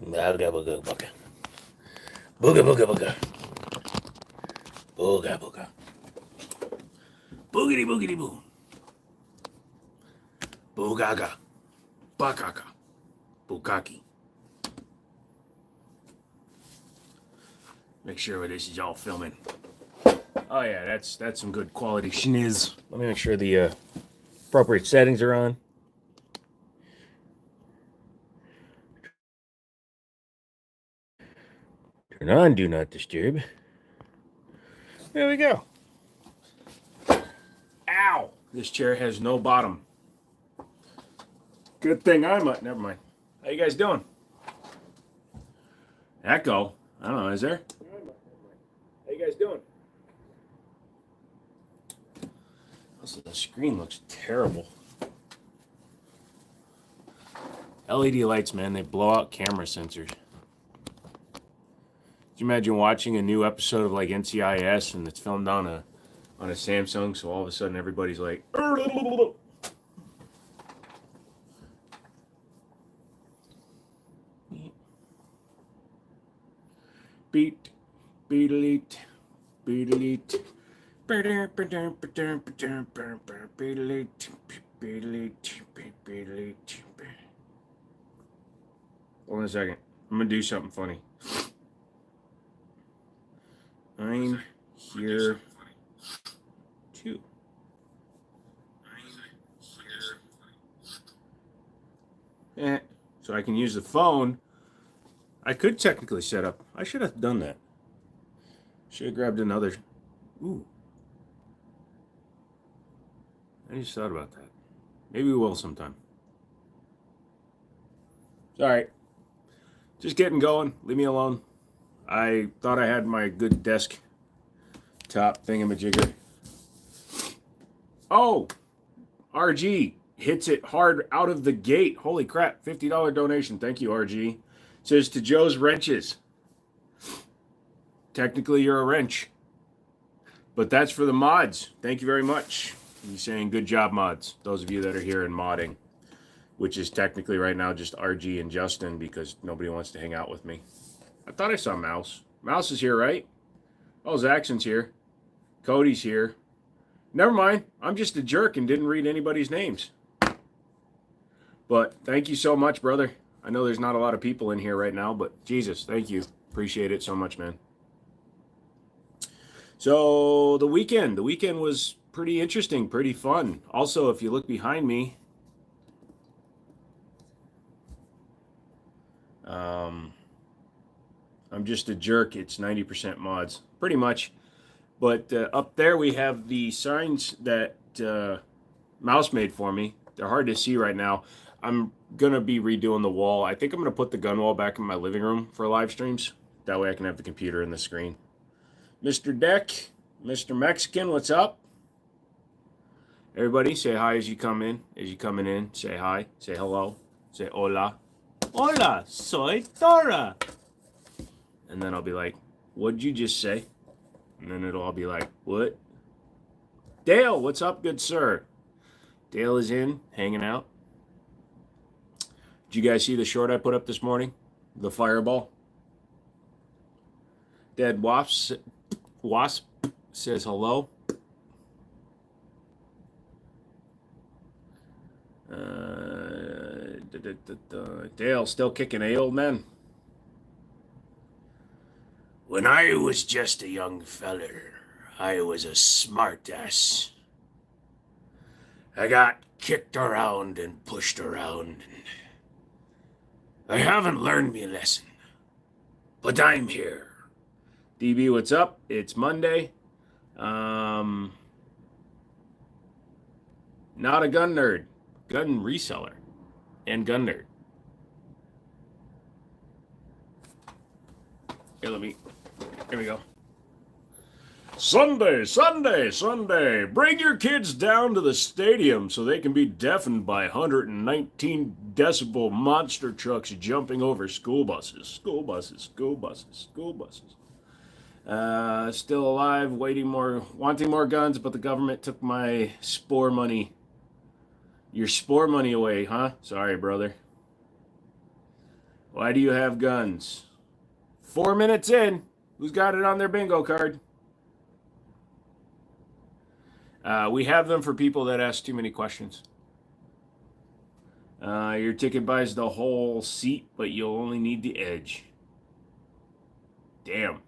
Booga booga booga. Booga booga booga. Booga booga. Boogity boogity boo. Boogaga. Bakaka. Bukaki. Make sure this is all filming. Oh yeah, that's some good quality schniz. Let me make sure the appropriate settings are on. Turn on Do Not Disturb. There we go. Ow! This chair has no bottom. Good thing I'm up. Never mind. How you guys doing? Echo? I don't know, is there? How you guys doing? Also, the screen looks terrible. LED lights, man, they blow out camera sensors. Could you imagine watching a new episode of like NCIS and it's filmed on a Samsung, so all of a sudden everybody's like, beat, delete, delete, hold on a second. I'm gonna do something funny. I'm here too. So I can use the phone. I could technically set up. I should have done that. Should have grabbed another. Ooh. I just thought about that. Maybe we will sometime. Alright. Just getting going. Leave me alone. I thought I had my good desk top thingamajigger. Oh! RG hits it hard out of the gate. Holy crap. $50 donation. Thank you, RG. Says to Joe's Wrenches. Technically, you're a wrench. But that's for the mods. Thank you very much. He's saying good job, mods. Those of you that are here in modding. Which is technically right now just RG and Justin because nobody wants to hang out with me. I thought I saw Mouse. Mouse is here, right? Oh, Zaxxon's here. Cody's here. Never mind. I'm just a jerk and didn't read anybody's names. But thank you so much, brother. I know there's not a lot of people in here right now, but Jesus, thank you. Appreciate it so much, man. So the weekend was pretty interesting, pretty fun. Also, if you look behind me, I'm just a jerk. It's 90% mods, pretty much. But up there we have the signs that Mouse made for me. They're hard to see right now. I'm going to be redoing the wall. I think I'm going to put the gun wall back in my living room for live streams. That way I can have the computer in the screen. Mr. Deck, Mr. Mexican, what's up? Everybody say hi as you come in. As you coming in, say hi, say hello, say hola. Hola, soy Dora. And then I'll be like, what'd you just say? And then it'll all be like, what? Dale, what's up, good sir? Dale is in, hanging out. Did you guys see the short I put up this morning? The fireball. Dead Wasp says hello. Dale, still kicking, old man? When I was just a young feller, I was a smart ass. I got kicked around and pushed around, and I haven't learned me lesson. But I'm here. DB, what's up? It's Monday. Not a gun nerd. Gun reseller. And gun nerd. Here we go. Sunday. Bring your kids down to the stadium so they can be deafened by 119 decibel monster trucks jumping over school buses. Still alive, wanting more guns, but the government took my spore money. Your spore money away, huh? Sorry, brother. Why do you have guns? 4 minutes in. Who's got it on their bingo card? We have them for people that ask too many questions. Your ticket buys the whole seat, but you'll only need the edge. Damn.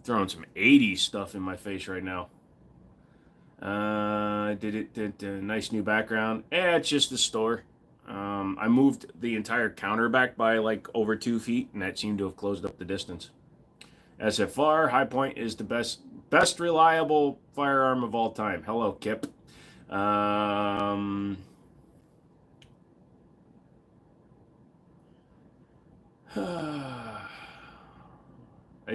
Throwing some 80s stuff in my face right now. Nice new background. It's just the store. I moved the entire counter back by like over 2 feet, and that seemed to have closed up the distance. SFR, High Point is the best reliable firearm of all time. Hello, Kip. I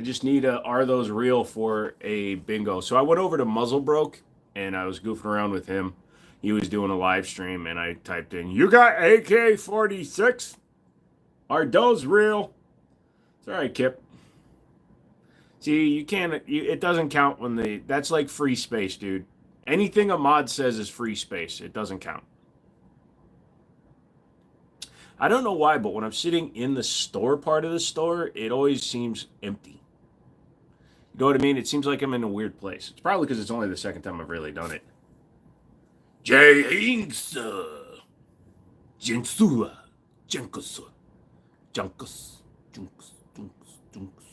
just need a are those real for a bingo. So I went over to Muzzlebroke and I was goofing around with him. He was doing a live stream and I typed in, "You got AK-46? Are those real?" It's all right, Kip. See, you can't, it doesn't count when that's like free space, dude. Anything a mod says is free space. It doesn't count. I don't know why, but when I'm sitting in the store part of the store, it always seems empty. You know what I mean? It seems like I'm in a weird place. It's probably because it's only the second time I've really done it. Jinx. Jinxua. Jinkus. Junkus. Junks. Junks. Junks.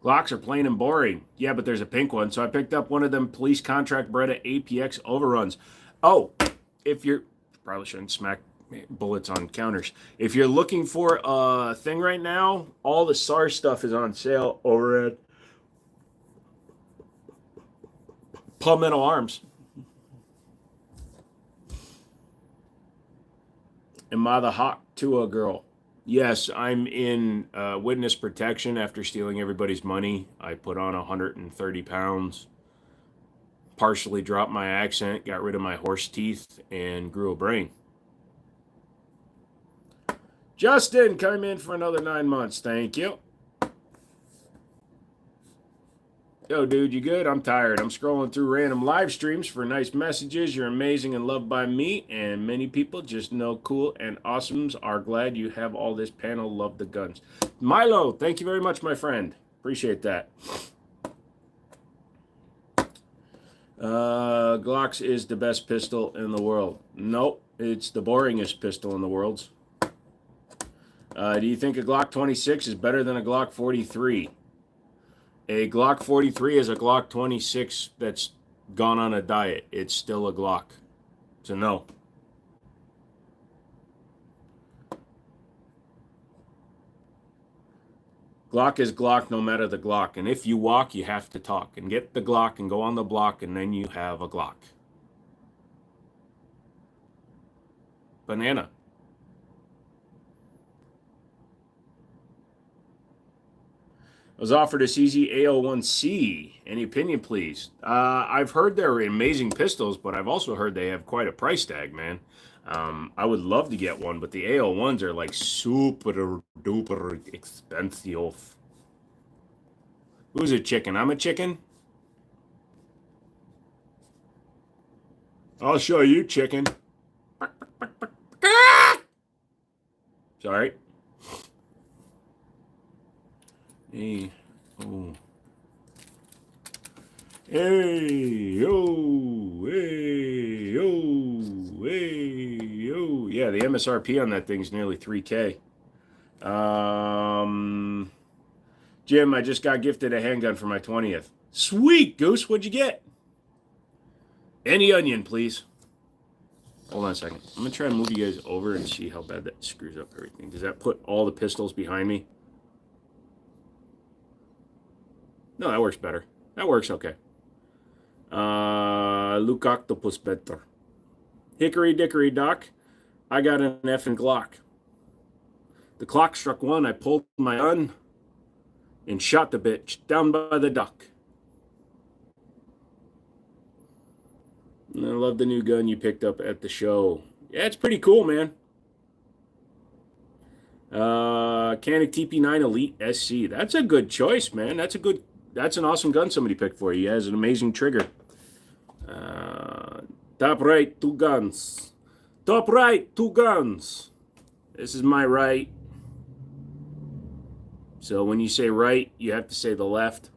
Glocks are plain and boring. Yeah, but there's a pink one. So I picked up one of them police contract Beretta APX overruns. Oh, if you're probably shouldn't smack bullets on counters. If you're looking for a thing right now, all the SAR stuff is on sale over at Palmetto Arms. Am I the hot Tua girl? Yes, I'm in witness protection after stealing everybody's money. I put on 130 pounds, partially dropped my accent, got rid of my horse teeth, and grew a brain. Justin, come in for another 9 months. Thank you. Yo, dude, you good? I'm tired. I'm scrolling through random live streams for nice messages. You're amazing and loved by me, and many people just know cool and awesomes are glad you have all this panel. Love the guns. Milo, thank you very much, my friend. Appreciate that. Glocks is the best pistol in the world. Nope, it's the boringest pistol in the world. Do you think a Glock 26 is better than a Glock 43? A Glock 43 is a Glock 26 that's gone on a diet. It's still a Glock. It's a no. Glock is Glock no matter the Glock. And if you walk, you have to talk. And get the Glock and go on the block, and then you have a Glock. Banana. I was offered a CZ A01C. Any opinion, please? I've heard they're amazing pistols, but I've also heard they have quite a price tag, man. I would love to get one, but the A01s are like super duper expensive. Who's a chicken? I'm a chicken? I'll show you, chicken. Sorry. Hey, oh. Hey, yo, hey, yo, hey, yo. Yeah, the MSRP on that thing's nearly 3K. Jim, I just got gifted a handgun for my 20th. Sweet, Goose, what'd you get? Any onion, please. Hold on a second. I'm going to try and move you guys over and see how bad that screws up everything. Does that put all the pistols behind me? No, that works better. That works okay. Luke Octopus better. Hickory dickory dock. I got an effing Glock. The clock struck 1. I pulled my gun and shot the bitch down by the dock. And I love the new gun you picked up at the show. Yeah, it's pretty cool, man. Canik TP9 Elite SC. That's a good choice, man. That's an awesome gun somebody picked for you. He has an amazing trigger. Top right, 2 guns. Top right, 2 guns. This is my right. So when you say right, you have to say the left.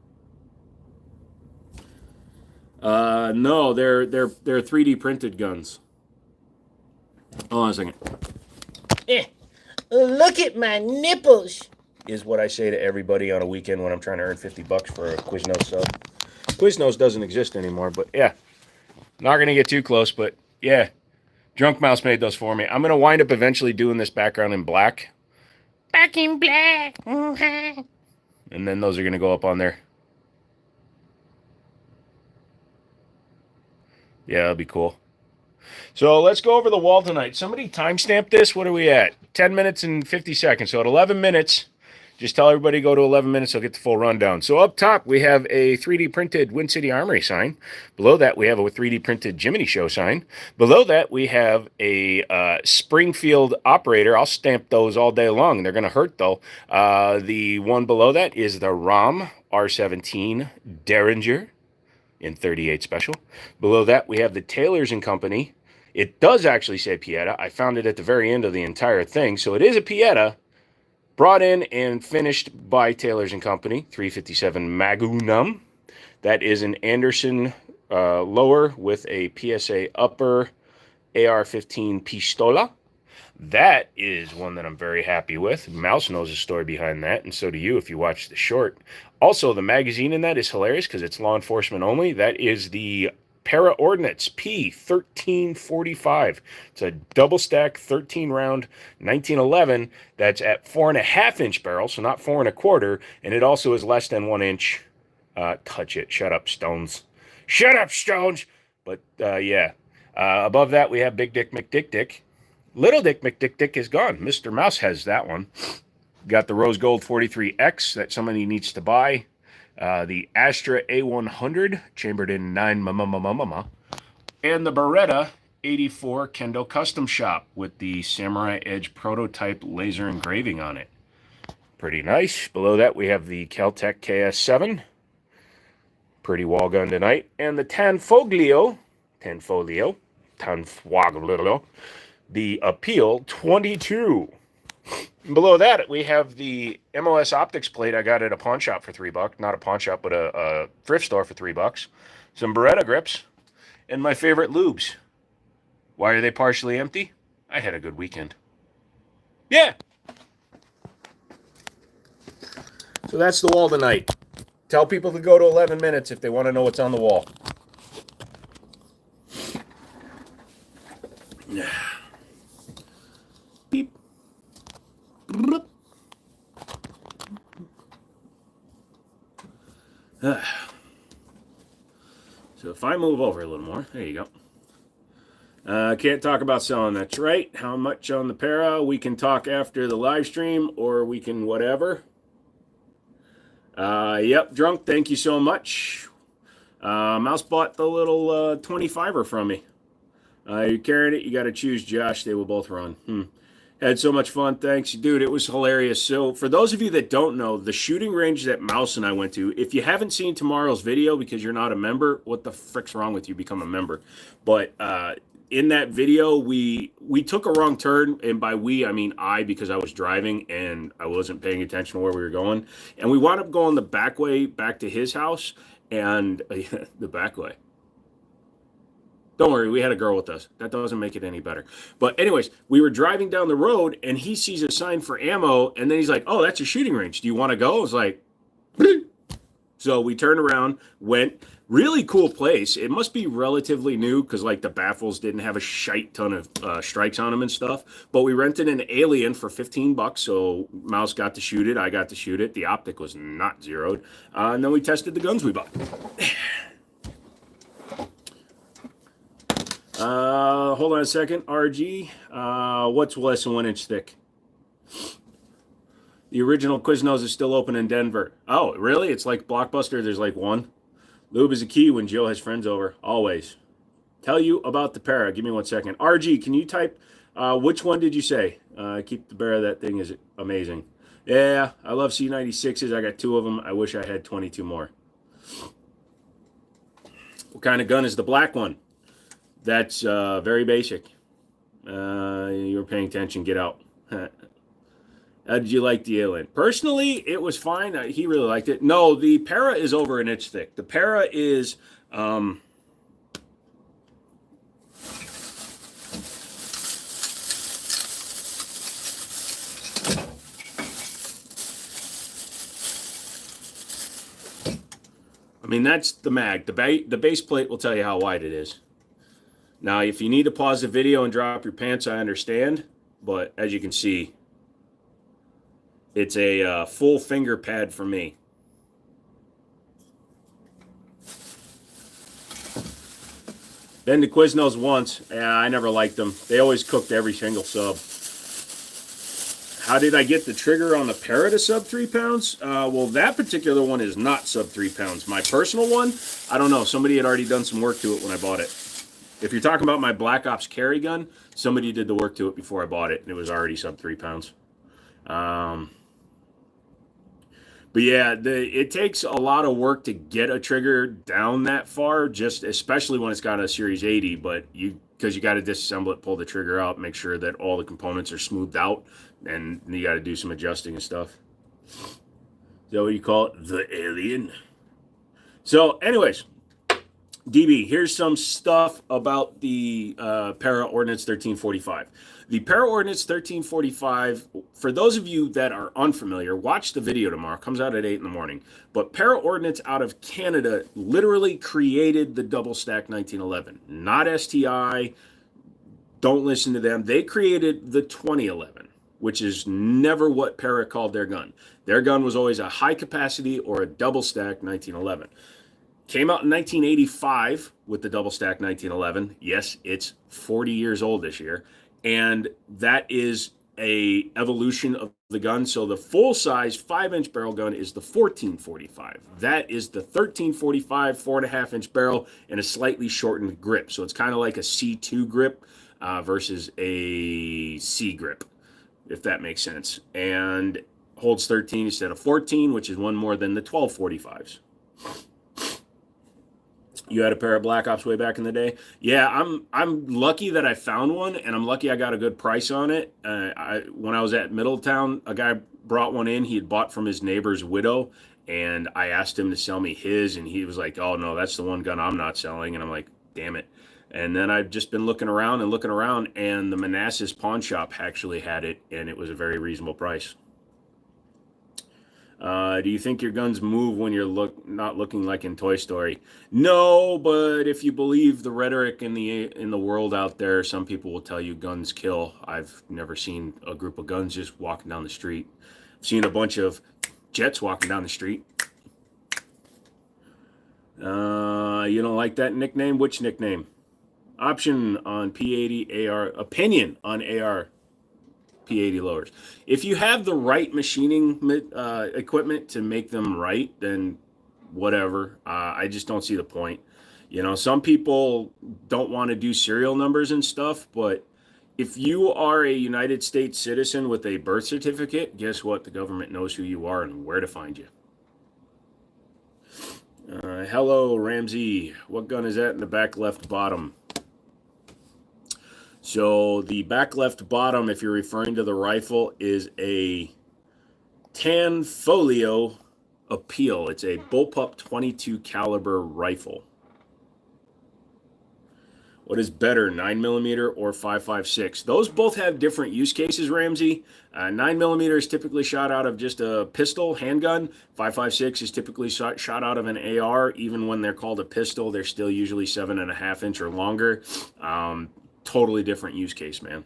No, they're 3D printed guns. Hold on a second. Look at my nipples, is what I say to everybody on a weekend when I'm trying to earn $50 for a Quiznos sub. Quiznos doesn't exist anymore, but yeah. Not going to get too close, but yeah. Drunk Mouse made those for me. I'm going to wind up eventually doing this background in black. Back in black. And then those are going to go up on there. Yeah, that'll be cool. So let's go over the wall tonight. Somebody timestamp this. What are we at? 10 minutes and 50 seconds. So at 11 minutes, just tell everybody to go to 11 minutes. I'll get the full rundown. So up top, we have a 3D printed Wind City Armory sign. Below that, we have a 3D printed Jiminy Show sign. Below that, we have a Springfield operator. I'll stamp those all day long. They're going to hurt, though. The one below that is the ROM R17 Derringer in 38 special. Below that, we have the Taylors & Company. It does actually say Pieta. I found it at the very end of the entire thing. So it is a Pieta, brought in and finished by Taylors & Company, 357 Magnum. That is an Anderson lower with a PSA upper AR-15 Pistola. That is one that I'm very happy with. Mouse knows the story behind that, and so do you if you watch the short. Also, the magazine in that is hilarious because it's law enforcement only. That is the Para Ordnance P1345. It's a double stack 13 round 1911 that's at 4.5 inch barrel, so not 4 1/4, and it also is less than 1 inch. Touch it. Shut up, Stones. Shut up, Stones. But yeah. Above that, we have Big Dick McDick. Little Dick McDick is gone. Mr. Mouse has that one. Got the Rose Gold 43X that somebody needs to buy. The Astra A100, chambered in 9 mama. And the Beretta 84 Kendo Custom Shop with the Samurai Edge prototype laser engraving on it. Pretty nice. Below that, we have the Kel-Tec KS7. Pretty wall gun tonight. And the Tanfoglio, the Appeal 22. Below that, we have the MLS Optics plate I got at a pawn shop for $3. Not a pawn shop, but a thrift store for $3. Some Beretta grips, and my favorite lubes. Why are they partially empty? I had a good weekend. Yeah. So that's the wall tonight. Tell people to go to 11 minutes if they want to know what's on the wall. Yeah. Beep. So if I move over a little more, there you go. Can't talk about selling, that's right. How much on the para? We can talk after the live stream, or we can whatever. Yep, Drunk, thank you so much. Mouse bought the little 25er from me. You're carrying it, you got to choose Josh. They will both run. Had so much fun. Thanks. Dude, it was hilarious. So for those of you that don't know, the shooting range that Mouse and I went to, if you haven't seen tomorrow's video because you're not a member, what the frick's wrong with you? Become a member. But in that video, we took a wrong turn. And by we, I mean I, because I was driving and I wasn't paying attention to where we were going. And we wound up going the back way back to his house and the back way. Don't worry, we had a girl with us. That doesn't make it any better. But anyways, we were driving down the road, and he sees a sign for ammo, and then he's like, oh, that's a shooting range. Do you want to go? I was like, so we turned around, went. Really cool place. It must be relatively new because, like, the baffles didn't have a shite ton of strikes on them and stuff. But we rented an Alien for $15, so Mouse got to shoot it. I got to shoot it. The optic was not zeroed. And then we tested the guns we bought. Hold on a second. RG, what's less than 1 inch thick? The original Quiznos is still open in Denver. Oh, really? It's like Blockbuster. There's like one. Lube is a key when Joe has friends over. Always. Tell you about the para. Give me 1 second. RG, can you type, which one did you say? Keep the bear. That thing is amazing. Yeah, I love C96s. I got 2 of them. I wish I had 22 more. What kind of gun is the black one? That's very basic. You were paying attention. Get out. How did you like the alien? Personally, it was fine. He really liked it. No, the para is over an inch thick. The para is. I mean, that's the mag. The base plate will tell you how wide it is. Now, if you need to pause the video and drop your pants, I understand. But as you can see, it's a full finger pad for me. Been to Quiznos once. Yeah, I never liked them. They always cooked every single sub. How did I get the trigger on the para to sub 3 pounds? Well, that particular one is not sub 3 pounds. My personal one, I don't know. Somebody had already done some work to it when I bought it. If you're talking about my Black Ops carry gun, somebody did the work to it before I bought it, and it was already sub 3 pounds. But yeah, it takes a lot of work to get a trigger down that far, just especially when it's got a Series 80. But because you got to disassemble it, pull the trigger out, make sure that all the components are smoothed out, and you got to do some adjusting and stuff. Is that what you call it? The alien. So, anyways, DB, here's some stuff about the Para Ordinance 1345. The Para Ordinance 1345, for those of you that are unfamiliar, watch the video tomorrow. It comes out at 8 in the morning. But Para Ordinance out of Canada literally created the double stack 1911. Not STI. Don't listen to them. They created the 2011, which is never what Para called their gun. Their gun was always a high capacity or a double stack 1911. Came out in 1985 with the double stack 1911. Yes, it's 40 years old this year. And that is a evolution of the gun. So the full size 5-inch barrel gun is the 1445. That is the 1345 4.5-inch barrel and a slightly shortened grip. So it's kind of like a C2 grip versus a C grip, if that makes sense. And holds 13 instead of 14, which is one more than the 1245s. You had a pair of Black Ops way back in the day? Yeah, I'm lucky that I found one, and I'm lucky I got a good price on it. When I was at Middletown, a guy brought one in. He had bought from his neighbor's widow, and I asked him to sell me his, and he was like, "Oh no, that's the one gun I'm not selling." And I'm like, "Damn it!" And then I've just been looking around, and the Manassas pawn shop actually had it, and it was a very reasonable price. Do you think your guns move when you're not looking like in Toy Story? No, but if you believe the rhetoric in the world out there, some people will tell you guns kill. I've never seen a group of guns just walking down the street. I've seen a bunch of jets walking down the street. You don't like that nickname? Which nickname? Option on P80 AR. Opinion on AR. P80 lowers. If you have the right machining equipment to make them right, then whatever. I just don't see the point. You know, some people don't want to do serial numbers and stuff, but if you are a United States citizen with a birth certificate, guess what? The government knows who you are and where to find you. Hello, Ramsey. What gun is that in the back left bottom? So the back left bottom, if you're referring to the rifle, is a Tanfolio Appeal. It's a bullpup 22 caliber rifle. What is better, 9mm or 5.56? Those both have different use cases, Ramsey. 9mm is typically shot out of just a pistol, handgun. 5.56 is typically shot out of an AR. Even when they're called a pistol, they're still usually 7.5-inch or longer. Totally different use case, man.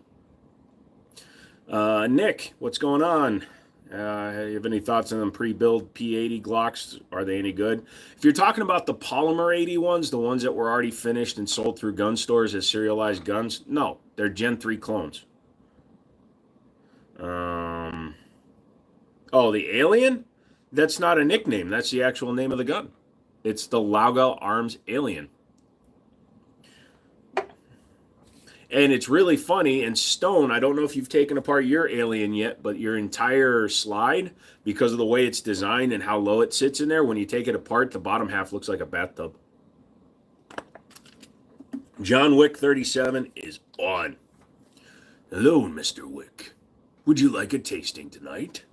Nick, what's going on? You have any thoughts on them pre-build P80 Glocks? Are they any good? If you're talking about the polymer 80 ones, the ones that were already finished and sold through gun stores as serialized guns, no, they're Gen 3 clones. Oh, the Alien? That's not a nickname. That's the actual name of the gun. It's the Laogai Arms Alien. And it's really funny. And Stone, I don't know if you've taken apart your Alien yet, but your entire slide, because of the way it's designed and how low it sits in there, when you take it apart, the bottom half looks like a bathtub. John Wick 37 is on. Hello, Mr. Wick. Would you like a tasting tonight?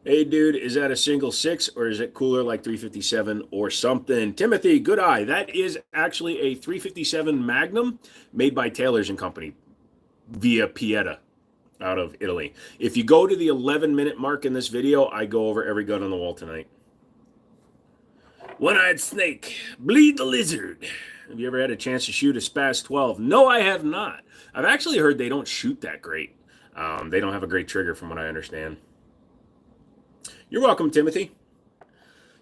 Hey, dude, is that a single 6 or is it cooler like 357 or something? Timothy, good eye. That is actually a 357 Magnum made by Taylor's and Company via Pieta out of Italy. If you go to the 11-minute mark in this video, I go over every gun on the wall tonight. One-eyed snake, bleed the lizard. Have you ever had a chance to shoot a Spaz 12? No, I have not. I've actually heard they don't shoot that great. They don't have a great trigger from what I understand. You're welcome, Timothy.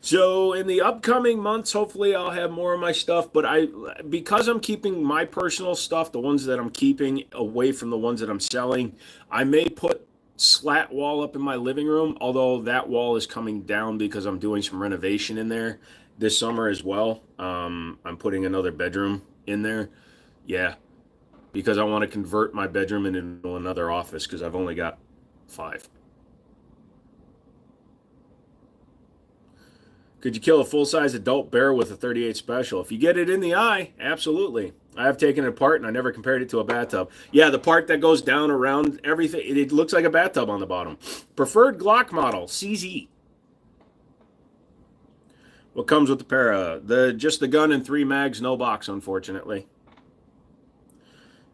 So in the upcoming months, hopefully I'll have more of my stuff, but because I'm keeping my personal stuff, the ones that I'm keeping away from the ones that I'm selling, I may put slat wall up in my living room, although that wall is coming down because I'm doing some renovation in there this summer as well. I'm putting another bedroom in there. Yeah, because I want to convert my bedroom into another office because I've only got 5. Could you kill a full-size adult bear with a 38 special? If you get it in the eye, absolutely. I have taken it apart and I never compared it to a bathtub. Yeah, the part that goes down around everything, it looks like a bathtub on the bottom. Preferred Glock model, CZ. What comes with the para? Just the gun and 3 mags, no box, unfortunately.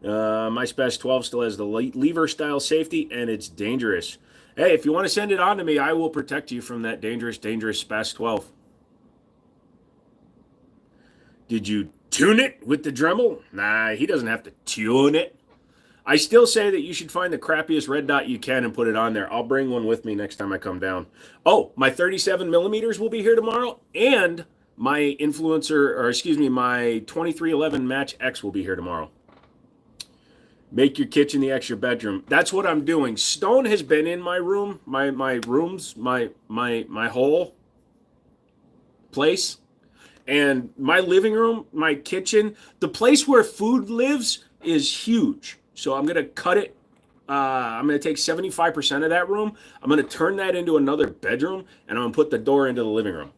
My Spaz 12 still has the lever style safety and it's dangerous. Hey, if you want to send it on to me, I will protect you from that dangerous Spaz 12. Did you tune it with the Dremel? Nah, he doesn't have to tune it. I still say that you should find the crappiest red dot you can and put it on there. I'll bring one with me next time I come down. Oh, my 37 millimeters will be here tomorrow, and my my 2311 Match X will be here tomorrow. Make your kitchen the extra bedroom. That's what I'm doing. Stone has been in my room, my rooms, my whole place. And my living room, my kitchen, the place where food lives is huge. So I'm going to cut it. I'm going to take 75% of that room. I'm going to turn that into another bedroom, and I'm going to put the door into the living room.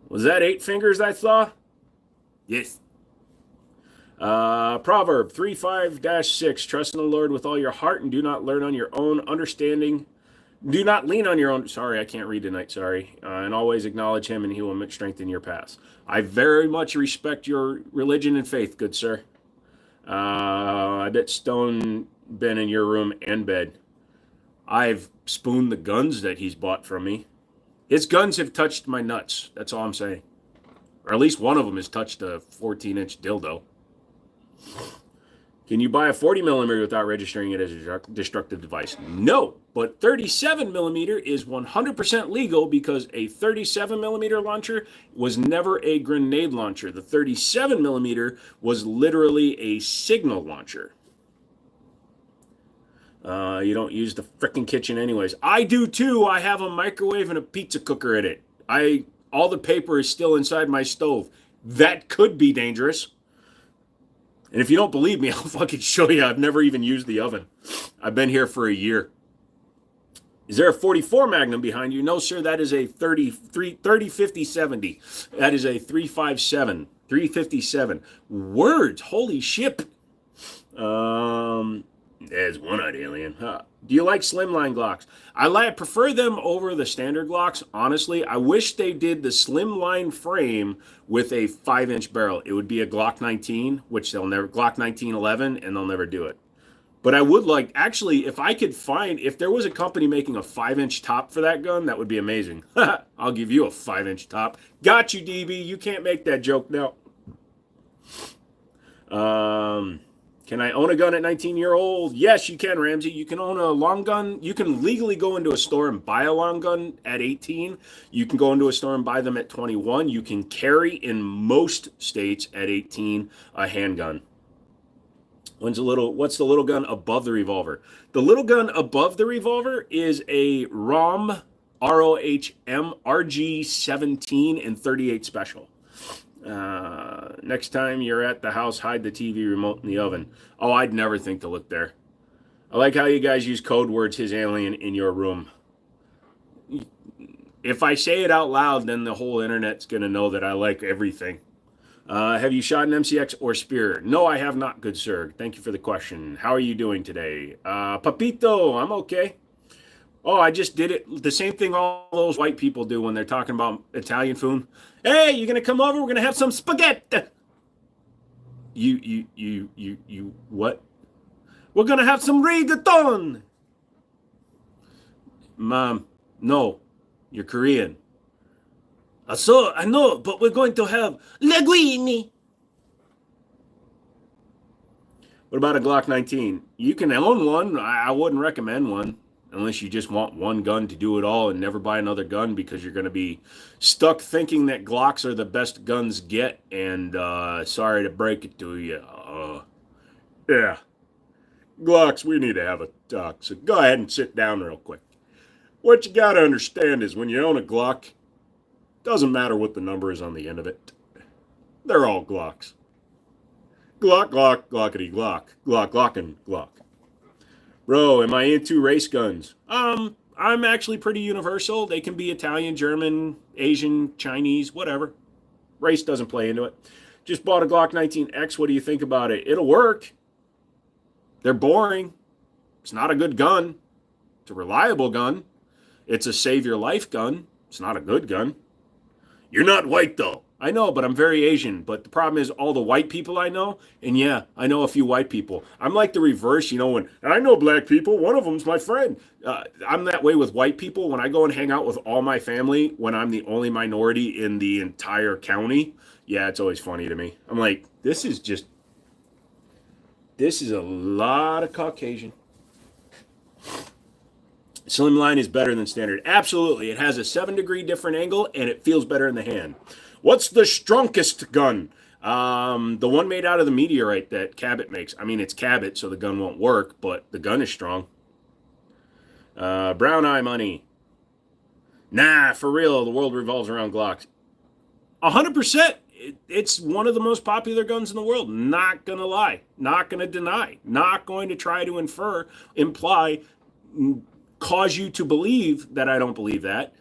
Was that 8 fingers I saw? Yes. Proverb 3:5-6. Trust in the Lord with all your heart and do not learn on your own understanding. Do not lean on your own. Sorry, I can't read tonight. Sorry. And always acknowledge him and he will strengthen your paths. I very much respect your religion and faith, good sir. I bet Stone been in your room and bed. I've spooned the guns that he's bought from me. His guns have touched my nuts. That's all I'm saying. Or at least one of them has touched a 14-inch dildo. Can you buy a 40 millimeter without registering it as a destructive device? No, but 37 millimeter is 100% legal because a 37 millimeter launcher was never a grenade launcher. The 37 millimeter was literally a signal launcher. You don't use the frickin' kitchen anyways. I do too. I have a microwave and a pizza cooker in it. All the paper is still inside my stove. That could be dangerous. And if you don't believe me, I'll fucking show you. I've never even used the oven. I've been here for a year. Is there a 44 Magnum behind you? No, sir. That is a 30-50-70. That is a 357. 357. Words. Holy shit. There's one-eyed alien. Huh. Do you like slimline Glocks? I prefer them over the standard Glocks, honestly. I wish they did the slimline frame with a 5-inch barrel. It would be a Glock 19, which they'll never, Glock 1911, and they'll never do it. But I would like, actually, if there was a company making a 5-inch top for that gun, that would be amazing. I'll give you a 5-inch top. Got you, DB. You can't make that joke now. Can I own a gun at 19-year-old? Yes, you can, Ramsey. You can own a long gun. You can legally go into a store and buy a long gun at 18. You can go into a store and buy them at 21. You can carry in most states at 18 a handgun. What's the little gun above the revolver? The little gun above the revolver is a ROM, ROHM, RG-17 and 38 special. Next time you're at the house, hide the TV remote in the oven. Oh, I'd never think to look there. I like how you guys use code words, his alien in your room. If I say it out loud, then the whole internet's going to know that I like everything. Have you shot an MCX or Spear? No, I have not, good sir. Thank you for the question. How are you doing today? Papito, I'm okay. Oh, I just did it. The same thing all those white people do when they're talking about Italian food. Hey, you're gonna come over? We're gonna have some spaghetti. You. What? We're gonna have some rigatoni. Mom, no, you're Korean. I know, but we're going to have linguine. What about a Glock 19? You can own one. I wouldn't recommend one unless you just want one gun to do it all and never buy another gun because you're going to be stuck thinking that Glocks are the best guns get. And sorry to break it to you. Yeah. Glocks, we need to have a talk. So go ahead and sit down real quick. What you got to understand is when you own a Glock, doesn't matter what the number is on the end of it. They're all Glocks. Glock, Glock, Glockety, Glock. Glock, Glockin', Glock. Bro, am I into race guns? I'm actually pretty universal. They can be Italian, German, Asian, Chinese, whatever. Race doesn't play into it. Just bought a Glock 19X. What do you think about it? It'll work. They're boring. It's not a good gun. It's a reliable gun. It's a save your life gun. It's not a good gun. You're not white, though. I know, but I'm very Asian. But the problem is all the white people I know, and yeah, I know a few white people. I'm like the reverse, when I know black people, one of them's my friend. I'm that way with white people. When I go and hang out with all my family, when I'm the only minority in the entire county, yeah, it's always funny to me. I'm like, this is a lot of Caucasian. Slimline is better than standard. Absolutely. It has a 7-degree different angle, and it feels better in the hand. What's the strongest gun? The one made out of the meteorite that Cabot makes. I mean, it's Cabot, so the gun won't work, but the gun is strong. Brown eye money. Nah, for real, the world revolves around Glocks. 100%. It's one of the most popular guns in the world. Not going to lie. Not going to deny. Not going to try to imply, cause you to believe that I don't believe that.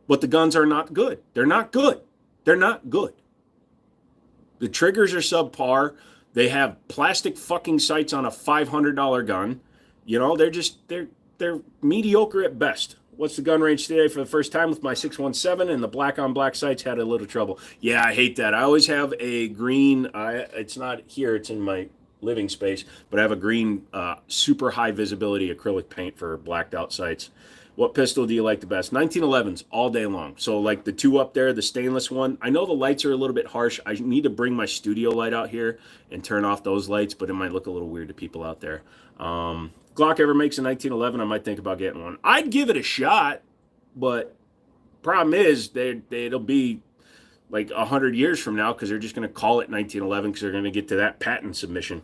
But the guns are not good. They're not good. They're not good. The triggers are subpar. They have plastic fucking sights on a $500 gun. They're mediocre at best. What's the gun range today? For the first time with my 617 and the black on black sights had a little trouble. Yeah, I hate that. I always have a green, it's not here, it's in my living space, but I have a green super high visibility acrylic paint for blacked out sights. What pistol do you like the best? 1911s all day long. So like the two up there, the stainless one. I know the lights are a little bit harsh. I need to bring my studio light out here and turn off those lights, but it might look a little weird to people out there. Glock ever makes a 1911, I might think about getting one. I'd give it a shot, but problem is it'll be like 100 years from now because they're just going to call it 1911 because they're going to get to that patent submission.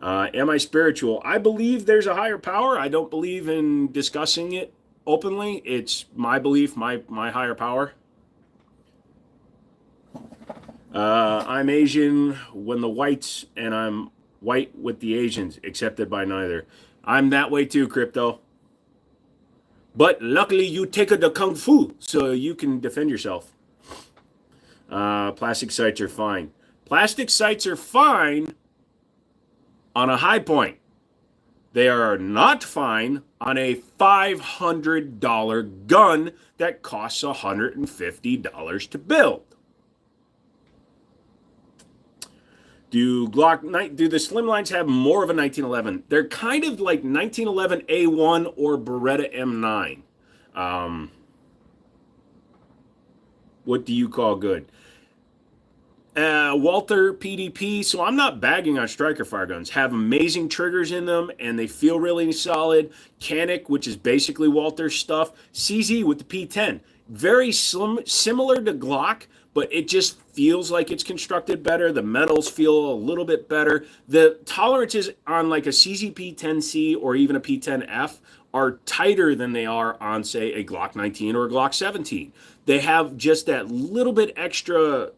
Am I spiritual? I believe there's a higher power. I don't believe in discussing it openly. It's my belief, my higher power. I'm Asian when the whites, and I'm white with the Asians, accepted by neither. I'm that way too, Crypto. But luckily you take the Kung Fu, so you can defend yourself. Plastic sights are fine. Plastic sights are fine on a high point. They are not fine on a $500 gun that costs $150 to build. Do the Slimlines have more of a 1911? They're kind of like 1911 A1 or Beretta M9. What do you call good? Walther PDP, so I'm not bagging on striker fire guns, have amazing triggers in them and they feel really solid. Canic, which is basically Walther's stuff. CZ with the P10, very similar to Glock, but it just feels like it's constructed better. The metals feel a little bit better. The tolerances on like a CZ P10C or even a P10F are tighter than they are on, say, a Glock 19 or a Glock 17. They have just that little bit extra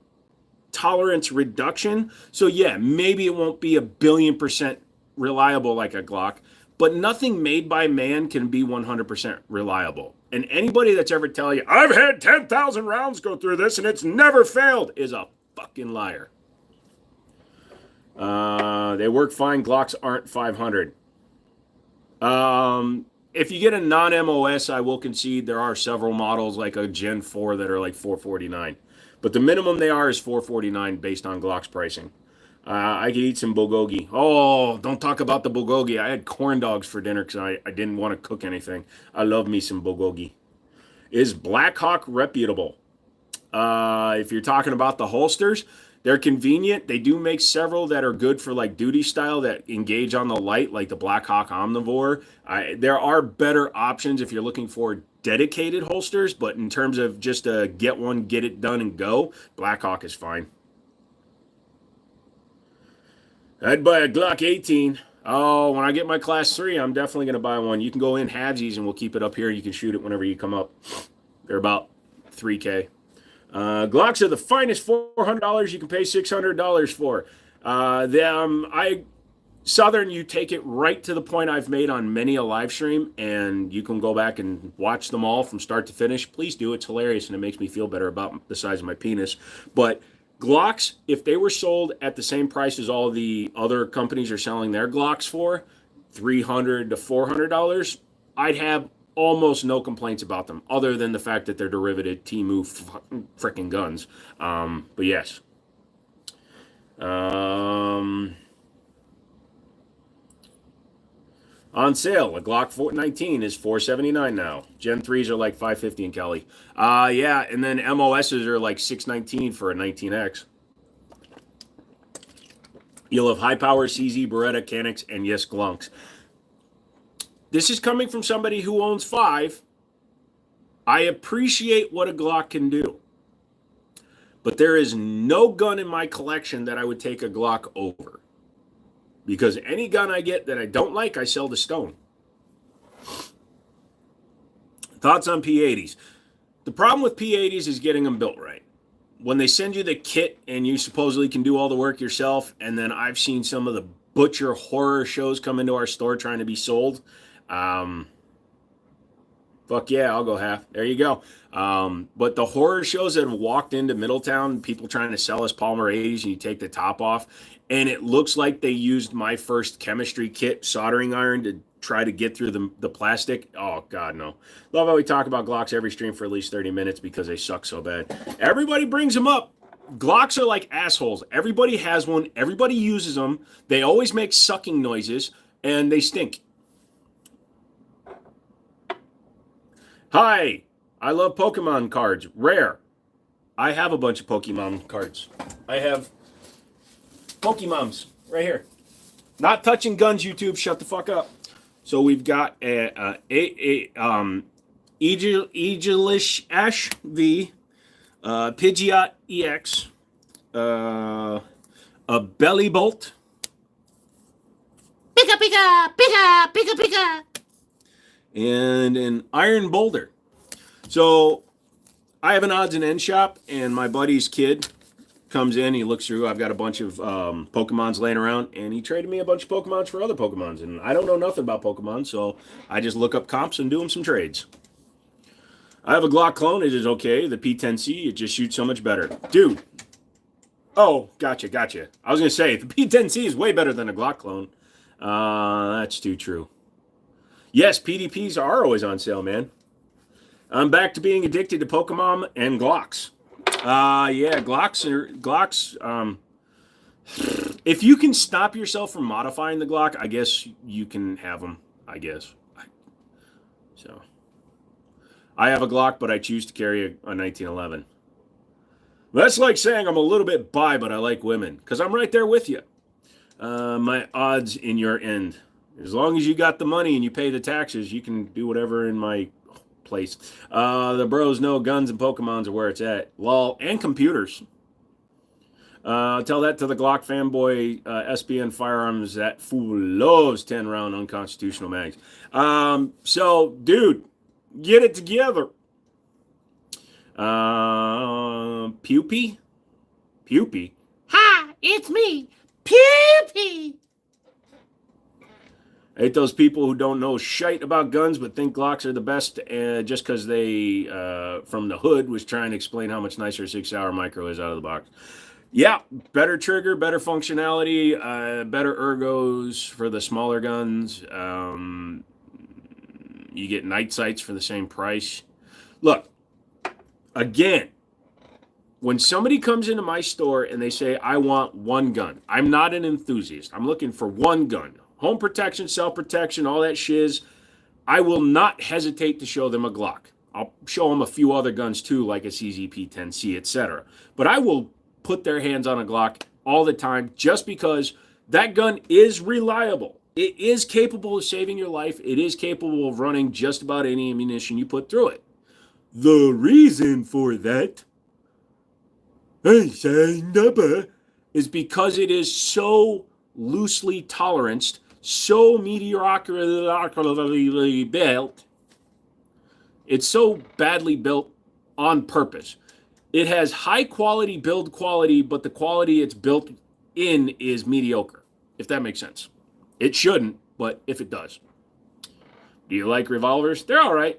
tolerance reduction. So yeah, maybe it won't be 1,000,000,000% reliable like a Glock, but nothing made by man can be 100% reliable. And anybody that's ever tell you, I've had 10,000 rounds go through this and it's never failed, is a fucking liar. They work fine. Glocks aren't 500. If you get a non-MOS, I will concede there are several models like a Gen 4 that are like 449. But the minimum they are is 449 based on Glock's pricing. I could eat some bulgogi. Oh, don't talk about the bulgogi. I had corn dogs for dinner because I didn't want to cook anything. I love me some bulgogi. Is Blackhawk reputable? If you're talking about the holsters, they're convenient. They do make several that are good for like duty style that engage on the light, like the Blackhawk Omnivore. There are better options if you're looking for dedicated holsters, but in terms of just a get one, get it done, and go, Blackhawk is fine. I'd buy a Glock 18. Oh, when I get my class 3, I'm definitely going to buy one. You can go in halvesies and we'll keep it up here. You can shoot it whenever you come up. They're about $3K. Glocks are the finest $400 you can pay $600 for. Southern, you take it right to the point I've made on many a live stream, and you can go back and watch them all from start to finish. Please do. It's hilarious, and it makes me feel better about the size of my penis. But Glocks, if they were sold at the same price as all the other companies are selling their Glocks for, $300 to $400, I'd have almost no complaints about them, other than the fact that they're derivative Temu freaking guns. But yes. On sale, a Glock 19 is $479 now. Gen 3s are like $550 in Cali. Yeah, and then MOSs are like $619 for a 19X. You'll have high power CZ, Beretta, Canics, and yes, Glunks. This is coming from somebody who owns 5. I appreciate what a Glock can do. But there is no gun in my collection that I would take a Glock over. Because any gun I get that I don't like, I sell to Stone. Thoughts on P80s? The problem with P80s is getting them built right. When they send you the kit and you supposedly can do all the work yourself, and then I've seen some of the butcher horror shows come into our store trying to be sold. Fuck yeah, I'll go half. There you go. But the horror shows that have walked into Middletown, people trying to sell us Palmer 80s, and you take the top off, and it looks like they used my first chemistry kit soldering iron to try to get through the plastic. Oh, God, no. Love how we talk about Glocks every stream for at least 30 minutes because they suck so bad. Everybody brings them up. Glocks are like assholes. Everybody has one. Everybody uses them. They always make sucking noises, and they stink. Hi, I love Pokemon cards. Rare. I have a bunch of Pokemon cards. I have Pokemoms right here. Not touching guns, YouTube. Shut the fuck up. So we've got Aegilish Ash V, Pidgeot EX, a Belly Bolt. Pika pika pika pika pika. And an Iron Boulder. So I have an odds and end shop, and my buddy's kid comes in, he looks through, I've got a bunch of Pokemons laying around, and he traded me a bunch of Pokemons for other Pokemons, and I don't know nothing about Pokemon, so I just look up comps and do them some trades. I have a Glock clone, it is okay, the P10C, it just shoots so much better. Dude. Oh, gotcha. I was going to say, the P10C is way better than a Glock clone. That's too true. Yes, PDPs are always on sale, man. I'm back to being addicted to Pokemon and Glocks. Yeah, Glocks. If you can stop yourself from modifying the Glock, I guess you can have them, I guess. So, I have a Glock, but I choose to carry a 1911. That's like saying I'm a little bit bi, but I like women, because I'm right there with you. My odds in your end. As long as you got the money and you pay the taxes, you can do whatever in my place. The bros know guns and Pokemons are where it's at. Lol. And computers. Tell that to the Glock fanboy, SBN Firearms. That fool loves 10-round unconstitutional mags. So, dude, get it together. Pupy? Pupy? Hi, it's me, Pupy. I hate those people who don't know shite about guns but think Glocks are the best just because they, from the hood, was trying to explain how much nicer a 6-hour micro is out of the box. Yeah, better trigger, better functionality, better ergos for the smaller guns. You get night sights for the same price. Look, again, when somebody comes into my store and they say, I want one gun, I'm not an enthusiast. I'm looking for one gun. Home protection, self protection, all that shiz. I will not hesitate to show them a Glock. I'll show them a few other guns too, like a CZP-10C, etc. But I will put their hands on a Glock all the time just because that gun is reliable. It is capable of saving your life. It is capable of running just about any ammunition you put through it. The reason for that is because it is so loosely toleranced, so mediocrely built. It's so badly built on purpose. It has high quality build quality, but the quality it's built in is mediocre, if that makes sense. It shouldn't, but if it does. Do you like revolvers? They're all right.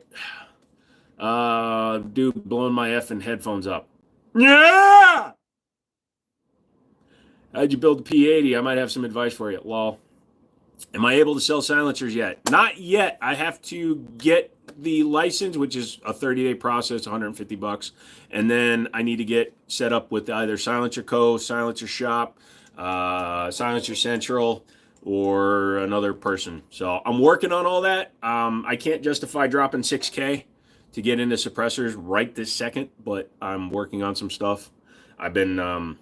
Dude, blowing my effing headphones up. Yeah! How'd you build the P80? I might have some advice for you. Lol. Am I able to sell silencers yet? Not yet. I have to get the license, which is a 30-day process, $150. And then I need to get set up with either Silencer Co., Silencer Shop, Silencer Central, or another person. So I'm working on all that. I can't justify dropping $6K to get into suppressors right this second, but I'm working on some stuff. I've been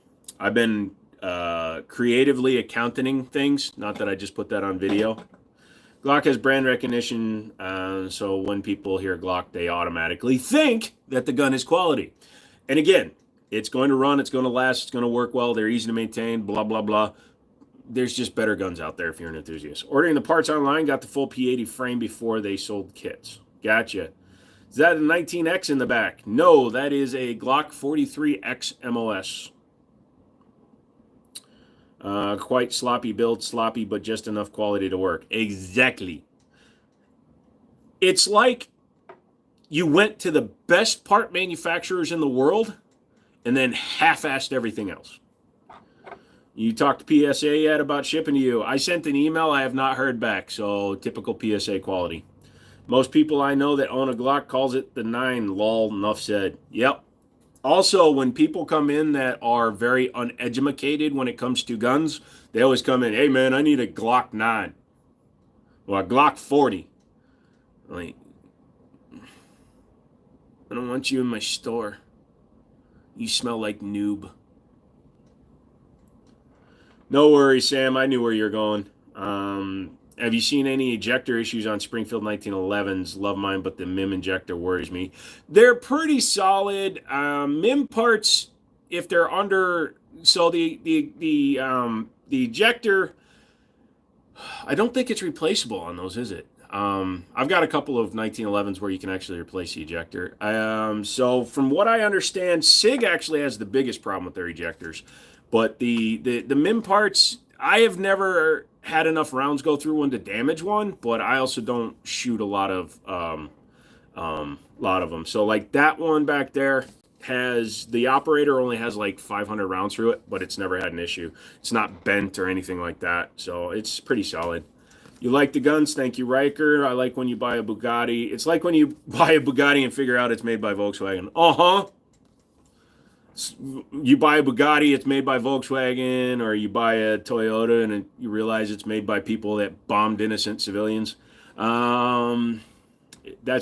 creatively accounting things. Not that I just put that on video. Glock has brand recognition, so when people hear Glock, they automatically think that the gun is quality. And again, it's going to run, it's going to last, it's going to work well, they're easy to maintain, blah, blah, blah. There's just better guns out there if you're an enthusiast. Ordering the parts online, got the full P80 frame before they sold kits. Gotcha. Is that a 19X in the back? No, that is a Glock 43X MOS. Quite sloppy build, sloppy, but just enough quality to work. Exactly. It's like you went to the best part manufacturers in the world and then half-assed everything else. You talked to PSA yet about shipping to you? I sent an email. I have not heard back, so typical PSA quality. Most people I know that own a Glock calls it the 9. Lol, enough said. Yep. Also, when people come in that are very uneducated when it comes to guns, they always come in, hey man, I need a Glock 9 or a Glock 40. Like, I don't want you in my store. You smell like noob. No worries, Sam. I knew where you're going. Have you seen any ejector issues on Springfield 1911s? Love mine, but the MIM injector worries me. They're pretty solid. MIM parts, if they're under, so the ejector, I don't think it's replaceable on those, is it? I've got a couple of 1911s where you can actually replace the ejector. So from what I understand, SIG actually has the biggest problem with their ejectors, but the MIM parts, I have never had enough rounds go through one to damage one, but I also don't shoot a lot of them. So like that one back there has, the operator only has like 500 rounds through it, but it's never had an issue. It's not bent or anything like that, so it's pretty solid. You like the guns? Thank you, Riker. I like when you buy a Bugatti. It's like when you buy a Bugatti and figure out it's made by Volkswagen. You buy a Bugatti, it's made by Volkswagen, or you buy a Toyota and you realize it's made by people that bombed innocent civilians. That's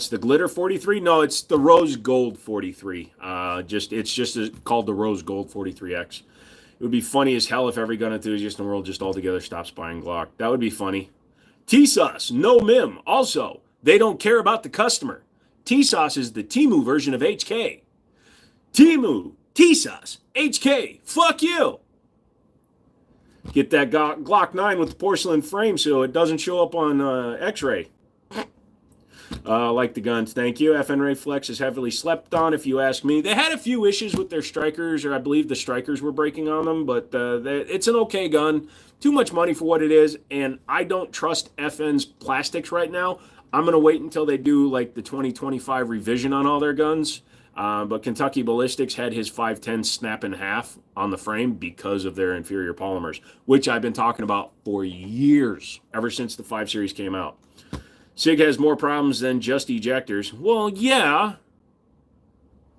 the glitter 43. No, it's the rose gold 43. It's just called the rose gold 43X. It would be funny as hell if every gun enthusiast in the world just altogether stops buying Glock. That would be funny. T-Sauce, no MIM. Also, they don't care about the customer. T-Sauce is the Temu version of HK. Temu, T-Sauce, HK, fuck you. Get that Glock 9 with the porcelain frame so it doesn't show up on X-ray. Like the guns, thank you. FN Ray Flex is heavily slept on, if you ask me. They had a few issues with their strikers, or I believe the strikers were breaking on them, but it's an okay gun. Too much money for what it is, and I don't trust FN's plastics right now. I'm going to wait until they do like the 2025 revision on all their guns. But Kentucky Ballistics had his 510 snap in half on the frame because of their inferior polymers, which I've been talking about for years, ever since the 5 Series came out. SIG has more problems than just ejectors. Well, yeah.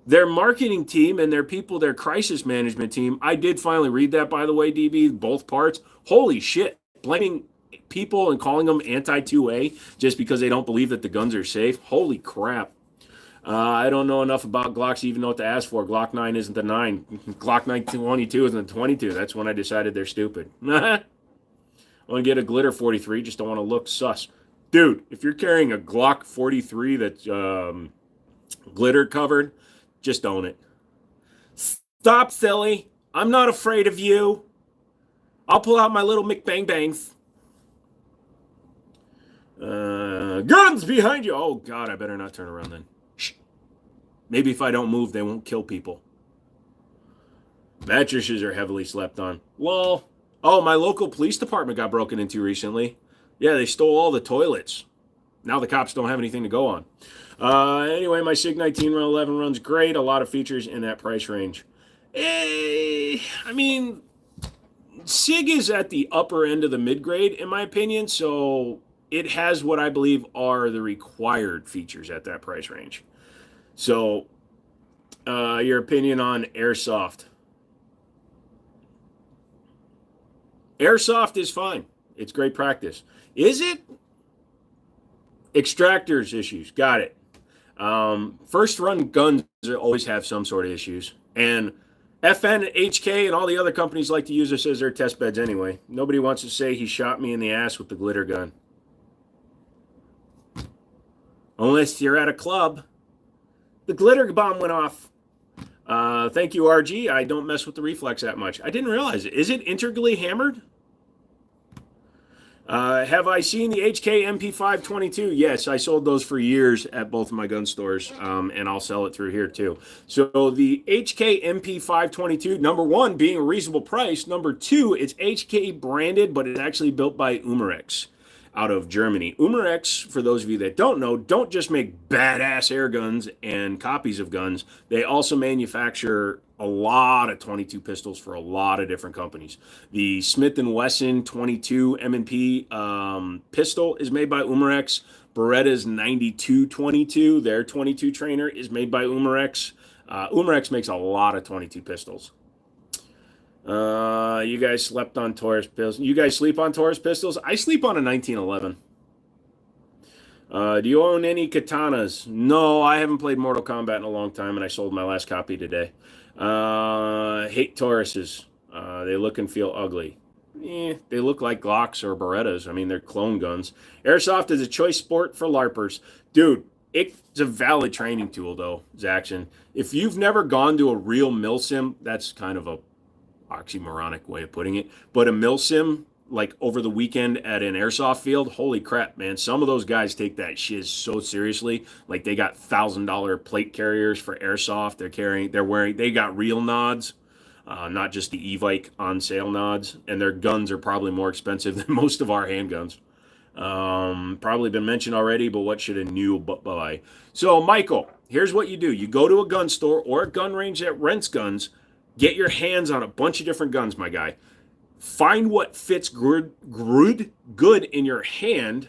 Their marketing team and their people, their crisis management team, I did finally read that, by the way, DB, both parts. Holy shit. Blaming people and calling them anti-2A just because they don't believe that the guns are safe. Holy crap. I don't know enough about Glocks to even know what to ask for. Glock 9 isn't the 9. Glock 922 isn't the 22. That's when I decided they're stupid. I want to get a glitter 43, just don't want to look sus. Dude, if you're carrying a Glock 43 that's glitter covered, just own it. Stop, silly. I'm not afraid of you. I'll pull out my little McBang-Bangs. Guns behind you. Oh, God, I better not turn around then. Shh. Maybe if I don't move, they won't kill people. Mattresses are heavily slept on. Lol. Oh, my local police department got broken into recently. Yeah, they stole all the toilets. Now the cops don't have anything to go on. Anyway, my SIG 1911 runs great. A lot of features in that price range. I mean, SIG is at the upper end of the mid-grade, in my opinion, so it has what I believe are the required features at that price range. So, your opinion on Airsoft. Airsoft is fine. It's great practice. Is it? Extractors issues. Got it. First run guns always have some sort of issues. And FN, HK, and all the other companies like to use this as their test beds anyway. Nobody wants to say he shot me in the ass with the glitter gun. Unless you're at a club. The glitter bomb went off. Thank you, RG. I don't mess with the reflex that much. I didn't realize it. Is it integrally hammered? Have I seen the HK MP522? Yes, I sold those for years at both of my gun stores, and I'll sell it through here too. So the HK MP522, number one, being a reasonable price. Number two, it's HK branded, but it's actually built by Umarex out of Germany. Umarex, for those of you that don't know, don't just make badass air guns and copies of guns. They also manufacture a lot of 22 pistols for a lot of different companies. The Smith & Wesson 22 M&P pistol is made by Umarex. Beretta's 9222, their 22 trainer, is made by Umarex. Umarex makes a lot of 22 pistols. You guys slept on Taurus pistols. You guys sleep on Taurus pistols? I sleep on a 1911. Do you own any katanas? No, I haven't played Mortal Kombat in a long time, and I sold my last copy today. Hate Tauruses. They look and feel ugly. They look like Glocks or Berettas. I mean, they're clone guns. Airsoft is a choice sport for LARPers. Dude, it's a valid training tool, though, Zaxxon. If you've never gone to a real milsim, that's kind of a oxymoronic way of putting it, but a milsim, like over the weekend at an airsoft field, holy crap, man. Some of those guys take that shiz so seriously. Like, they got $1,000 plate carriers for airsoft. They got real nods, not just the e-Vike on sale nods. And their guns are probably more expensive than most of our handguns. Probably been mentioned already, but what should a new buy? So, Michael, here's what you do. You go to a gun store or a gun range that rents guns. Get your hands on a bunch of different guns, my guy. Find what fits good in your hand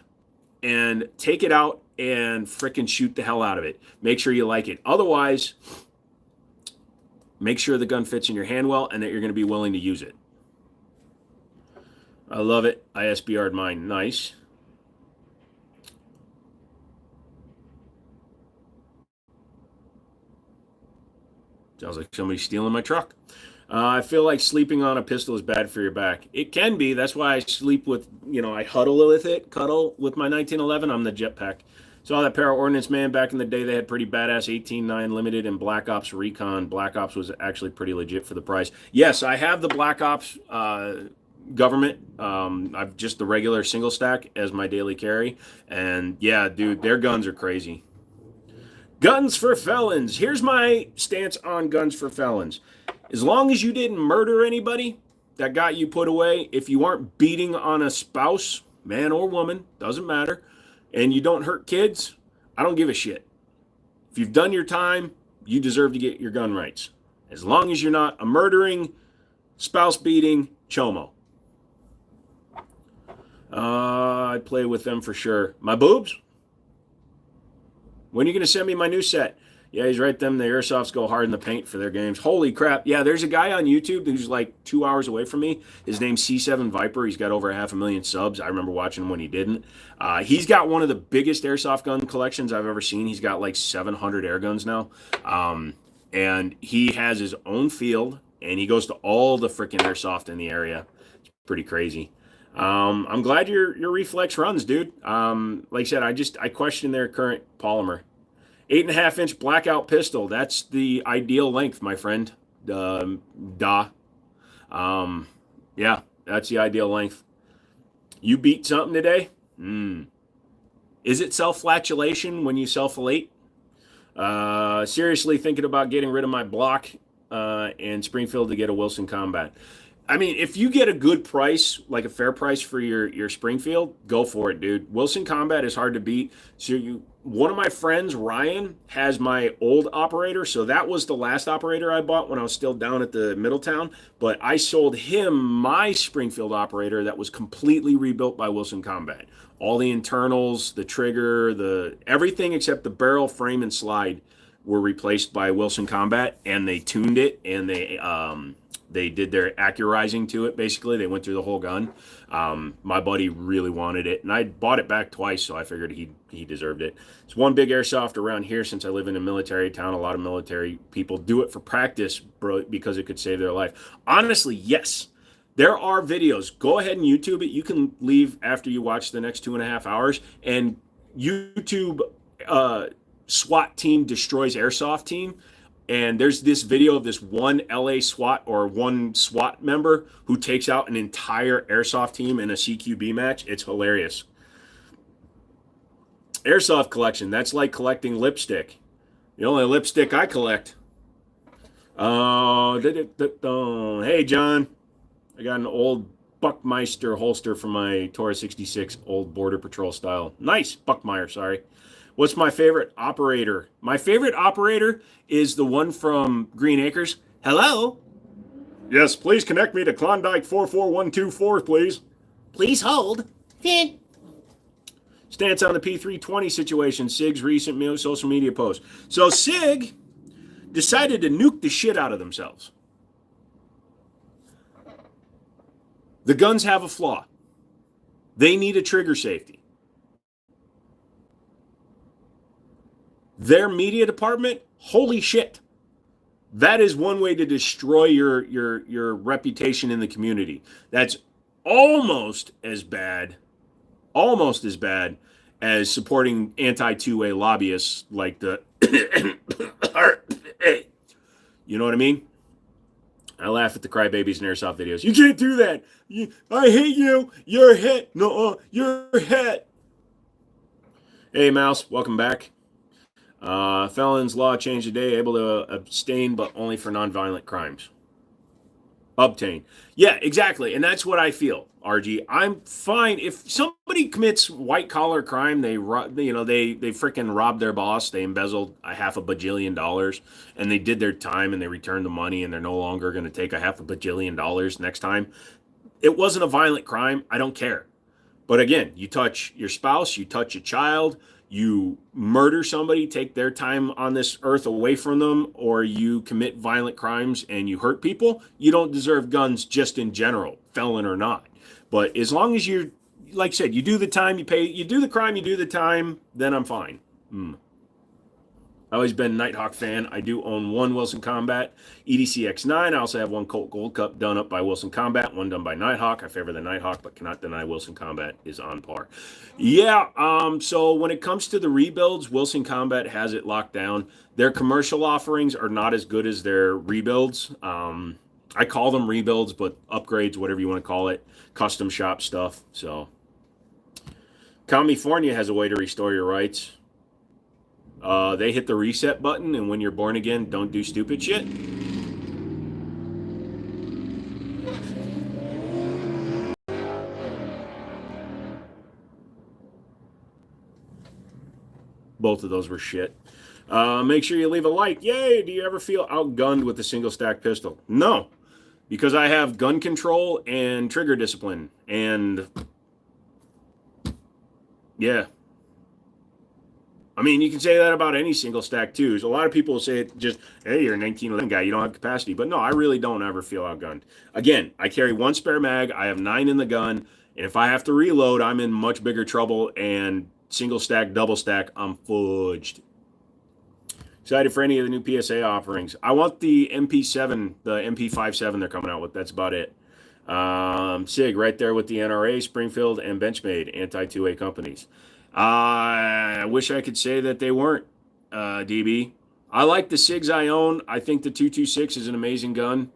and take it out and frickin' shoot the hell out of it. Make sure you like it. Otherwise, make sure the gun fits in your hand well and that you're going to be willing to use it. I love it. I SBR'd mine. Nice. Sounds like somebody's stealing my truck. I feel like sleeping on a pistol is bad for your back. It can be. That's why I sleep with, I cuddle with my 1911. I'm the jetpack. Saw that pair of Ordnance Man back in the day. They had pretty badass 18.9 limited and Black Ops Recon. Black Ops was actually pretty legit for the price. Yes, I have the Black Ops government. I've just the regular single stack as my daily carry. And yeah, dude, their guns are crazy. Guns for felons. Here's my stance on guns for felons. As long as you didn't murder anybody that got you put away, if you aren't beating on a spouse, man or woman, doesn't matter, and you don't hurt kids, I don't give a shit. If you've done your time, you deserve to get your gun rights. As long as you're not a murdering, spouse-beating chomo. I'd play with them for sure. My boobs? When are you going to send me my new set? Yeah, he's right. The Airsofts go hard in the paint for their games. Holy crap. Yeah, there's a guy on YouTube who's like 2 hours away from me. His name's C7 Viper. He's got over 500,000 subs. I remember watching him when he didn't. He's got one of the biggest airsoft gun collections I've ever seen. He's got like 700 air guns now. And he has his own field, and he goes to all the freaking airsoft in the area. It's pretty crazy. I'm glad your reflex runs, dude. Like I said, I question their current polymer. 8.5-inch blackout pistol. That's the ideal length, my friend. Yeah, that's the ideal length. You beat something today? Is it self-flatulation when you self-filate? Seriously thinking about getting rid of my block in Springfield to get a Wilson Combat. I mean, if you get a good price, like a fair price for your Springfield, go for it, dude. Wilson Combat is hard to beat. So one of my friends, Ryan, has my old operator. So that was the last operator I bought when I was still down at the Middletown. But I sold him my Springfield operator that was completely rebuilt by Wilson Combat. All the internals, the trigger, everything except the barrel, frame, and slide were replaced by Wilson Combat, and they tuned it, and they did their accurizing to it. Basically, they went through the whole gun. My buddy really wanted it, and I bought it back twice, so I figured he deserved it. It's one big airsoft around here since I live in a military town. A lot of military people do it for practice, bro, because it could save their life. Honestly, yes. There are videos. Go ahead and YouTube it. You can leave after you watch the next 2.5 hours, and YouTube SWAT team destroys airsoft team. And there's this video of this one LA SWAT or one SWAT member who takes out an entire airsoft team in a CQB match. It's hilarious. Airsoft collection. That's like collecting lipstick. The only lipstick I collect. Hey, John. I got an old Buckmeister holster from my Taurus 66, old Border Patrol style. Nice. Buckmeyer, sorry. What's my favorite operator? My favorite operator is the one from Green Acres. Hello? Yes, please connect me to Klondike 44124, please. Please hold. Stance on the P320 situation, SIG's recent social media post. So SIG decided to nuke the shit out of themselves. The guns have a flaw. They need a trigger safety. Their media department, holy shit. That is one way to destroy your reputation in the community. That's almost as bad as supporting anti-two-way lobbyists like the you know what I mean? I laugh at the crybabies and airsoft videos. You can't do that. I hate you. You're a hit. No, you're a hit. Hey, Mouse, welcome back. Felons law changed today, able to abstain, but only for nonviolent crimes. Obtain. Yeah, exactly. And that's what I feel, RG. I'm fine if somebody commits white collar crime. They freaking robbed their boss. They embezzled $500 million, and they did their time, and they returned the money, and they're no longer going to take $500 million next time. It wasn't a violent crime. I don't care. But again, you touch your spouse, you touch a child, you murder somebody, take their time on this earth away from them, or you commit violent crimes and you hurt people, you don't deserve guns just in general, felon or not. But as long as you're, like I said, you do the time, you pay, you do the crime, you do the time, then I'm fine. I've always been a Nighthawk fan. I do own one Wilson Combat EDC X9. I also have one Colt Gold Cup done up by Wilson Combat, one done by Nighthawk. I favor the Nighthawk, but cannot deny Wilson Combat is on par. Yeah, so when it comes to the rebuilds, Wilson Combat has it locked down. Their commercial offerings are not as good as their rebuilds. I call them rebuilds, but upgrades, whatever you want to call it, custom shop stuff. So California has a way to restore your rights. They hit the reset button, and when you're born again, don't do stupid shit. Both of those were shit. Make sure you leave a like. Yay! Do you ever feel outgunned with a single stack pistol? No, because I have gun control and trigger discipline. And yeah. I mean, you can say that about any single stack too. So a lot of people say it just, hey, you're a 1911 guy, you don't have capacity. But no, I really don't ever feel outgunned. Again, I carry one spare mag, I have 9 in the gun, and if I have to reload, I'm in much bigger trouble. And single stack, double stack, I'm fudged. Excited for any of the new PSA offerings. I want the MP7, the MP57 they're coming out with. That's about it. SIG right there with the NRA, Springfield, and Benchmade, anti-2A companies. I wish I could say that they weren't, DB. I like the SIGs I own. I think the 226 is an amazing gun.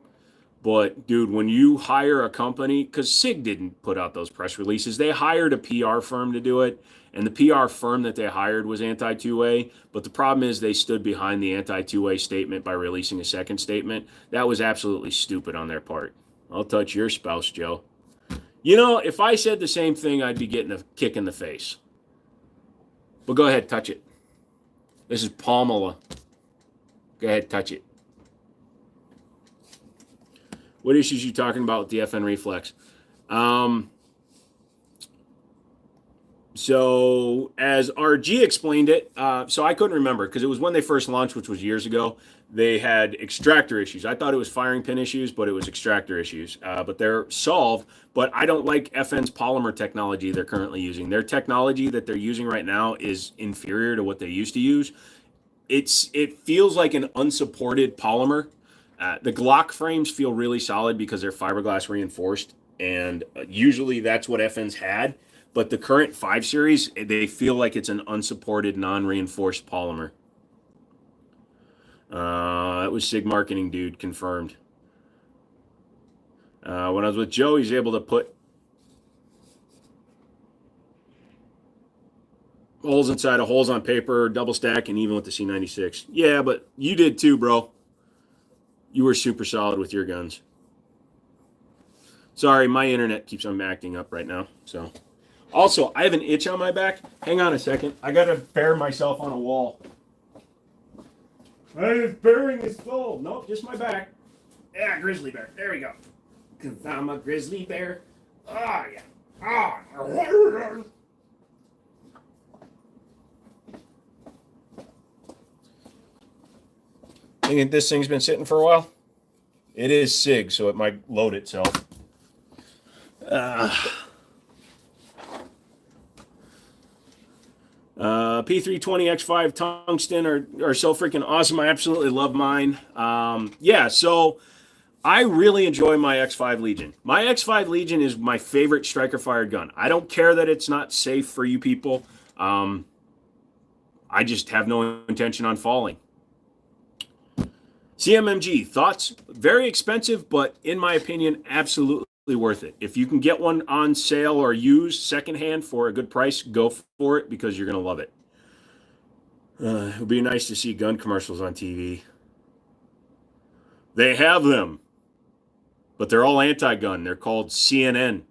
But, dude, when you hire a company, because SIG didn't put out those press releases, they hired a PR firm to do it. And the PR firm that they hired was anti-2A. But the problem is they stood behind the anti-2A statement by releasing a second statement. That was absolutely stupid on their part. I'll touch your spouse, Joe. You know, if I said the same thing, I'd be getting a kick in the face. But go ahead, touch it. This is Pamela. Go ahead, touch it. What issues are you talking about with the FN reflex? So as RG explained it, so I couldn't remember because it was when they first launched, which was years ago. They had extractor issues. I thought it was firing pin issues, but it was extractor issues. But they're solved. But I don't like FN's polymer technology they're currently using. Their technology that they're using right now is inferior to what they used to use. It feels like an unsupported polymer. The Glock frames feel really solid because they're fiberglass reinforced, and usually that's what FN's had. But the current 5 series, they feel like it's an unsupported, non-reinforced polymer. It was SIG marketing dude, confirmed. When I was with Joe, he's able to put holes inside of holes on paper, double stack, and even with the C96. Yeah, but you did too, bro. You were super solid with your guns. Sorry, my internet keeps on acting up right now. So, also, I have an itch on my back. Hang on a second. I got to bear myself on a wall. I was bearing his skull. Nope, just my back. Yeah, grizzly bear. There we go. Because I'm a grizzly bear. Ah, yeah. Ah. Thinking this thing's been sitting for a while? It is SIG, so it might load itself. P320X5 tungsten are so freaking awesome. I absolutely love mine. Yeah, so I really enjoy my X5 Legion. My X5 Legion is my favorite striker fired gun. I don't care that it's not safe for you people. I just have no intention on falling. CMMG, thoughts? Very expensive, but in my opinion, absolutely worth it. If you can get one on sale or used secondhand for a good price, go for it because you're going to love it. It would be nice to see gun commercials on TV. They have them, but they're all anti-gun. They're called CNN.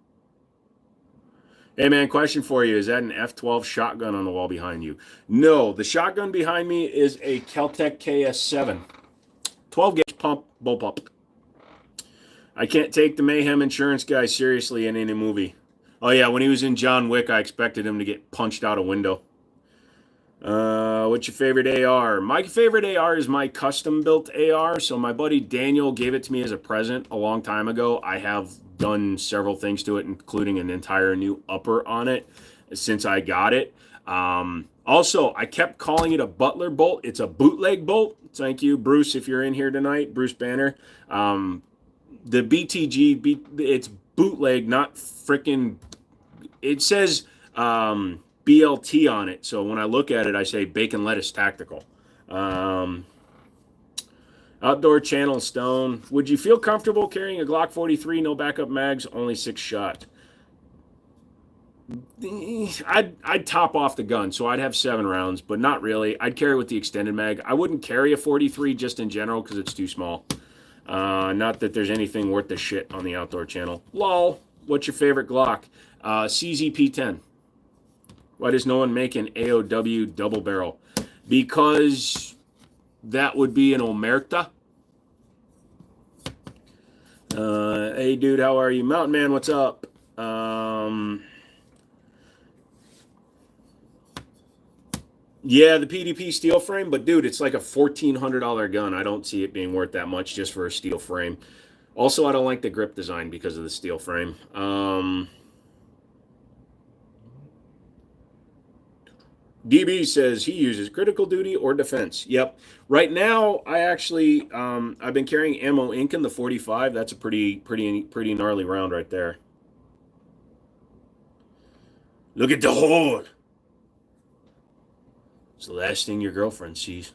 Hey, man, question for you. Is that an F12 shotgun on the wall behind you? No, the shotgun behind me is a Kel-Tec KS7. 12 gauge pump, bullpup. I can't take the Mayhem insurance guy seriously in any movie. Oh, yeah, when he was in John Wick, I expected him to get punched out a window. What's your favorite AR? My favorite AR is my custom-built AR. So my buddy Daniel gave it to me as a present a long time ago. I have done several things to it, including an entire new upper on it since I got it. Also, I kept calling it a Butler bolt. It's a bootleg bolt. Thank you, Bruce, if you're in here tonight. Bruce Banner. The BTG, it's bootleg, not freaking... It says BLT on it. So when I look at it, I say Bacon Lettuce Tactical. Outdoor Channel Stone. Would you feel comfortable carrying a Glock 43, no backup mags, only 6 shot? I'd top off the gun, so I'd have 7 rounds, but not really. I'd carry with the extended mag. I wouldn't carry a 43 just in general because it's too small. Not that there's anything worth the shit on the Outdoor Channel. Lol. What's your favorite Glock? CZP-10. Why does no one make an AOW double barrel? Because that would be an Omerta. Hey, dude, how are you? Mountain Man, what's up? Yeah, the PDP steel frame, but dude, it's like a $1,400 gun. I don't see it being worth that much just for a steel frame. Also, I don't like the grip design because of the steel frame. DB says he uses critical duty or defense. Yep. Right now, I actually I've been carrying Ammo Inc in the 45. That's a pretty gnarly round right there. Look at the hole. It's the last thing your girlfriend sees.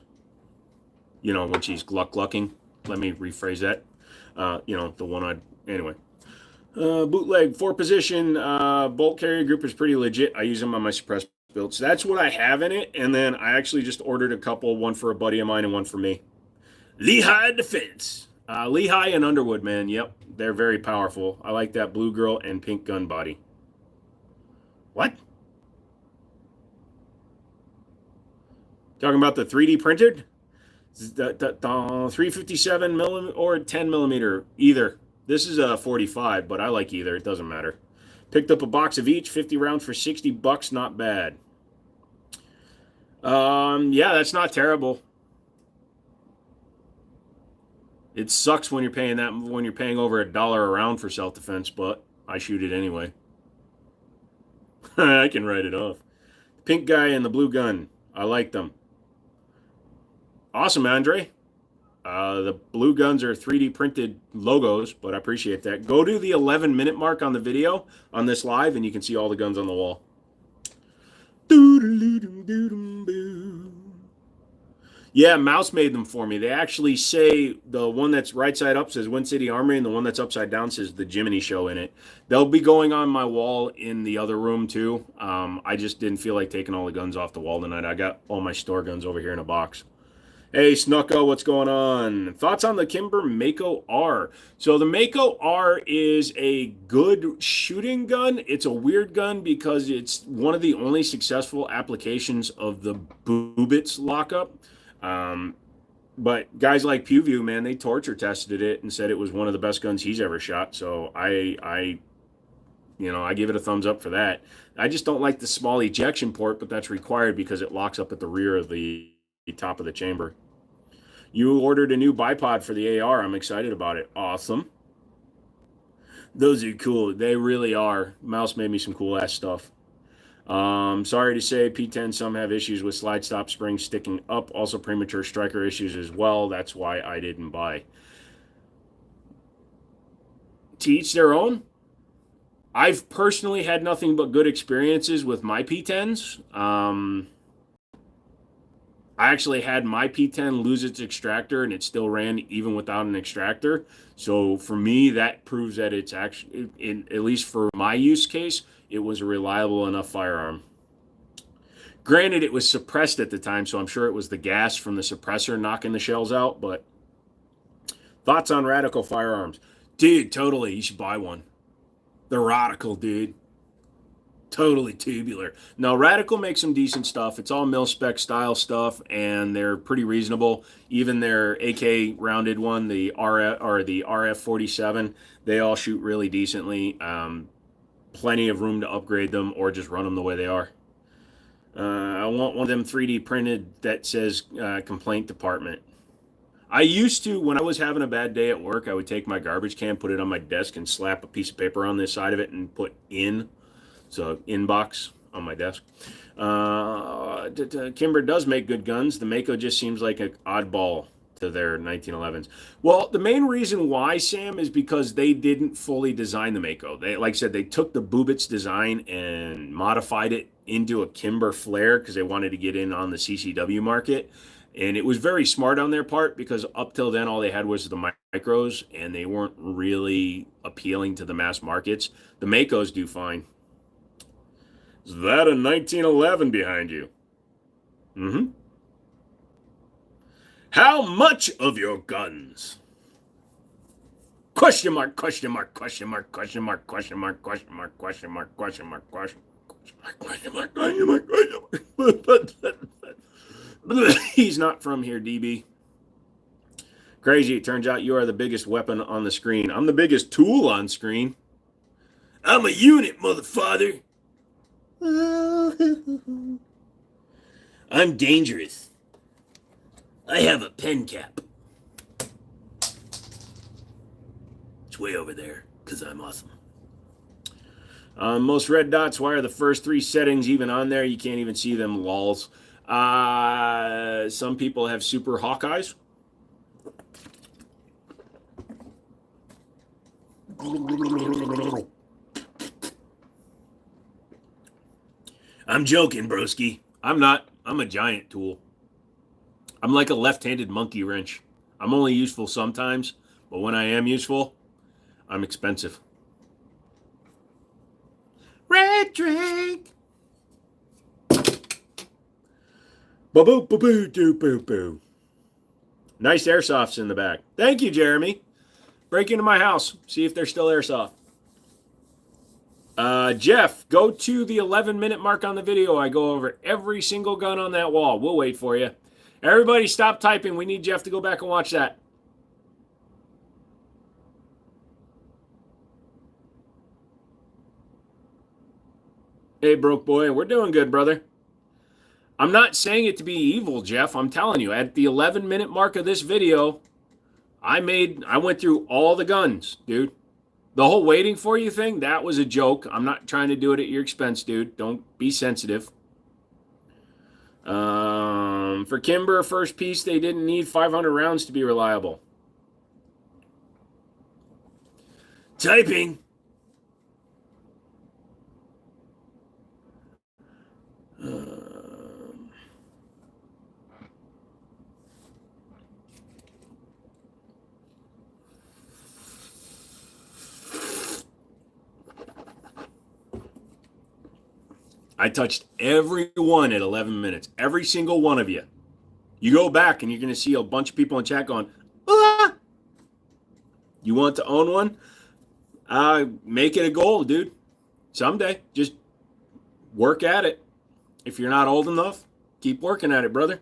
You know, when she's glucking. Let me rephrase that. You know, the one-eyed. Anyway. Bootleg 4-position bolt carrier group is pretty legit. I use them on my suppressed builds. So that's what I have in it. And then I actually just ordered a couple, one for a buddy of mine and one for me. Lehigh Defense. Lehigh and Underwood, man. Yep. They're very powerful. I like that blue girl and pink gun body. What? Talking about the 3D printed? The 357 millimeter or 10 millimeter, either. This is a 45, but I like either. It doesn't matter. Picked up a box of each, 50 rounds for $60. Not bad. Yeah, that's not terrible. It sucks when you're paying over $1 a round for self-defense, but I shoot it anyway. I can write it off. Pink guy and the blue gun. I like them. Awesome, Andre. The blue guns are 3D printed logos, but I appreciate that. Go to the 11-minute mark on the video on this live, and you can see all the guns on the wall. Yeah, Mouse made them for me. They actually say the one that's right side up says Wind City Armory, and the one that's upside down says the Jiminy Show in it. They'll be going on my wall in the other room, too. I just didn't feel like taking all the guns off the wall tonight. I got all my store guns over here in a box. Hey, Snucko, what's going on? Thoughts on the Kimber Mako R? So the Mako R is a good shooting gun. It's a weird gun because it's one of the only successful applications of the Boobits lockup. But guys like PewView, man, they torture tested it and said it was one of the best guns he's ever shot. So I give it a thumbs up for that. I just don't like the small ejection port, but that's required because it locks up at the rear of the top of the chamber. You ordered a new bipod for the AR. I'm excited about it. Awesome. Those are cool. They really are. Mouse made me some cool ass stuff. Sorry to say, P10 some have issues with slide stop springs sticking up. Also premature striker issues as well. That's why I didn't buy. To each their own. I've personally had nothing but good experiences with my P10s. I actually had my P10 lose its extractor and it still ran even without an extractor. So for me, that proves that it's actually, at least for my use case, it was a reliable enough firearm. Granted, it was suppressed at the time, so I'm sure it was the gas from the suppressor knocking the shells out, but thoughts on Radical firearms? Dude, totally. You should buy one. They're Radical, dude. Totally tubular. No, Radical makes some decent stuff. It's all mil-spec style stuff, and they're pretty reasonable. Even their AK rounded one, the RF or the RF-47, they all shoot really decently. Plenty of room to upgrade them or just run them the way they are. I want one of them 3D printed that says complaint department. I used to, when I was having a bad day at work, I would take my garbage can, put it on my desk, and slap a piece of paper on this side of it and put in. So inbox on my desk. Kimber does make good guns. The Mako just seems like an oddball to their 1911s. Well, the main reason why, Sam, is because they didn't fully design the Mako. They, like I said, they took the Boobits design and modified it into a Kimber flare because they wanted to get in on the CCW market. And it was very smart on their part because up till then, all they had was the micros, and they weren't really appealing to the mass markets. The Makos do fine. Is that a 1911 behind you? Mm-hmm. How much of your guns? Question mark, question mark, question mark, question mark, question mark, question mark, question mark, question mark, question mark, question mark, question mark, question mark. He's not from here, DB. Crazy, it turns out you are the biggest weapon on the screen. I'm the biggest tool on screen. I'm a unit, motherfather. I'm dangerous. I have a pen cap. It's way over there, because I'm awesome. Most red dots, why are the first 3 settings even on there? You can't even see them, lols. Some people have super Hawkeyes. I'm joking, broski. I'm not. I'm a giant tool. I'm like a left-handed monkey wrench. I'm only useful sometimes, but when I am useful, I'm expensive. Red drink. Ba-boo, ba-boo, doo, boo, boo. Nice airsofts in the back. Thank you, Jeremy. Break into my house. See if they're still airsoft. Jeff, go to the 11-minute mark on the video. I go over every single gun on that wall. We'll wait for you. Everybody stop typing. We need Jeff to go back and watch that. Hey, broke boy. We're doing good, brother. I'm not saying it to be evil, Jeff. I'm telling you, at the 11-minute mark of this video, I went through all the guns, dude. The whole waiting for you thing, that was a joke. I'm not trying to do it at your expense, dude. Don't be sensitive. For Kimber, first piece, they didn't need 500 rounds to be reliable. Typing. I touched every one at 11 minutes. Every single one of you. You go back and you're going to see a bunch of people in chat going, ah! You want to own one? Make it a goal, dude. Someday. Just work at it. If you're not old enough, keep working at it, brother.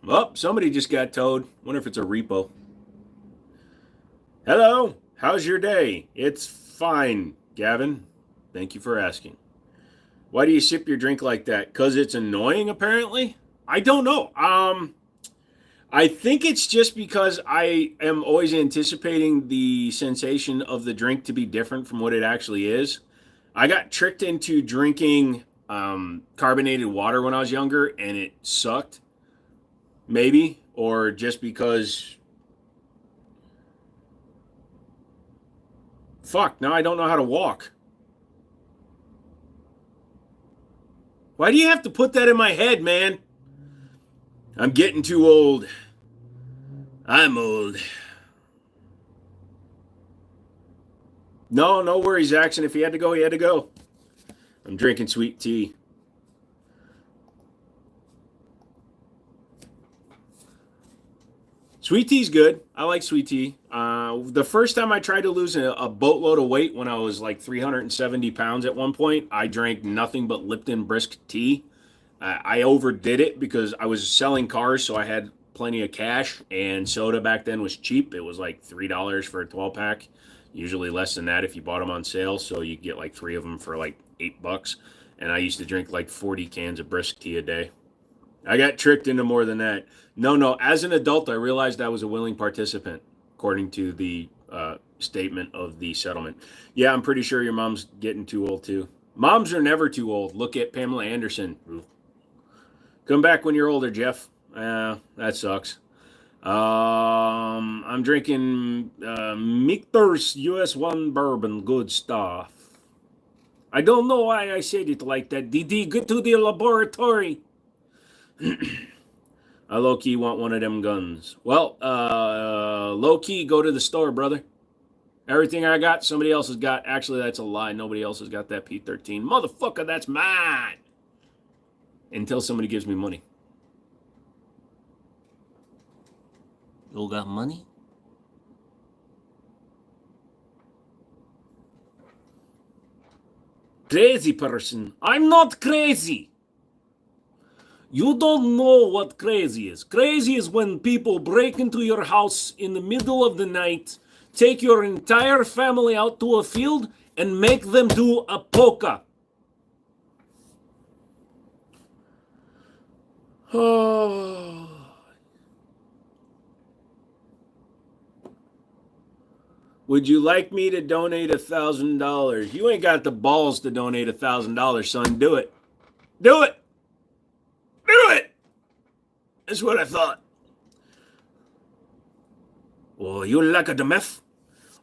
Oh, somebody just got towed. Wonder if it's a repo. Hello. How's your day? It's fine, Gavin. Thank you for asking. Why do you sip your drink like that? Because it's annoying, apparently? I don't know. I think it's just because I am always anticipating the sensation of the drink to be different from what it actually is. I got tricked into drinking carbonated water when I was younger, and it sucked. Maybe. Or just because... Fuck, now I don't know how to walk. Why do you have to put that in my head, man? I'm getting too old. I'm old. No worries, Jackson. If he had to go, he had to go. I'm drinking sweet tea. Sweet tea's good. I like sweet tea. The first time I tried to lose a boatload of weight when I was like 370 pounds at one point, I drank nothing but Lipton brisk tea. I overdid it because I was selling cars, so I had plenty of cash, and soda back then was cheap. It was like $3 for a 12-pack, usually less than that if you bought them on sale, so you get like 3 of them for like $8. And I used to drink like 40 cans of brisk tea a day. I got tricked into more than that. No. As an adult, I realized I was a willing participant, according to the statement of the settlement. Yeah, I'm pretty sure your mom's getting too old, too. Moms are never too old. Look at Pamela Anderson. Come back when you're older, Jeff. That sucks. I'm drinking Michter's US1 bourbon. Good stuff. I don't know why I said it like that. DD, get to the laboratory. I low-key want one of them guns. Well, low-key, go to the store, brother. Everything I got, somebody else has got. Actually, that's a lie. Nobody else has got that P13. Motherfucker, that's mine. Until somebody gives me money. You got money? Crazy person. I'm not crazy. You don't know what crazy is. Crazy is when people break into your house in the middle of the night, take your entire family out to a field, and make them do a polka. Oh. Would you like me to donate $1,000? You ain't got the balls to donate $1,000, son. Do it. Do it. Do it. That's what I thought. Oh, you like the meth?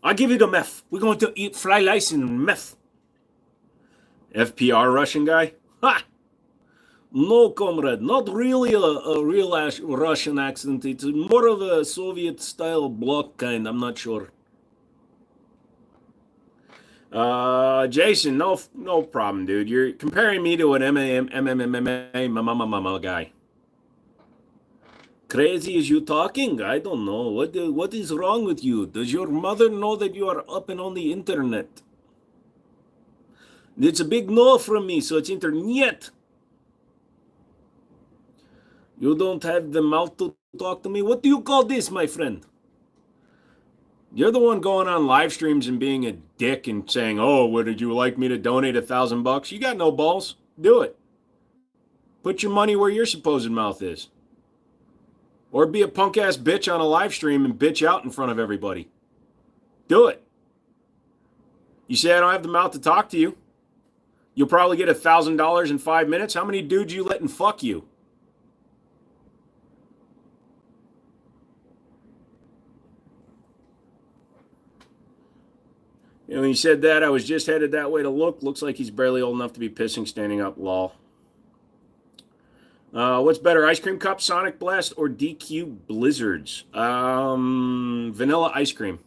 I'll give you the meth. We're going to eat fried rice and meth. FPR Russian guy? Ha! No, comrade, not really a real Russian accent. It's more of a Soviet-style block kind. I'm not sure. Jason, no problem, dude. You're comparing me to an MMA guy. Crazy as you talking? I don't know. What is wrong with you? Does your mother know that you are up and on the internet? It's a big no from me, so it's internet. You don't have the mouth to talk to me? What do you call this, my friend? You're the one going on live streams and being a dick and saying, oh, would you like me to donate $1,000? You got no balls. Do it. Put your money where your supposed mouth is. Or be a punk ass bitch on a live stream and bitch out in front of everybody. Do it. You say I don't have the mouth to talk to you. You'll probably get $1,000 in 5 minutes. How many dudes you letting fuck you? And when he said that, I was just headed that way to look. Looks like he's barely old enough to be pissing standing up. Lol. What's better, ice cream cup, Sonic Blast, or DQ Blizzards? Vanilla ice cream.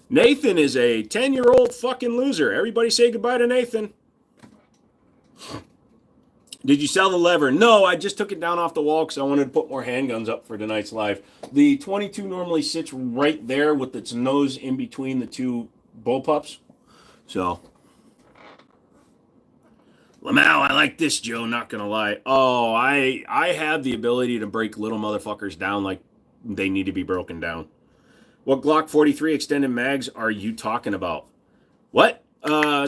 Nathan is a 10-year-old fucking loser. Everybody say goodbye to Nathan. Did you sell the lever? No, I just took it down off the wall because I wanted to put more handguns up for tonight's live. The 22 normally sits right there with its nose in between the two bullpups. So, Lamau, I like this, Joe, not going to lie. Oh, I have the ability to break little motherfuckers down like they need to be broken down. What Glock 43 extended mags are you talking about? What?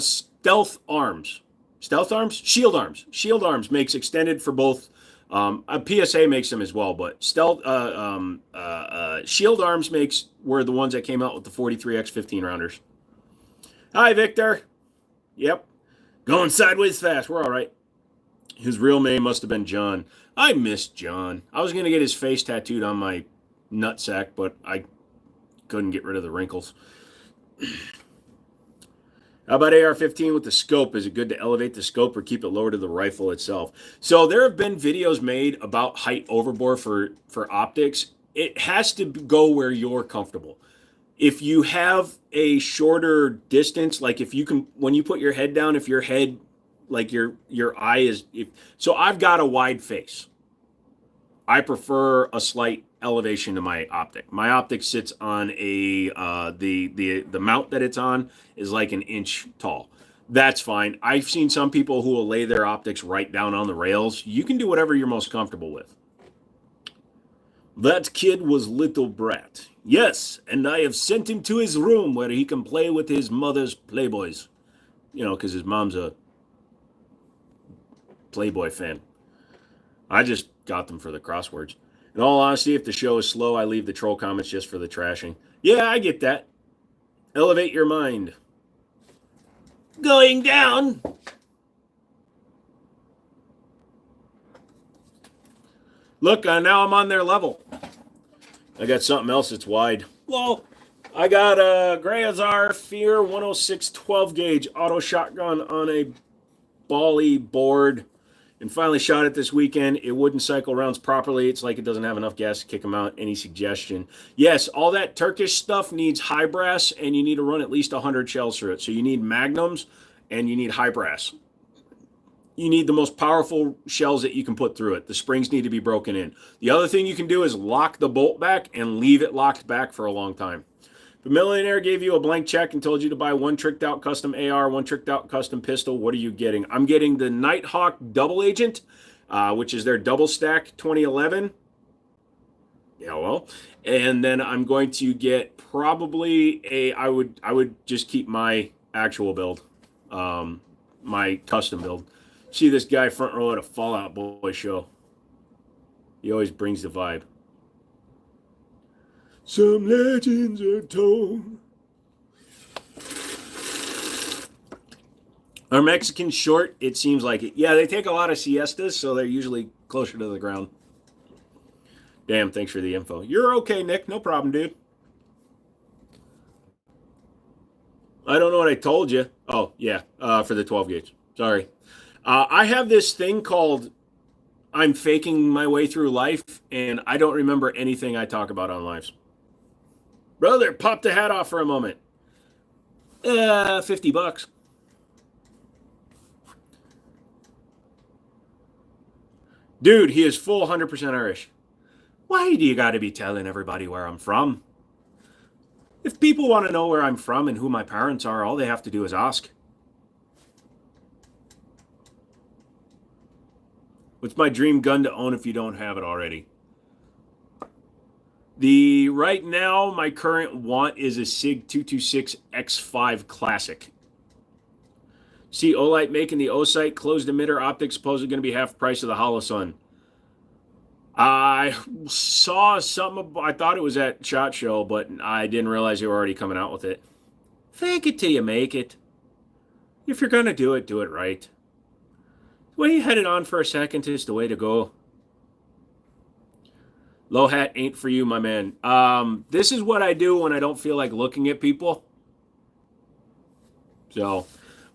Stealth arms. Stealth arms? Shield arms. Shield arms makes extended for both. A PSA makes them as well, but stealth shield arms were the ones that came out with the 43x 15 rounders. Hi, Victor. Yep. Going sideways fast. We're all right. His real name must have been John. I missed John. I was going to get his face tattooed on my nutsack, but I couldn't get rid of the wrinkles. How about AR-15 with the scope? Is it good to elevate the scope or keep it lower to the rifle itself? So there have been videos made about height overbore for optics. It has to go where you're comfortable. If you have a shorter distance, like if you can, when you put your head down, if your head, like your eye is, so I've got a wide face. I prefer a slight elevation to my optic. My optic sits on a the mount that it's on is like an inch tall. That's fine. I've seen some people who will lay their optics right down on the rails. You can do whatever you're most comfortable with. That kid was little brat. Yes, and I have sent him to his room where he can play with his mother's Playboys. You know, because his mom's a Playboy fan. I just got them for the crosswords. In all honesty, if the show is slow, I leave the troll comments just for the trashing. Yeah, I get that. Elevate your mind. Going down. Look, now I'm on their level. I got something else that's wide. Well, I got a Grayazar Fear 106 12 gauge auto shotgun on a Bally board. And finally shot it this weekend. It wouldn't cycle rounds properly. It's like it doesn't have enough gas to kick them out. Any suggestion? Yes, all that Turkish stuff needs high brass, and you need to run at least 100 shells through it. So you need magnums, and you need high brass. You need the most powerful shells that you can put through it. The springs need to be broken in. The other thing you can do is lock the bolt back and leave it locked back for a long time. The millionaire gave you a blank check and told you to buy one tricked out custom AR, one tricked out custom pistol. What are you getting? I'm getting the Nighthawk Double Agent, which is their double stack 2011. Yeah, well, and then I'm going to get probably I would just keep my actual build, my custom build. See this guy front row at a Fallout Boy show. He always brings the vibe. Some legends are told. Are Mexicans short? It seems like it. Yeah, they take a lot of siestas, so they're usually closer to the ground. Damn, thanks for the info. You're okay, Nick. No problem, dude. I don't know what I told you. Oh, yeah, for the 12 gauge. Sorry. I have this thing called I'm faking my way through life, and I don't remember anything I talk about on lives. Brother, pop the hat off for a moment. $50. Dude, he is full 100% Irish. Why do you got to be telling everybody where I'm from? If people want to know where I'm from and who my parents are, all they have to do is ask. What's my dream gun to own if you don't have it already? Right now, my current want is a SIG 226 X5 Classic. See Olight making the O-Sight closed emitter optic supposedly going to be half price of the Holosun. I saw something, I thought it was at SHOT Show, but I didn't realize they were already coming out with it. Fake it till you make it. If you're going to do it right. The way you had it on for a second is the way to go. Low hat ain't for you, my man. This is what I do when I don't feel like looking at people. So,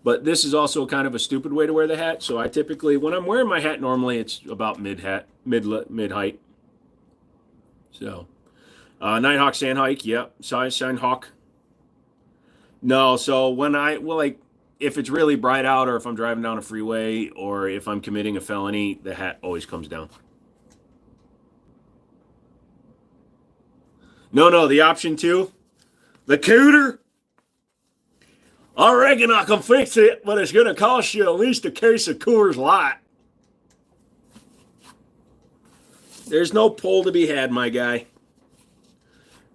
but this is also kind of a stupid way to wear the hat. So I typically, when I'm wearing my hat, normally it's about mid height. So, Nighthawk Sandhike, yep. Sandhawk. No, so when if it's really bright out or if I'm driving down a freeway or if I'm committing a felony, the hat always comes down. No, the option 2. The cooter. I reckon I can fix it, but it's going to cost you at least a case of Coors Light. There's no pull to be had, my guy.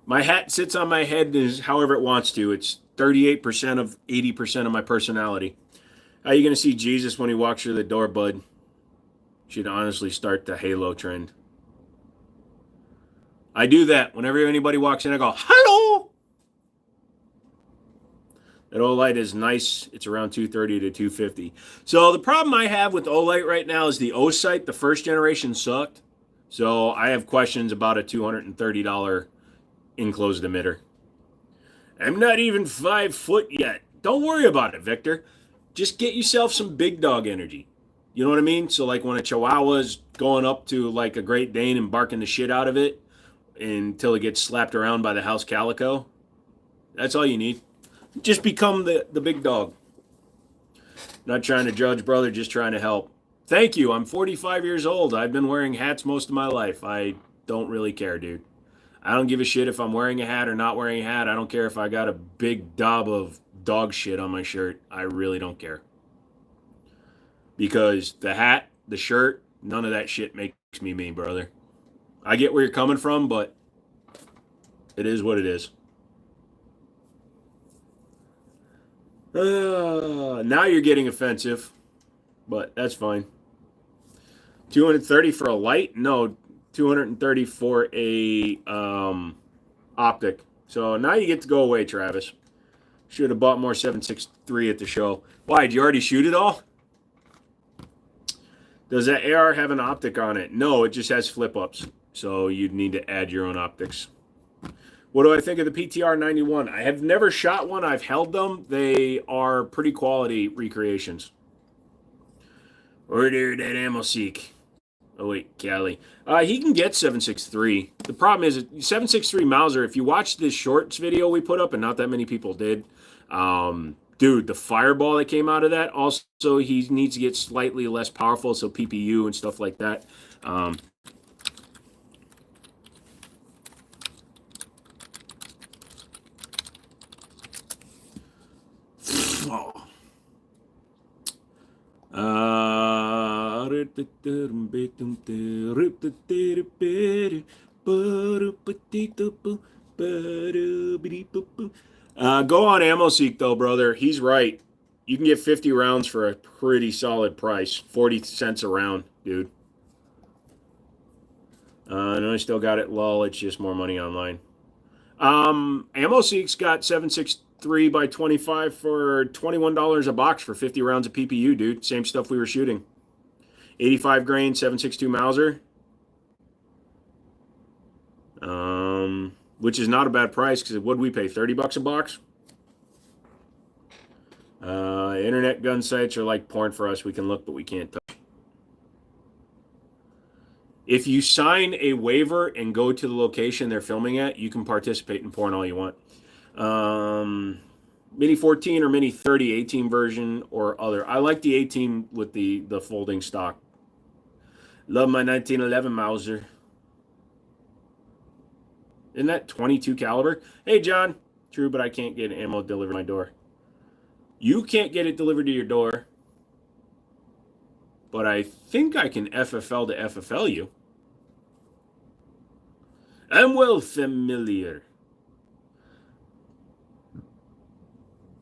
My hat sits on my head is however it wants to. It's 38% of 80% of my personality. How are you going to see Jesus when he walks through the door, bud? Should honestly start the Halo trend. I do that. Whenever anybody walks in, I go, hello! That Olight is nice. It's around 230 to 250. So the problem I have with Olight right now is the O-Sight, the first generation sucked. So I have questions about a $230 enclosed emitter. I'm not even 5 foot yet. Don't worry about it, Victor. Just get yourself some big dog energy. You know what I mean? So like when a Chihuahua's going up to like a Great Dane and barking the shit out of it until it gets slapped around by the house calico, that's all you need. Just become the big dog. Not trying to judge, brother, just trying to help. Thank you. I'm 45 years old. I've been wearing hats most of my life. I don't really care, dude. I don't give a shit if I'm wearing a hat or not wearing a hat. I don't care if I got a big daub of dog shit on my shirt. I really don't care. Because the hat, the shirt, none of that shit makes me me, brother. I get where you're coming from, but it is what it is. Now you're getting offensive, but that's fine. 230 for a light? No, 230 for a optic. So now you get to go away, Travis. Should have bought more 7.63 at the show. Why, did you already shoot it all? Does that AR have an optic on it? No, it just has flip-ups. So you'd need to add your own optics. What do I think of the PTR 91? I have never shot one. I've held them. They are pretty quality recreations. Order that ammo seek. Oh, wait, Cali. He can get 7.63. The problem is 7.63 Mauser, if you watch this shorts video we put up, and not that many people did, dude, the fireball that came out of that, also he needs to get slightly less powerful, so PPU and stuff like that. Go on AmmoSeek though, brother. He's right. You can get 50 rounds for a pretty solid price. 40 cents a round, dude. I know I still got it low. It's just more money online. AmmoSeek's got 763 by 25 for $21 a box for 50 rounds of PPU, dude. Same stuff we were shooting. 85 grain, 762 Mauser. Which is not a bad price because what did we pay? 30 bucks a box? Internet gun sites are like porn for us. We can look, but we can't touch. If you sign a waiver and go to the location they're filming at, you can participate in porn all you want. Mini 14 or Mini 30, 18 version or other. I like the 18 with the folding stock. Love my 1911 Mauser. Isn't that 22 caliber? Hey, John. True, but I can't get ammo delivered to my door. You can't get it delivered to your door. But I think I can FFL to FFL you. I'm well familiar.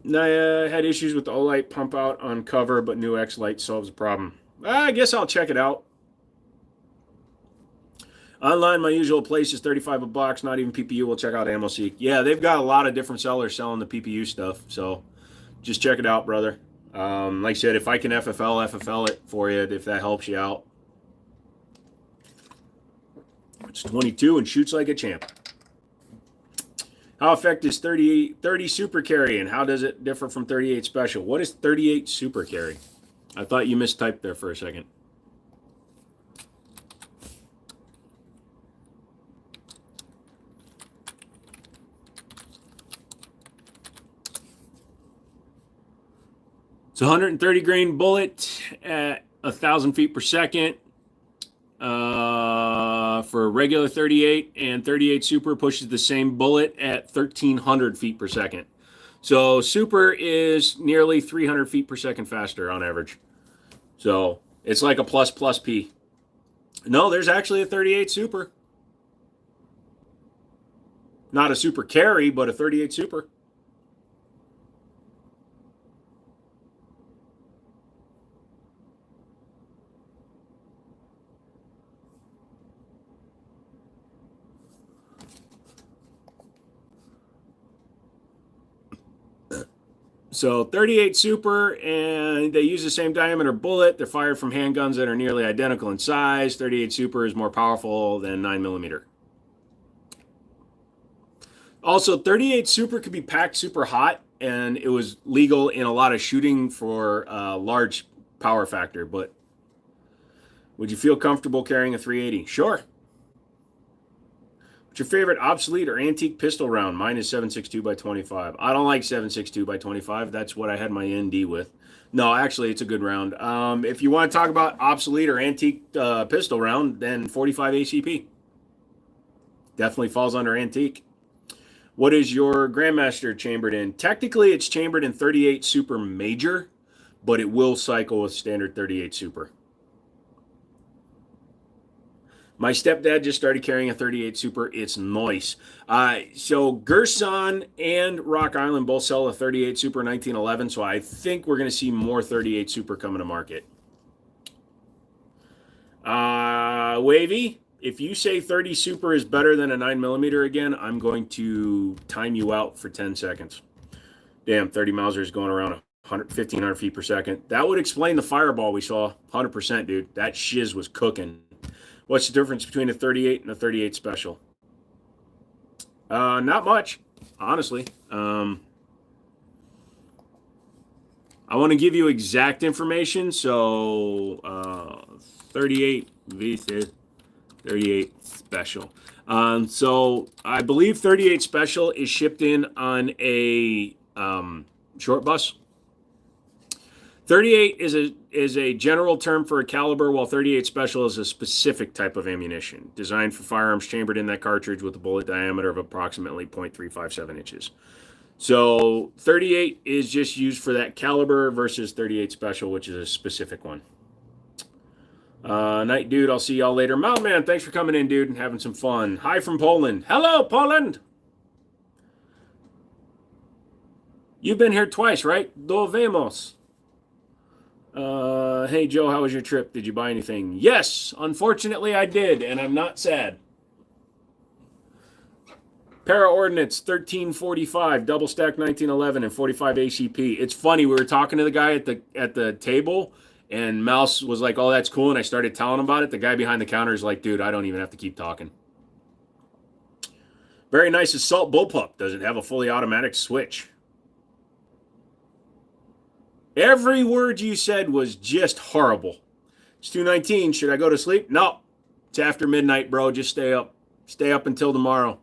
I had issues with the O-Light pump out on cover, but new X-Light solves the problem. I guess I'll check it out. Online, my usual place is 35 a box, not even PPU. We'll check out AmmoSeek. Yeah, they've got a lot of different sellers selling the PPU stuff, so just check it out, brother. Like I said, if I can FFL it for you, if that helps you out. It's 22 and shoots like a champ. How effective is 30 Super Carry, and how does it differ from 38 Special? What is 38 Super Carry? I thought you mistyped there for a second. It's a 130 grain bullet at 1,000 feet per second for regular 38, and 38 Super pushes the same bullet at 1,300 feet per second. So Super is nearly 300 feet per second faster on average. So it's like a plus P. No, there's actually a 38 Super. Not a Super Carry, but a 38 Super. So 38 Super, and they use the same diameter bullet. They're fired from handguns that are nearly identical in size. 38 Super is more powerful than 9mm. Also, 38 Super could be packed super hot, and it was legal in a lot of shooting for large power factor. But would you feel comfortable carrying a 380? Sure. What's your favorite obsolete or antique pistol round? Mine is 7.62 by 25. I don't like 7.62 by 25. That's what I had my ND with. No, actually, it's a good round. If you want to talk about obsolete or antique pistol round, then 45 ACP. Definitely falls under antique. What is your Grandmaster chambered in? Technically, it's chambered in 38 Super Major, but it will cycle with standard 38 Super. My stepdad just started carrying a 38 Super. It's nice. So Gerson and Rock Island both sell a 38 Super 1911, so I think we're going to see more 38 Super coming to market. Wavy, if you say 30 Super is better than a 9mm again, I'm going to time you out for 10 seconds. Damn, 30 Mauser is going around 1,500 feet per second. That would explain the fireball we saw. 100%, dude. That shiz was cooking. What's the difference between a 38 and a 38 Special? Not much, honestly. I want to give you exact information. So 38 versus 38 Special. So I believe 38 Special is shipped in on a short bus. 38 is a general term for a caliber, while 38 Special is a specific type of ammunition designed for firearms chambered in that cartridge with a bullet diameter of approximately 0.357 inches. So 38 is just used for that caliber versus 38 Special, which is a specific one. Night, dude. I'll see y'all later. Mountain Man, thanks for coming in, dude, and having some fun. Hi from Poland. Hello, Poland. You've been here twice, right? Do vemos. Hey, Joe, how was your trip? Did you buy anything? Yes, unfortunately, I did, and I'm not sad. Para Ordnance 1345, double stack 1911, and 45 ACP. It's funny. We were talking to the guy at the table, and Mouse was like, "Oh, that's cool," and I started telling him about it. The guy behind the counter is like, "Dude, I don't even have to keep talking." Very nice assault bullpup. Does it have a fully automatic switch? Every word you said was just horrible. It's 2:19. Should I go to sleep? No. It's after midnight, bro. Just stay up. Stay up until tomorrow.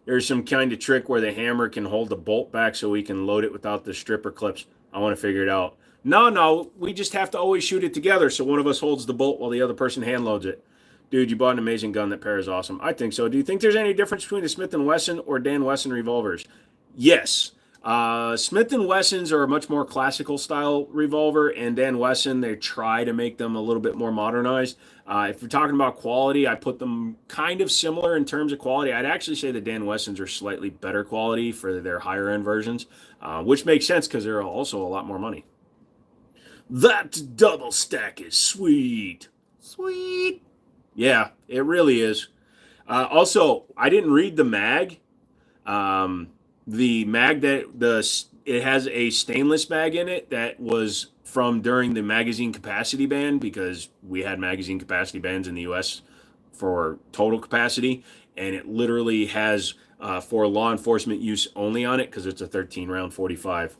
There's some kind of trick where the hammer can hold the bolt back so we can load it without the stripper clips. I want to figure it out. No. We just have to always shoot it together so one of us holds the bolt while the other person hand loads it. Dude, you bought an amazing gun. That pair is awesome. I think so. Do you think there's any difference between the Smith & Wesson or Dan Wesson revolvers? Yes. Smith & Wessons are a much more classical style revolver, and Dan Wesson, they try to make them a little bit more modernized. If we're talking about quality, I put them kind of similar in terms of quality. I'd actually say the Dan Wessons are slightly better quality for their higher end versions, which makes sense because they're also a lot more money. That double stack is sweet. Sweet. Yeah, it really is. Also, I didn't read the mag. The mag it has a stainless mag in it that was from during the magazine capacity ban, because we had magazine capacity bans in the US for total capacity, and it literally has for law enforcement use only on it because it's a 13 round 45.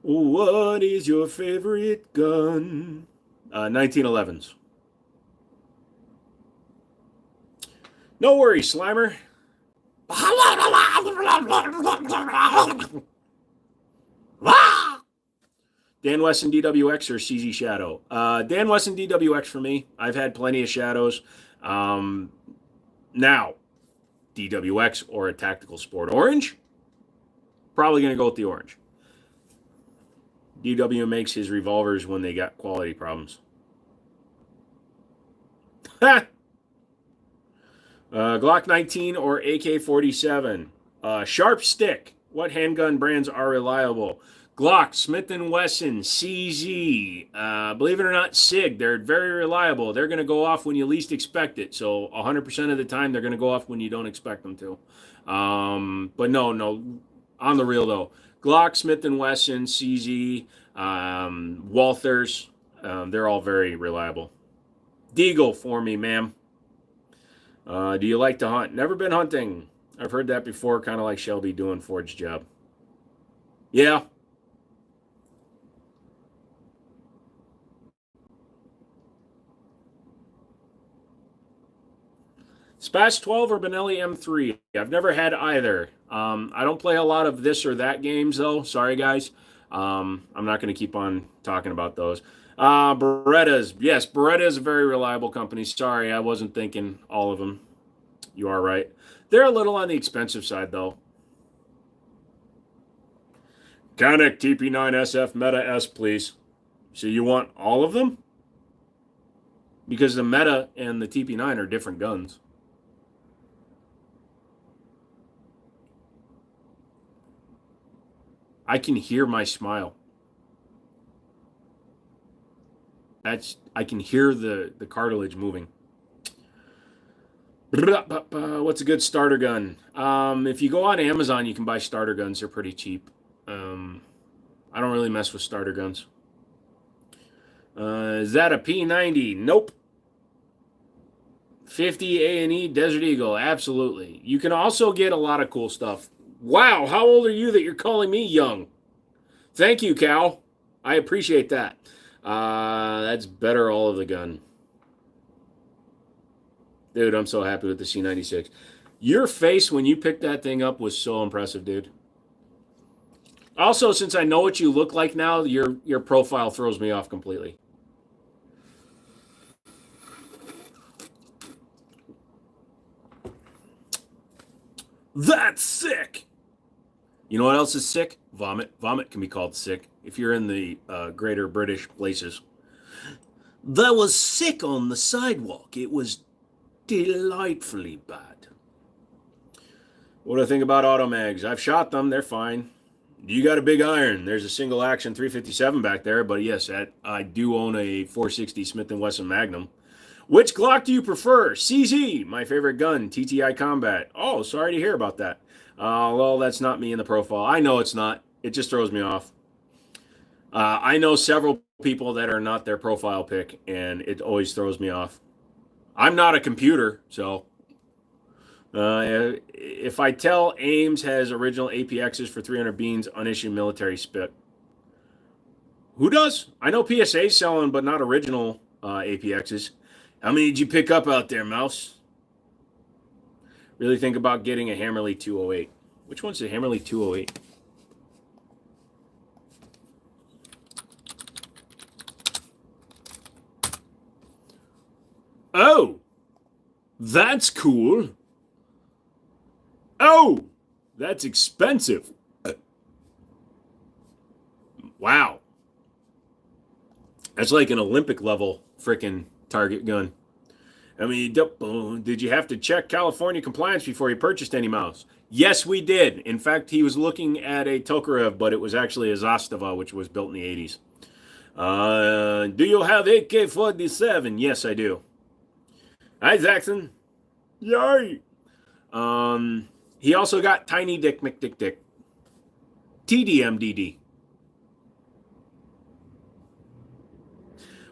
What is your favorite gun? 1911s. No worries, Slimer. Dan Wesson DWX or CZ Shadow? Dan Wesson DWX for me. I've had plenty of Shadows. Now, DWX or a Tactical Sport Orange? Probably going to go with the orange. DW makes his revolvers when they got quality problems. Glock 19 or AK-47. Sharp stick. What handgun brands are reliable? Glock, Smith & Wesson, CZ. Believe it or not, SIG. They're very reliable. They're going to go off when you least expect it. So 100% of the time, they're going to go off when you don't expect them to. But no. On the real, though. Glock, Smith & Wesson, CZ, Walthers. They're all very reliable. Deagle for me, ma'am. Do you like to hunt? Never been hunting. I've heard that before, kind of like Shelby doing Ford's job. Yeah. Spatch 12 or Benelli M3? I've never had either. I don't play a lot of this or that games, though. Sorry, guys. I'm not going to keep on talking about those. Berettas. Yes, Beretta is a very reliable company. Sorry, I wasn't thinking all of them. You are right. They're a little on the expensive side, though. Connect TP9SF Meta S, please. So you want all of them? Because the Meta and the TP9 are different guns. I can hear my smile. I can hear the cartilage moving. What's a good starter gun? If you go on Amazon, you can buy starter guns. They're pretty cheap. I don't really mess with starter guns. Is that a P90? Nope. 50 A&E Desert Eagle. Absolutely. You can also get a lot of cool stuff. Wow, how old are you that you're calling me young? Thank you, Cal. I appreciate that. That's better all of the gun. Dude, I'm so happy with the C96. Your face when you picked that thing up was so impressive, dude. Also, since I know what you look like now, your profile throws me off completely. That's sick. You know what else is sick? Vomit. Vomit can be called sick if you're in the greater British places. that was sick on the sidewalk. It was delightfully bad. What do I think about auto mags? I've shot them. They're fine. You got a big iron. There's a single action 357 back there, but yes, I do own a 460 Smith & Wesson Magnum. Which Glock do you prefer? CZ, my favorite gun, TTI Combat. Oh, sorry to hear about that. Well, that's not me in the profile. I know it's not. It just throws me off. I know several people that are not their profile pic, and it always throws me off. I'm not a computer, so if I tell Ames has original APXs for 300 beans, unissued military spit. Who does? I know PSA's selling, but not original APXs. How many did you pick up out there, Mouse? Really think about getting a Hammerly 208. Which one's the Hammerly 208? Oh, that's cool. Oh, that's expensive. Wow. That's like an Olympic level freaking target gun. I mean, did you have to check California compliance before you purchased any mouse? Yes, we did. In fact, he was looking at a Tokarev, but it was actually a Zastava, which was built in the 80s. Do you have AK-47? Yes, I do. Hi, Zaxxon. Yay. He also got Tiny Dick McDick Dick. TDMDD.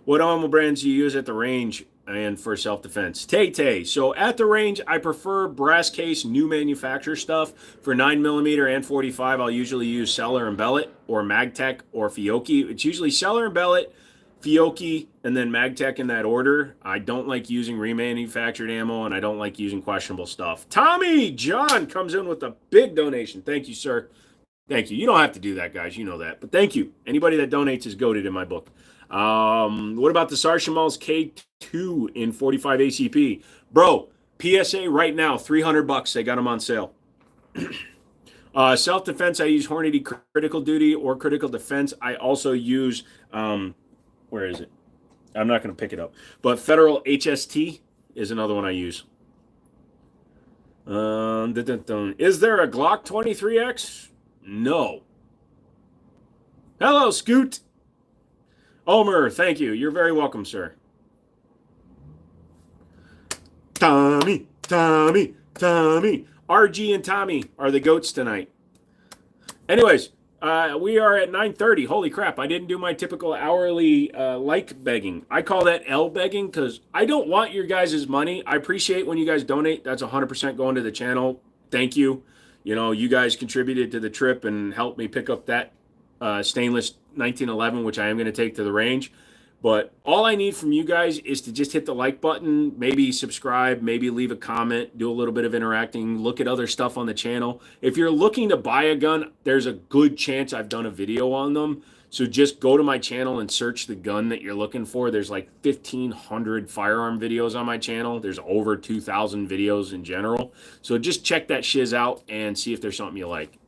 What ammo brands do you use at the range and for self-defense? Tay. So at the range, I prefer brass case, new manufacturer stuff. For 9mm and 45, I'll usually use Cellar and Bellet or Magtech or Fiocchi. It's usually Cellar and Bellet, Fiocchi, and then Magtech in that order. I don't like using remanufactured ammo, and I don't like using questionable stuff. Tommy John comes in with a big donation. Thank you, sir. Thank you. You don't have to do that, guys. You know that. But thank you. Anybody that donates is goated in my book. What about the Sarshamals K2 in 45 ACP? Bro, PSA right now, $300. They got them on sale. Self-defense, I use Hornady Critical Duty or Critical Defense. I also use, where is it? I'm not going to pick it up. But Federal HST is another one I use. Is there a Glock 23X? No. Hello, Scoot. Omer, thank you. You're very welcome, sir. Tommy. RG and Tommy are the goats tonight. Anyways, we are at 9:30. Holy crap, I didn't do my typical hourly like begging. I call that L begging because I don't want your guys' money. I appreciate when you guys donate. That's 100% going to the channel. Thank you. You know, you guys contributed to the trip and helped me pick up that stainless 1911, which I am going to take to the range. But all I need from you guys is to just hit the like button, maybe subscribe, maybe leave a comment, do a little bit of interacting, look at other stuff on the channel. If you're looking to buy a gun, there's a good chance I've done a video on them. So just go to my channel and search the gun that you're looking for. There's like 1,500 firearm videos on my channel. There's over 2,000 videos in general. So just check that shiz out and see if there's something you like.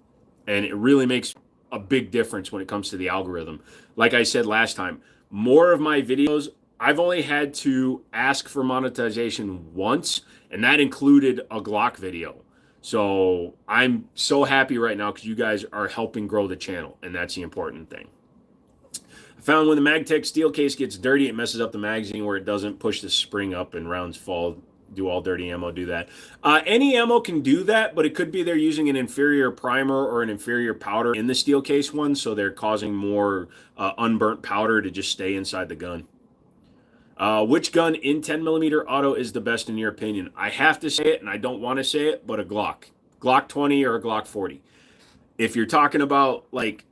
And it really makes a big difference when it comes to the algorithm. Like I said last time, more of my videos, I've only had to ask for monetization once, and that included a Glock video. So I'm so happy right now because you guys are helping grow the channel, and that's the important thing. I found when the Magtech steel case gets dirty, it messes up the magazine where it doesn't push the spring up and rounds fall. Do all dirty ammo do that? Any ammo can do that, but it could be they're using an inferior primer or an inferior powder in the steel case one, so they're causing more unburnt powder to just stay inside the gun. Which gun in 10mm auto is the best in your opinion? I have to say it, and I don't want to say it, but a Glock. Glock 20 or a Glock 40. If you're talking about like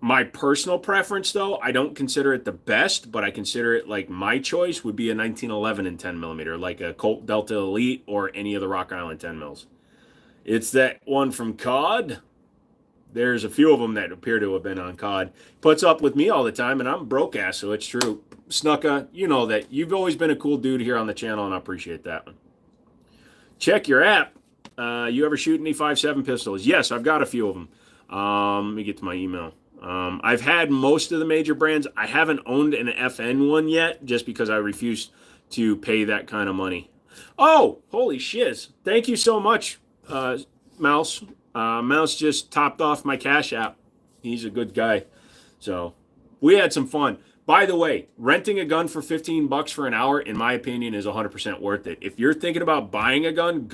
my personal preference, though, I don't consider it the best, but I consider it like my choice would be a 1911 in 10mm, like a Colt Delta Elite or any of the Rock Island 10 mils. It's that one from COD. There's a few of them that appear to have been on COD. Puts up with me all the time, and I'm broke ass, so it's true. Snucka, you know that. You've always been a cool dude here on the channel, and I appreciate that one. Check your app. You ever shoot any 5.7 pistols? Yes, I've got a few of them. Let me get to my email. I've had most of the major brands. I haven't owned an FN one yet, just because I refuse to pay that kind of money. Oh, holy shiz! Thank you so much, Mouse. Mouse just topped off my Cash App. He's a good guy. So we had some fun. By the way, renting a gun for $15 for an hour, in my opinion, is 100% worth it. If you're thinking about buying a gun,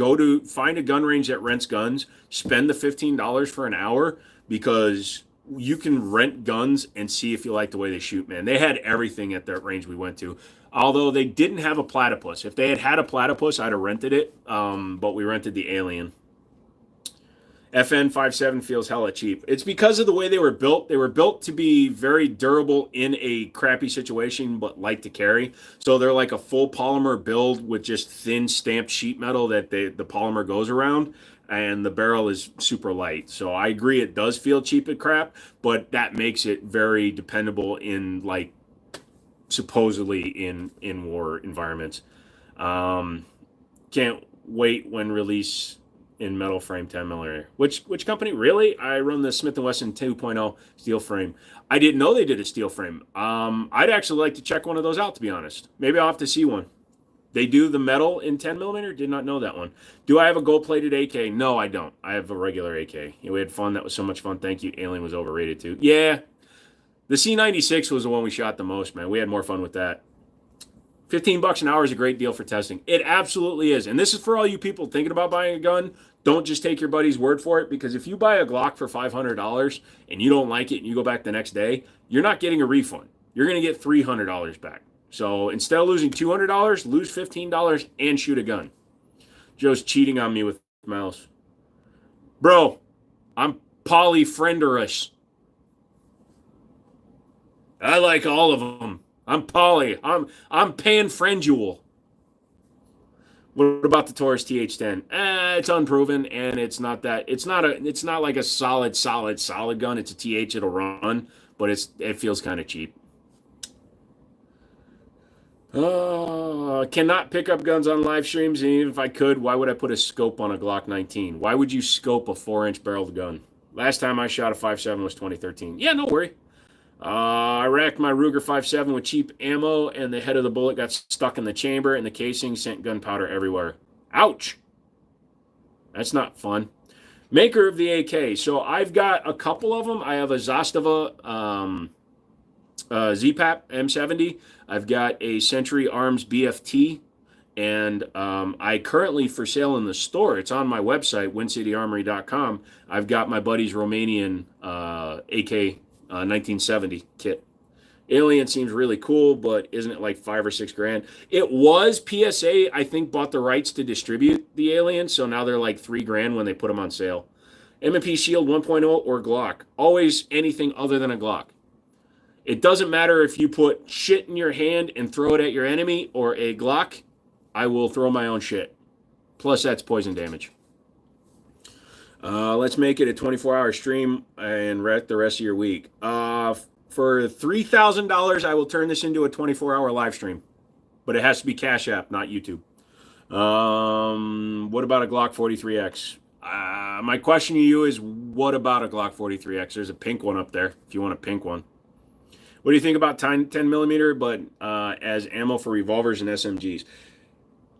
find a gun range that rents guns, spend the $15 for an hour, because you can rent guns and see if you like the way they shoot, man. They had everything at that range we went to. Although they didn't have a platypus. If they had had a platypus, I'd have rented it, but we rented the Alien. FN57 feels hella cheap. It's because of the way they were built. They were built to be very durable in a crappy situation, but light to carry. So they're like a full polymer build with just thin stamped sheet metal that the polymer goes around, and the barrel is super light. So I agree, it does feel cheap at crap, but that makes it very dependable in, like, supposedly in war environments. Can't wait when release in metal frame 10 millimeter. Which company? Really? I run the Smith & Wesson 2.0 steel frame. I didn't know they did a steel frame. I'd actually like to check one of those out, to be honest. Maybe I'll have to see one. They do the metal in 10 millimeter? Did not know that one. Do I have a gold-plated AK? No, I don't. I have a regular AK. We had fun. That was so much fun. Thank you. Alien was overrated, too. Yeah. The C96 was the one we shot the most, man. We had more fun with that. $15 an hour is a great deal for testing. It absolutely is. And this is for all you people thinking about buying a gun. Don't just take your buddy's word for it, because if you buy a Glock for $500 and you don't like it and you go back the next day, you're not getting a refund. You're going to get $300 back. So instead of losing $200, lose $15 and shoot a gun. Joe's cheating on me with mouse. Bro, I'm polyfriendorous. I like all of them. I'm poly. I'm pan-friendual. What about the Taurus TH10? It's unproven, and it's not like a solid gun. It's a TH, it'll run, but it feels kind of cheap. Cannot pick up guns on live streams, and even if I could, why would I put a scope on a Glock 19? Why would you scope a 4-inch barreled gun? Last time I shot a 5.7 was 2013. Yeah, no worry. I racked my Ruger 5.7 with cheap ammo, and the head of the bullet got stuck in the chamber, and the casing sent gunpowder everywhere. Ouch! That's not fun. Maker of the AK. So I've got a couple of them. I have a Zastava ZPAP M70. I've got a Century Arms BFT, and I currently, for sale in the store, it's on my website, wincityanarmory.com, I've got my buddy's Romanian AK 1970 kit. Alien seems really cool, but isn't it like $5 or $6 grand? It was PSA, I think, bought the rights to distribute the Alien, so now they're like $3 grand when they put them on sale. M&P Shield 1.0 or Glock. Always anything other than a Glock. It doesn't matter if you put shit in your hand and throw it at your enemy or a Glock. I will throw my own shit. Plus, that's poison damage. Let's make it a 24-hour stream and wreck the rest of your week. For $3,000, I will turn this into a 24-hour live stream. But it has to be Cash App, not YouTube. What about a Glock 43X? My question to you is, what about a Glock 43X? There's a pink one up there, if you want a pink one. What do you think about 10 millimeter, but as ammo for revolvers and SMGs?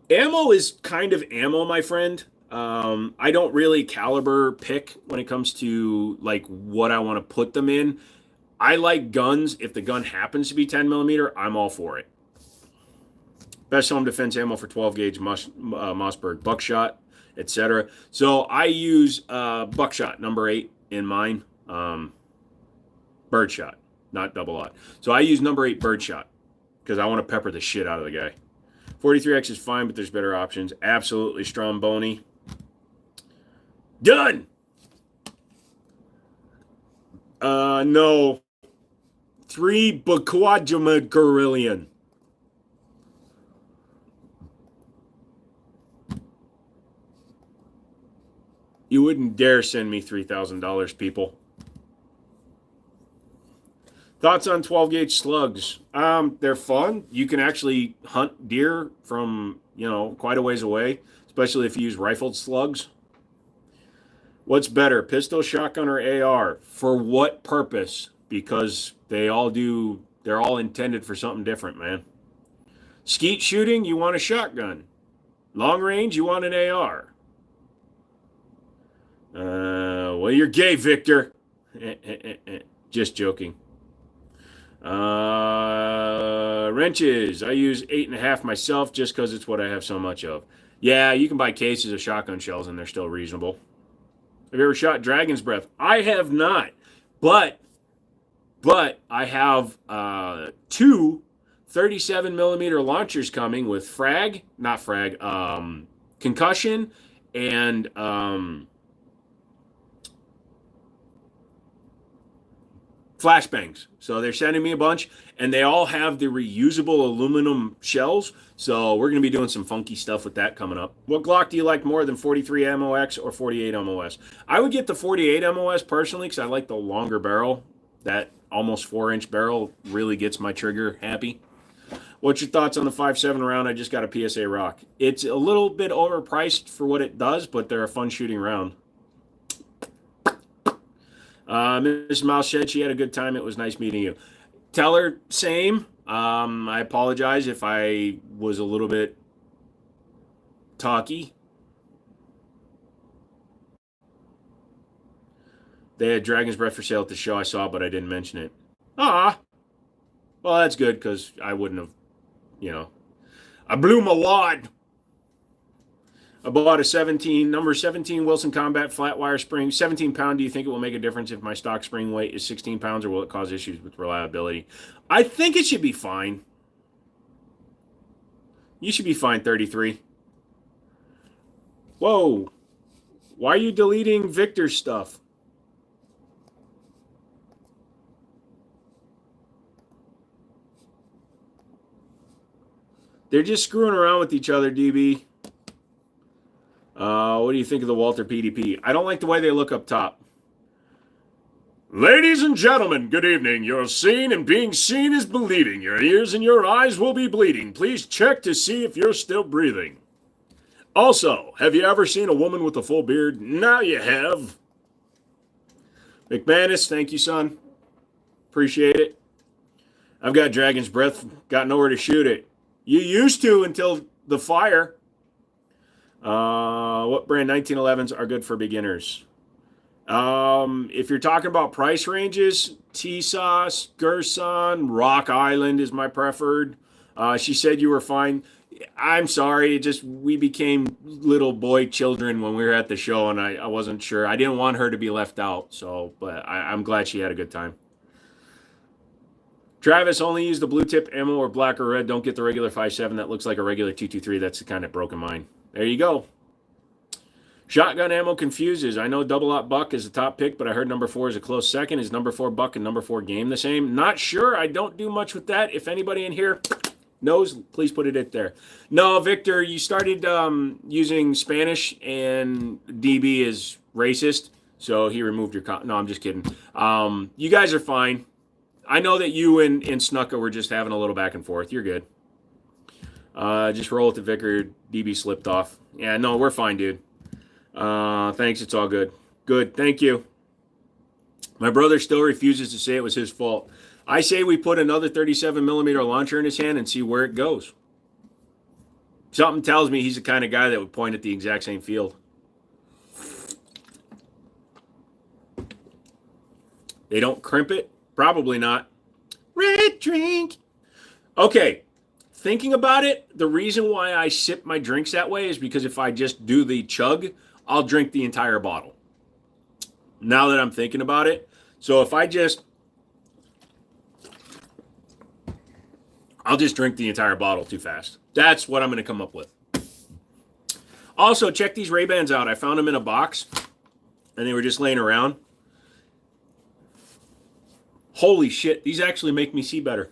Ammo is kind of ammo, my friend. I don't really caliber pick when it comes to like what I want to put them in. I like guns. If the gun happens to be 10 millimeter, I'm all for it. Best home defense ammo for 12 gauge Mossberg, buckshot, etc. So I use buckshot number 8 in mine. Birdshot, not double aught. So I use number 8 birdshot because I want to pepper the shit out of the guy. 43X is fine, but there's better options. Absolutely Stromboni. Done. No. 3 Quadrimagurillion. You wouldn't dare send me $3,000, people. Thoughts on 12 gauge slugs? They're fun. You can actually hunt deer from, quite a ways away, especially if you use rifled slugs. What's better, pistol, shotgun, or AR? For what purpose? because they're all intended for something different, man. Skeet shooting, you want a shotgun. Long range, you want an AR. Well, you're gay, Victor. Just joking. Wrenches, I use 8.5 myself just because it's what I have so much of. Yeah, you can buy cases of shotgun shells and they're still reasonable. Have you ever shot Dragon's Breath? I have not, but I have 2 37 millimeter launchers coming with concussion and flashbangs. So they're sending me a bunch, and they all have the reusable aluminum shells. So we're going to be doing some funky stuff with that coming up. What Glock do you like more than 43 MOX or 48 MOS? I would get the 48 MOS personally because I like the longer barrel. That almost 4-inch barrel really gets my trigger happy. What's your thoughts on the 5.7 round? I just got a PSA Rock. It's a little bit overpriced for what it does, but they're a fun shooting round. Mrs. Mouse said she had a good time. It was nice meeting you. Tell her same. I apologize if I was a little bit talky. They had Dragon's Breath for sale at the show I saw, but I didn't mention it. Ah. Well, that's good because I wouldn't have, I blew my wad. I bought a number 17 Wilson Combat flat wire spring, 17 pound. Do you think it will make a difference if my stock spring weight is 16 pounds, or will it cause issues with reliability? I think it should be fine. You should be fine, 33. Whoa. Why are you deleting Victor's stuff? They're just screwing around with each other, DB. What do you think of the Walther PDP? I don't like the way they look up top. Ladies and gentlemen, good evening. You're seen, and being seen is believing. Your ears and your eyes will be bleeding. Please check to see if you're still breathing. Also, have you ever seen a woman with a full beard? Now you have. McManus, thank you, son. Appreciate it. I've got Dragon's Breath. Got nowhere to shoot it. You used to until the fire. What brand 1911s are good for beginners? If you're talking about price ranges, T-Sauce, Gerson, Rock Island is my preferred. She said you were fine. I'm sorry. We became little boy children when we were at the show, and I wasn't sure. I didn't want her to be left out. But I'm glad she had a good time. Travis, only use the blue tip ammo or black or red. Don't get the regular 5.7 that looks like a regular 223. That's the kind that broke in mine. There you go. Shotgun ammo confuses. I know double op buck is the top pick, but I heard number 4 is a close second. Is number 4 buck and number 4 game the same? Not sure. I don't do much with that. If anybody in here knows, please put it in there. No, Victor, you started using Spanish, and DB is racist, so he removed your no, I'm just kidding. You guys are fine. I know that you and Snuka were just having a little back and forth. You're good. Just roll it to Vicar. DB slipped off. Yeah, no, we're fine, dude. Thanks. It's all good. Good. Thank you. My brother still refuses to say it was his fault. I say we put another 37 millimeter launcher in his hand and see where it goes. Something tells me he's the kind of guy that would point at the exact same field. They don't crimp it? Probably not. Red drink. Okay. Thinking about it, the reason why I sip my drinks that way is because if I just do the chug, I'll drink the entire bottle. Now that I'm thinking about it. So if I'll just drink the entire bottle too fast. That's what I'm going to come up with. Also, check these Ray-Bans out. I found them in a box, and they were just laying around. Holy shit, these actually make me see better.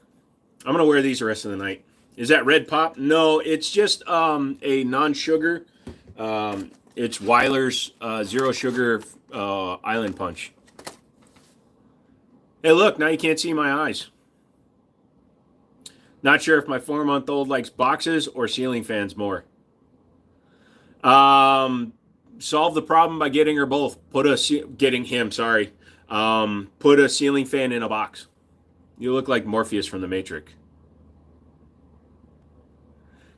I'm going to wear these the rest of the night. Is that Red Pop? No, it's just a non-sugar. It's Weiler's Zero Sugar Island Punch. Hey, look, now you can't see my eyes. Not sure if my 4-month-old likes boxes or ceiling fans more. Solve the problem by getting her both. Getting him, sorry. Put a ceiling fan in a box. You look like Morpheus from the Matrix.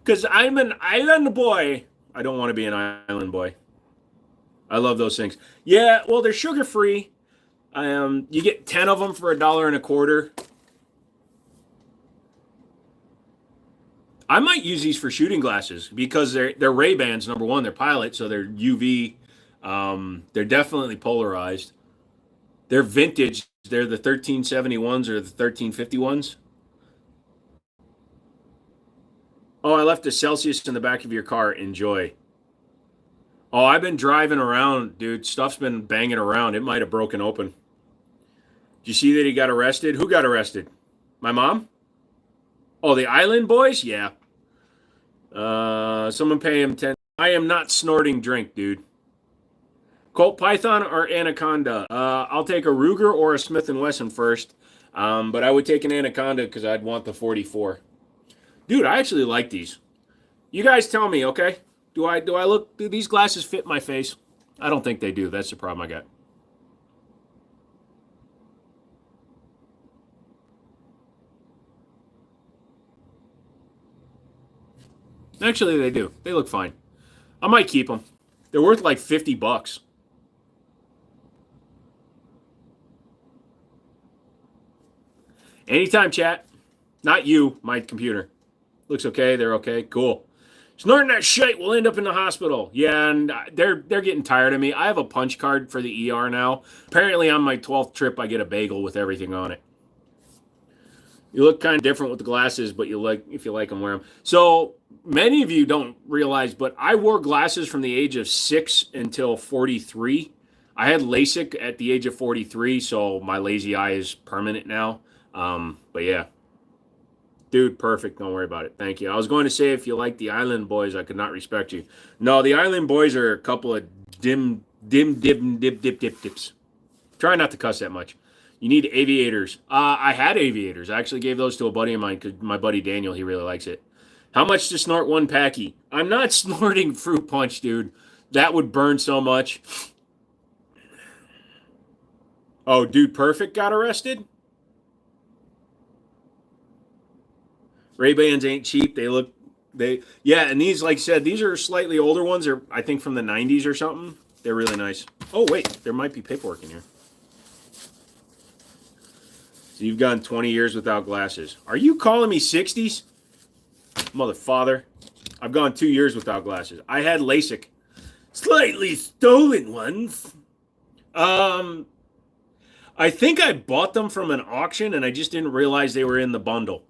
Because I'm an island boy. I don't want to be an island boy. I love those things. Yeah, well, they're sugar free. You get 10 of them for $1.25. I might use these for shooting glasses because they're Ray-Bans. Number one, they're Pilot, so they're UV. They're definitely polarized. They're vintage. They're the 1371s or the 1351s. Oh, I left a Celsius in the back of your car. Enjoy. Oh, I've been driving around, dude. Stuff's been banging around. It might have broken open. Did you see that he got arrested? Who got arrested? My mom? Oh, the Island Boys? Yeah. Someone pay him 10. I am not snorting drink, dude. Colt Python or Anaconda? I'll take a Ruger or a Smith & Wesson first. But I would take an Anaconda because I'd want the 44. Dude, I actually like these. You guys tell me, okay? Do these glasses fit my face? I don't think they do. That's the problem I got. Actually, they do. They look fine. I might keep them. They're worth like $50. Anytime, chat. Not you, my computer. Looks okay. They're okay. Cool. Snorting that shit will end up in the hospital. Yeah, and they're getting tired of me. I have a punch card for the ER now. Apparently, on my 12th trip, I get a bagel with everything on it. You look kind of different with the glasses, but if you like them, wear them. So many of you don't realize, but I wore glasses from the age of 6 until 43. I had LASIK at the age of 43, so my lazy eye is permanent now. But yeah. Dude, perfect. Don't worry about it. Thank you. I was going to say if you like the Island Boys, I could not respect you. No, the Island Boys are a couple of dips. Try not to cuss that much. You need aviators. I had aviators. I actually gave those to a buddy of mine because my buddy Daniel, he really likes it. How much to snort one packy? I'm not snorting fruit punch, dude. That would burn so much. Oh, Dude Perfect got arrested? Ray-Bans ain't cheap. Yeah, and these, like I said, these are slightly older ones. They're, I think, from the 90s or something. They're really nice. Oh, wait, there might be paperwork in here. So you've gone 20 years without glasses. Are you calling me 60s? Mother father. I've gone 2 years without glasses. I had LASIK. Slightly stolen ones. I think I bought them from an auction, and I just didn't realize they were in the bundle.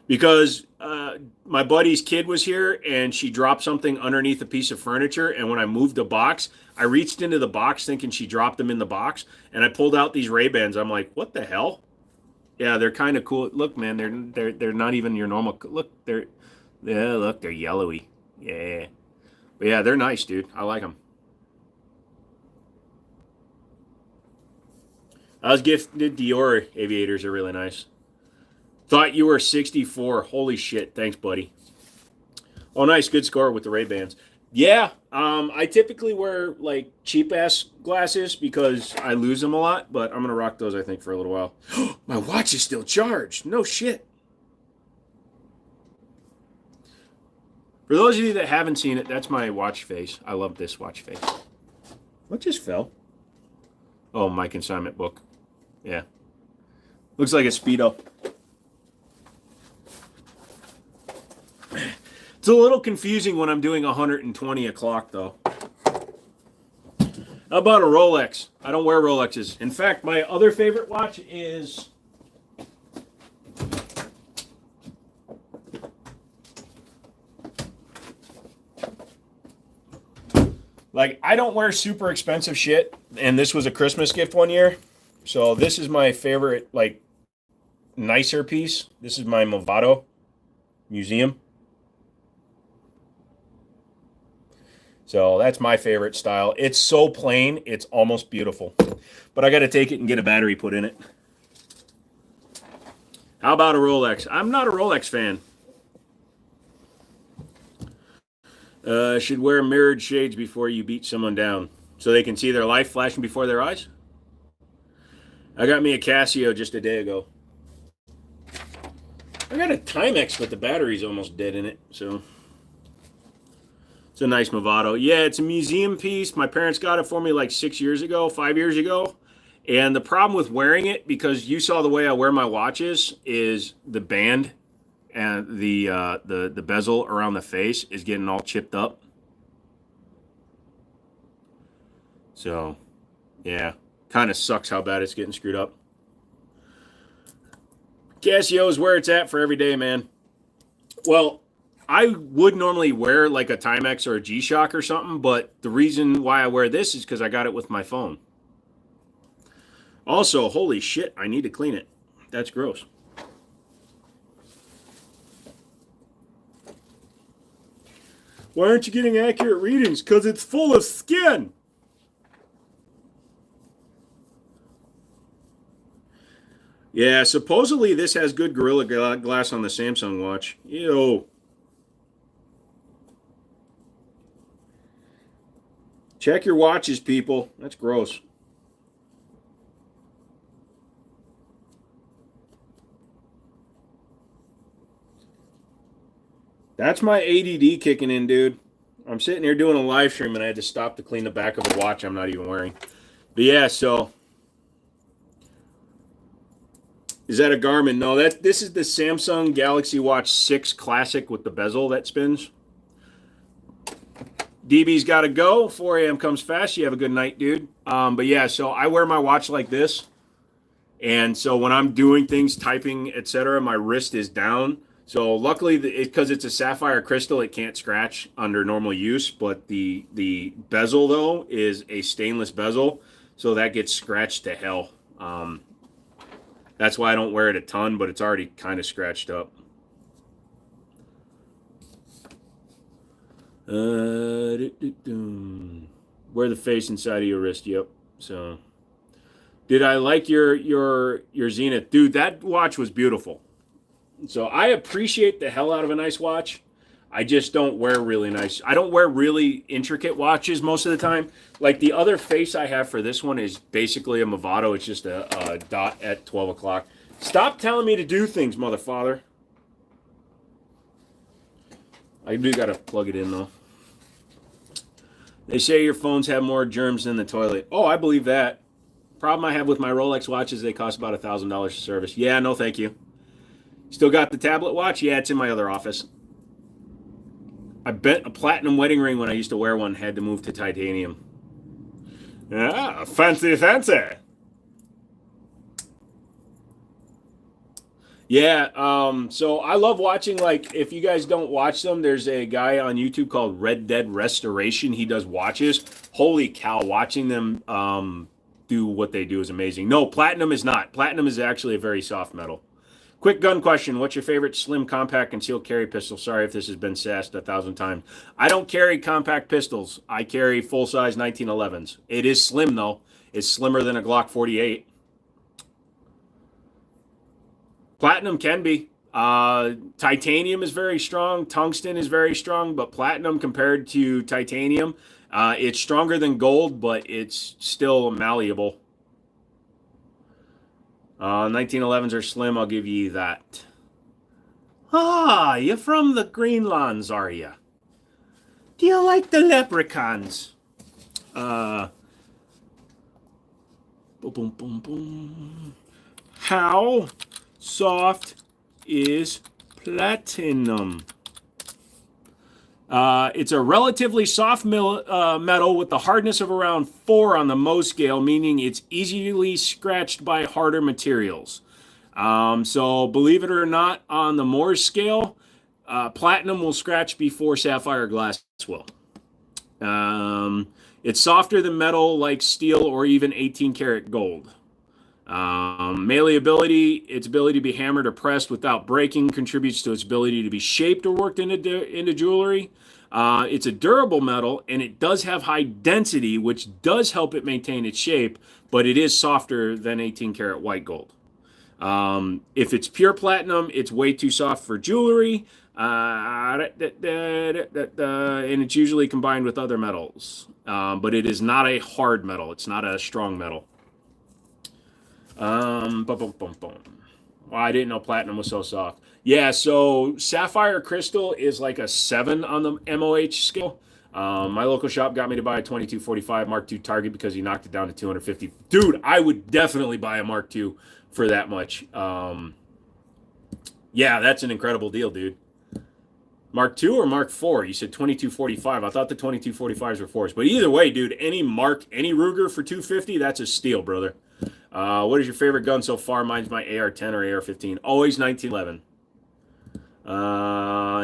Because my buddy's kid was here and she dropped something underneath a piece of furniture. And when I moved the box, I reached into the box thinking she dropped them in the box. And I pulled out these Ray-Bans. I'm like, what the hell? Yeah, they're kind of cool. Look, man, they're not even your normal. Look, they're yellowy. Yeah. But yeah, they're nice, dude. I like them. I was gifted Dior aviators. Are really nice. Thought you were 64. Holy shit. Thanks, buddy. Oh, nice. Good score with the Ray-Bans. Yeah. I typically wear, like, cheap-ass glasses because I lose them a lot, but I'm going to rock those, I think, for a little while. My watch is still charged. No shit. For those of you that haven't seen it, that's my watch face. I love this watch face. What just fell? Oh, my consignment book. Yeah. Looks like a Speedo. It's a little confusing when I'm doing 120 o'clock, though. How about a Rolex? I don't wear Rolexes. In fact, my other favorite watch is... Like, I don't wear super expensive shit, and this was a Christmas gift one year. So this is my favorite, like, nicer piece. This is my Movado Museum. So that's my favorite style. It's so plain, it's almost beautiful. But I got to take it and get a battery put in it. How about a Rolex? I'm not a Rolex fan. Should wear mirrored shades before you beat someone down so they can see their life flashing before their eyes. I got me a Casio just a day ago. I got a Timex, but the battery's almost dead in it, so it's a nice Movado. Yeah, it's a museum piece. My parents got it for me like 5 years ago. And the problem with wearing it, because you saw the way I wear my watches, is the band and the bezel around the face is getting all chipped up. So, yeah, kind of sucks how bad it's getting screwed up. Casio is where it's at for every day, man. Well, I would normally wear like a Timex or a G-Shock or something, but the reason why I wear this is because I got it with my phone. Also, holy shit, I need to clean it. That's gross. Why aren't you getting accurate readings? Because it's full of skin. Yeah, supposedly this has good Gorilla Glass on the Samsung watch. Ew. Check your watches, people. That's gross. That's my ADD kicking in, dude. I'm sitting here doing a live stream and I had to stop to clean the back of a watch I'm not even wearing. But yeah, so is that a Garmin? No, this is the Samsung Galaxy Watch 6 Classic with the bezel that spins. DB's got to go. 4 a.m. comes fast. You have a good night, dude. But yeah, so I wear my watch like this. And so when I'm doing things, typing, etc., my wrist is down. So luckily, because it's a sapphire crystal, it can't scratch under normal use. But the bezel, though, is a stainless bezel. So that gets scratched to hell. That's why I don't wear it a ton, but it's already kind of scratched up. Wear the face inside of your wrist. Yep. So, did I like your Zenith, dude? That watch was beautiful. So I appreciate the hell out of a nice watch. I just don't wear really nice. I don't wear really intricate watches most of the time. Like the other face I have for this one is basically a Movado. It's just a dot at 12 o'clock. Stop telling me to do things, motherfather. I do got to plug it in, though. They say your phones have more germs than the toilet. Oh, I believe that. Problem I have with my Rolex watches, they cost about $1,000 to service. Yeah, no thank you. Still got the tablet watch? Yeah, it's in my other office. I bet a platinum wedding ring when I used to wear one had to move to titanium. Yeah, fancy, fancy. Yeah, so I love watching, like, if you guys don't watch them, there's a guy on YouTube called Red Dead Restoration. He does watches. Holy cow, watching them do what they do is amazing. No, platinum is not. Platinum is actually a very soft metal. Quick gun question. What's your favorite slim compact concealed carry pistol? Sorry if this has been sassed 1,000 times. I don't carry compact pistols. I carry full-size 1911s. It is slim, though. It's slimmer than a Glock 48. Platinum can be. Titanium is very strong. Tungsten is very strong, but platinum compared to titanium, it's stronger than gold, but it's still malleable. 1911s are slim, I'll give you that. Ah, you're from the Greenlands, are you? Do you like the leprechauns? Boom, boom, boom, boom. How soft is platinum? It's a relatively soft metal with the hardness of around 4 on the Mohs scale, meaning it's easily scratched by harder materials. So believe it or not, on the Mohs scale, platinum will scratch before sapphire glass will. It's softer than metal like steel or even 18 karat gold. Malleability, its ability to be hammered or pressed without breaking contributes to its ability to be shaped or worked into jewelry. It's a durable metal, and it does have high density, which does help it maintain its shape, but it is softer than 18 karat white gold. If it's pure platinum, it's way too soft for jewelry, and it's usually combined with other metals. But it is not a hard metal. It's not a strong metal. Bum, bum, bum, bum. Well, I didn't know platinum was so soft. Yeah, so sapphire crystal is like a 7 on the MOH scale. My local shop got me to buy a 2245 Mark II Target because he knocked it down to 250. Dude, I would definitely buy a Mark II for that much. Yeah, that's an incredible deal, dude. Mark II or Mark IV? You said 2245. I thought the 2245s were 4s. But either way, dude, any Ruger for 250, that's a steal, brother. What is your favorite gun so far? Mine's my AR-10 or AR-15. Always 1911.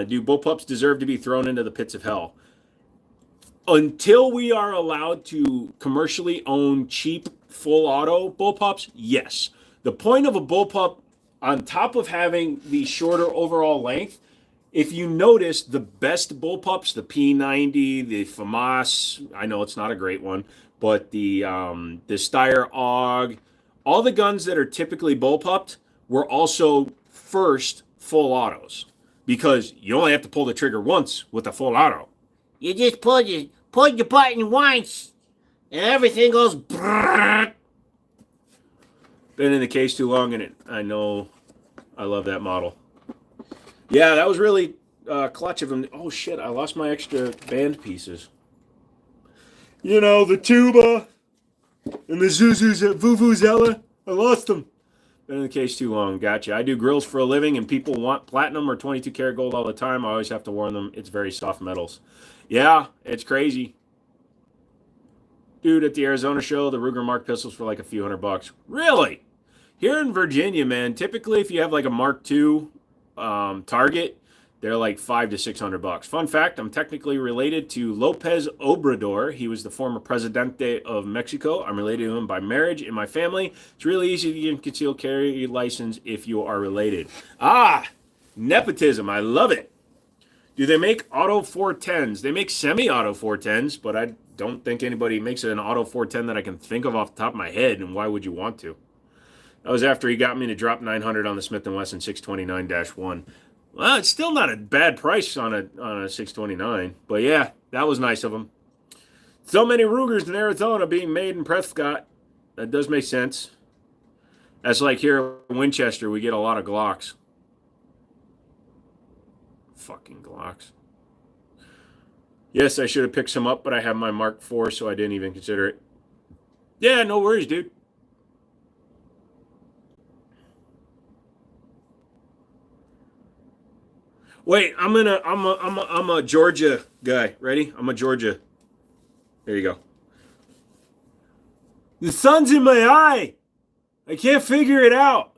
Do bullpups deserve to be thrown into the pits of hell? Until we are allowed to commercially own cheap full auto bullpups, yes. The point of a bullpup, on top of having the shorter overall length, if you notice, the best bullpups, the P90, the FAMAS, I know it's not a great one, but the Steyr AUG, all the guns that are typically bullpupped were also first full autos because you only have to pull the trigger once with a full auto. You just pull your button once, and everything goes. Brrr. Been in the case too long, and I know I love that model. Yeah, that was really clutch of them. Oh shit! I lost my extra band pieces. You know, the tuba and the vuvuzela. I lost them. Been in the case too long. Gotcha. I do grills for a living, and people want platinum or 22 karat gold all the time. I always have to warn them. It's very soft metals. Yeah, it's crazy. Dude, at the Arizona show, the Ruger Mark pistols for like a few $100. Really? Here in Virginia, man, typically if you have like a Mark II target, they're like $500 to $600. Fun fact, I'm technically related to Lopez Obrador. He was the former presidente of Mexico. I'm related to him by marriage in my family. It's really easy to get a concealed carry license if you are related. Ah, nepotism. I love it. Do they make auto 410s? They make semi-auto 410s, but I don't think anybody makes an auto 410 that I can think of off the top of my head, and why would you want to? That was after he got me to drop $900 on the Smith & Wesson 629-1. Well, it's still not a bad price on a 629, but yeah, that was nice of him. So many Rugers in Arizona being made in Prescott. That does make sense. That's like here in Winchester, we get a lot of Glocks. Fucking Glocks. Yes, I should have picked some up, but I have my Mark IV, so I didn't even consider it. Yeah, no worries, dude. Wait, I'm a Georgia guy. Ready? I'm a Georgia. There you go. The sun's in my eye. I can't figure it out.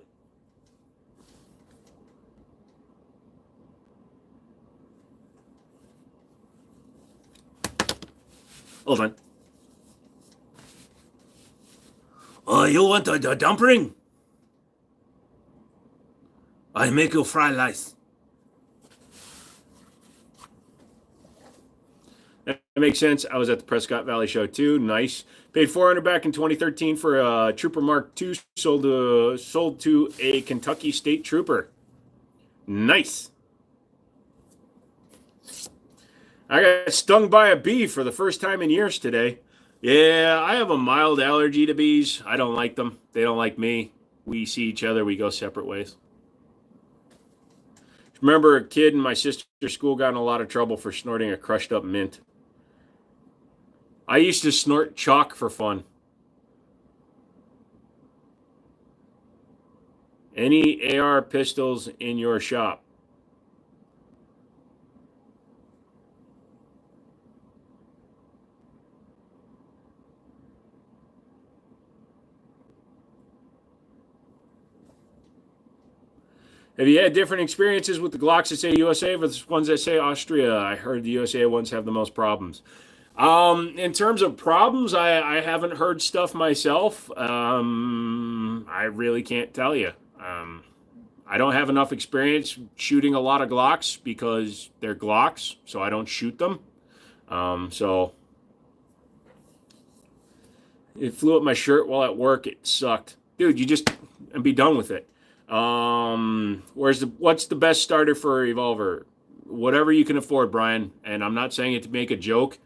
Hold on. Oh, you want a dumpling? I make you fried rice. That makes sense. I was at the Prescott Valley show too. Nice. Paid $400 back in 2013 for a Trooper Mark II. Sold to a Kentucky State Trooper. Nice. I got stung by a bee for the first time in years today. Yeah, I have a mild allergy to bees. I don't like them. They don't like me. We see each other. We go separate ways. Remember a kid in my sister's school got in a lot of trouble for snorting a crushed up mint. I used to snort chalk for fun. Any AR pistols in your shop? Have you had different experiences with the Glocks that say USA versus ones that say Austria? I heard the USA ones have the most problems. In terms of problems, I haven't heard stuff myself. I really can't tell you. I don't have enough experience shooting a lot of Glocks because they're Glocks, so I don't shoot them. So it flew up my shirt while at work. It sucked. Dude, you just be done with it. What's the best starter for a revolver? Whatever you can afford, Brian. And I'm not saying it to make a joke.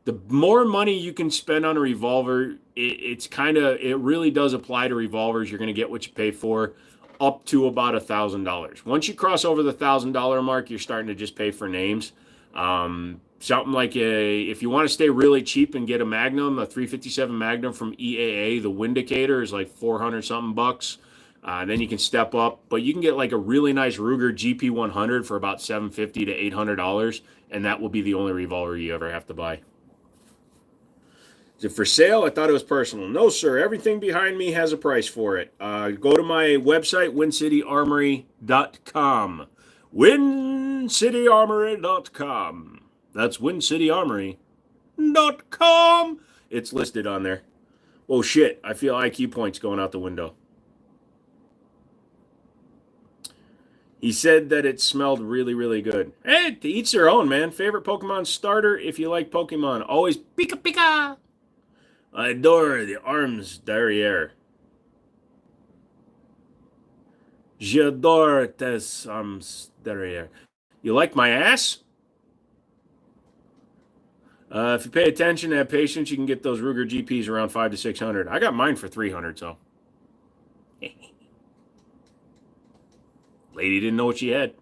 The more money you can spend on a revolver, it really does apply to revolvers. You're going to get what you pay for, up to about $1,000. Once you cross over the $1,000 mark, you're starting to just pay for names. Something like if you want to stay really cheap and get a Magnum, a 357 Magnum from EAA, the Windicator is like 400 something bucks. Then you can step up, but you can get like a really nice Ruger GP100 for about $750 to $800, and that will be the only revolver you ever have to buy. Is it for sale? I thought it was personal. No, sir. Everything behind me has a price for it. Go to my website, wincityanarmory.com. wincityanarmory.com. That's wincityanarmory.com. It's listed on there. Oh, shit. I feel IQ points going out the window. He said that it smelled really, really good. Hey, to each their own, man. Favorite Pokemon starter if you like Pokemon. Always Pika Pika. I adore the arms derrière. J'adore tes arms derrière. You like my ass? If you pay attention and have patience, you can get those Ruger GPs around 500 to 600. I got mine for 300, so. Lady didn't know what she had.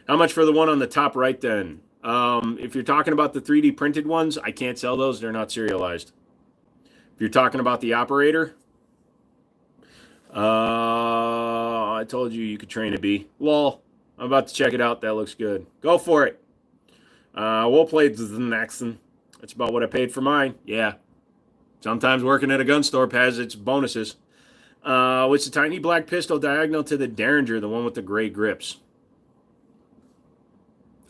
How much for the one on the top right then? If you're talking about the 3D printed ones, I can't sell those. They're not serialized. If you're talking about the operator, I told you could train a bee. Lol. I'm about to check it out. That looks good. Go for it. We'll play the next one. That's about what I paid for mine. Yeah. Sometimes working at a gun store has its bonuses. What's the tiny black pistol diagonal to the Derringer, the one with the gray grips?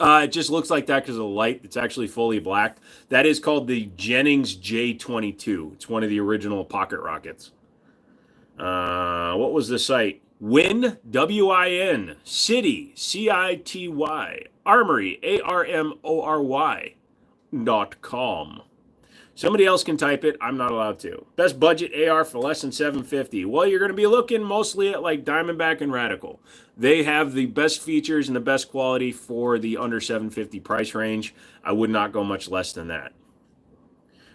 It just looks like that because of the light. It's actually fully black. That is called the Jennings J22. It's one of the original pocket rockets. What was the site? Win, W-I-N, City, C-I-T-Y, Armory, ARMORY.com. Somebody else can type it. I'm not allowed to. Best budget AR for less than $750. Well, you're going to be looking mostly at like Diamondback and Radical. They have the best features and the best quality for the under $750 price range. I would not go much less than that.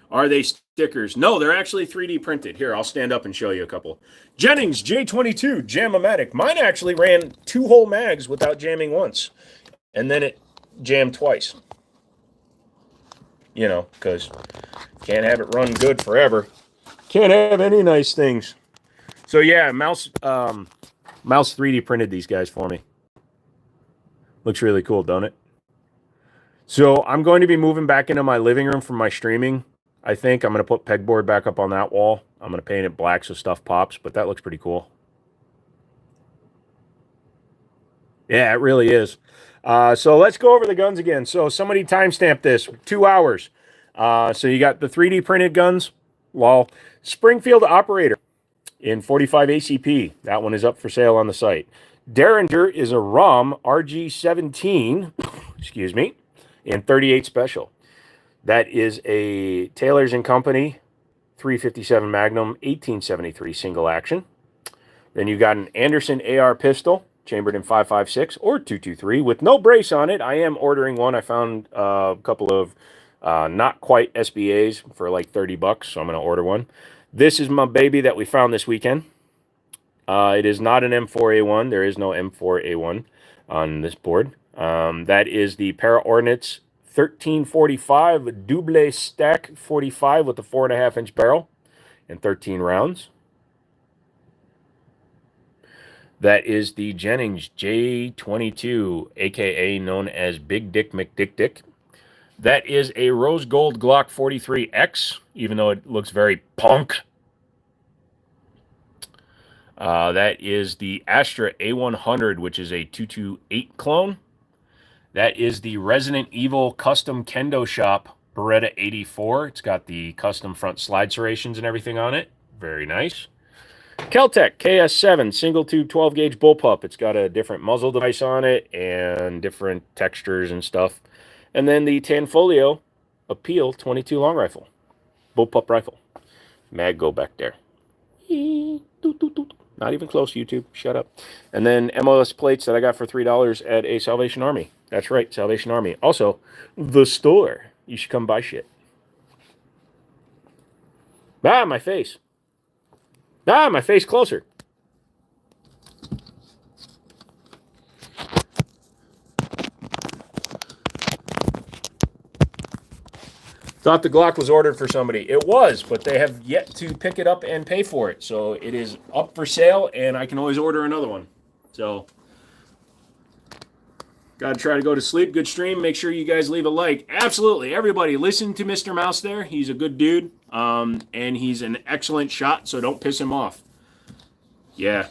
Are they stickers? No, they're actually 3D printed. Here, I'll stand up and show you a couple. Jennings J22 Jam-O-Matic. Mine actually ran 2 whole mags without jamming once. And then it jammed twice. You know, because can't have it run good forever. Can't have any nice things. So yeah, Mouse 3D printed these guys for me. Looks really cool, don't it? So I'm going to be moving back into my living room for my streaming. I think I'm going to put pegboard back up on that wall. I'm going to paint it black so stuff pops, but that looks pretty cool. Yeah, it really is. So let's go over the guns again. So somebody timestamped this, 2 hours. So you got the 3D printed guns. Lol. Springfield Operator in 45 ACP. That one is up for sale on the site. Derringer is a ROM RG17, excuse me, in 38 Special. That is a Taylor's & Company 357 Magnum 1873 single action. Then you got an Anderson AR pistol, chambered in 5.56 or 2.23 with no brace on it. I am ordering one. I found a couple of not quite SBAs for like 30 bucks, so I'm going to order one. This is my baby that we found this weekend. It is not an M4A1. There is no M4A1 on this board. That is the Para-Ordnance 1345 Double Stack 45 with a 4.5-inch barrel and 13 rounds. That is the Jennings J22, aka known as Big Dick McDick. That is a rose gold Glock 43X, even though it looks very punk. That is the Astra A100, which is a 228 clone. That is the Resident Evil Custom Kendo Shop Beretta 84. It's got the custom front slide serrations and everything on it. Very nice. Keltec KS7 single tube 12 gauge bullpup. It's got a different muzzle device on it and different textures and stuff. And then the Tanfolio Appeal 22 long rifle, bullpup rifle. Mag go back there. Not even close, YouTube. Shut up. And then MLS plates that I got for $3 at a Salvation Army. That's right, Salvation Army. Also, the store. You should come buy shit. Ah, my face. Ah, my face closer. Thought the Glock was ordered for somebody. It was, but they have yet to pick it up and pay for it. So it is up for sale, and I can always order another one. So, got to try to go to sleep. Good stream. Make sure you guys leave a like. Absolutely. Everybody, listen to Mr. Mouse there. He's a good dude, and he's an excellent shot, so don't piss him off. Yeah.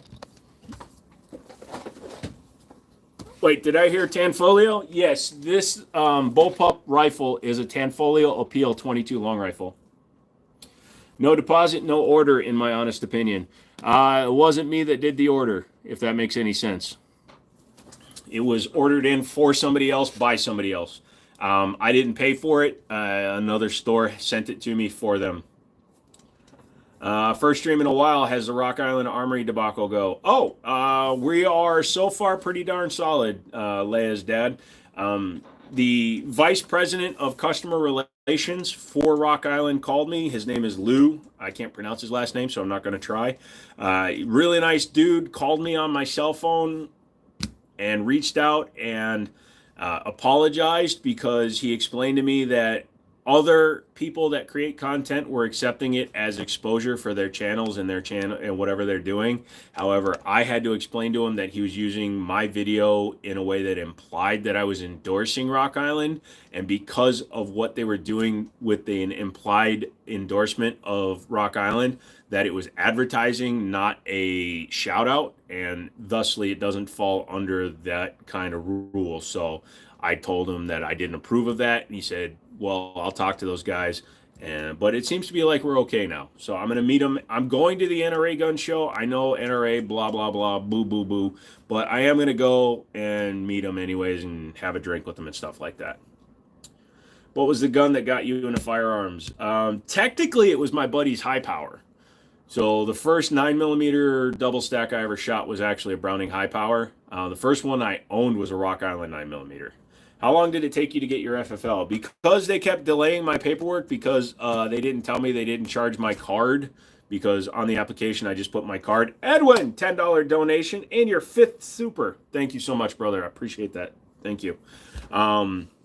Wait, did I hear Tanfolio? Yes, this bullpup rifle is a Tanfolio Appeal 22 long rifle. No deposit, no order, in my honest opinion. It wasn't me that did the order, if that makes any sense. It was ordered in for somebody else by somebody else. I didn't pay for it. Another store sent it to me for them. First stream in a while. Has the Rock Island Armory debacle go? Oh, we are so far pretty darn solid, Leia's dad. The vice president of customer relations for Rock Island called me. His name is Lou. I can't pronounce his last name, so I'm not going to try. Really nice dude. Called me on my cell phone and reached out and apologized because he explained to me that other people that create content were accepting it as exposure for their channels and their channel and whatever they're doing. However, I had to explain to him that he was using my video in a way that implied that I was endorsing Rock Island. And because of what they were doing with the implied endorsement of Rock Island, that it was advertising, not a shout out. And thusly, it doesn't fall under that kind of rule. So I told him that I didn't approve of that. And he said, well, I'll talk to those guys. But it seems to be like we're okay now. So I'm going to meet them. I'm going to the NRA gun show. I know NRA, blah, blah, blah, boo, boo, boo. But I am going to go and meet them anyways and have a drink with them and stuff like that. What was the gun that got you into firearms? Technically, it was my buddy's high power. So the first 9mm double stack I ever shot was actually a Browning high power. The first one I owned was a Rock Island 9mm. How long did it take you to get your FFL? Because they kept delaying my paperwork because they didn't tell me they didn't charge my card, because on the application I just put my card. Edwin, $10 donation and your 5th super. Thank you so much, brother. I appreciate that. Thank you.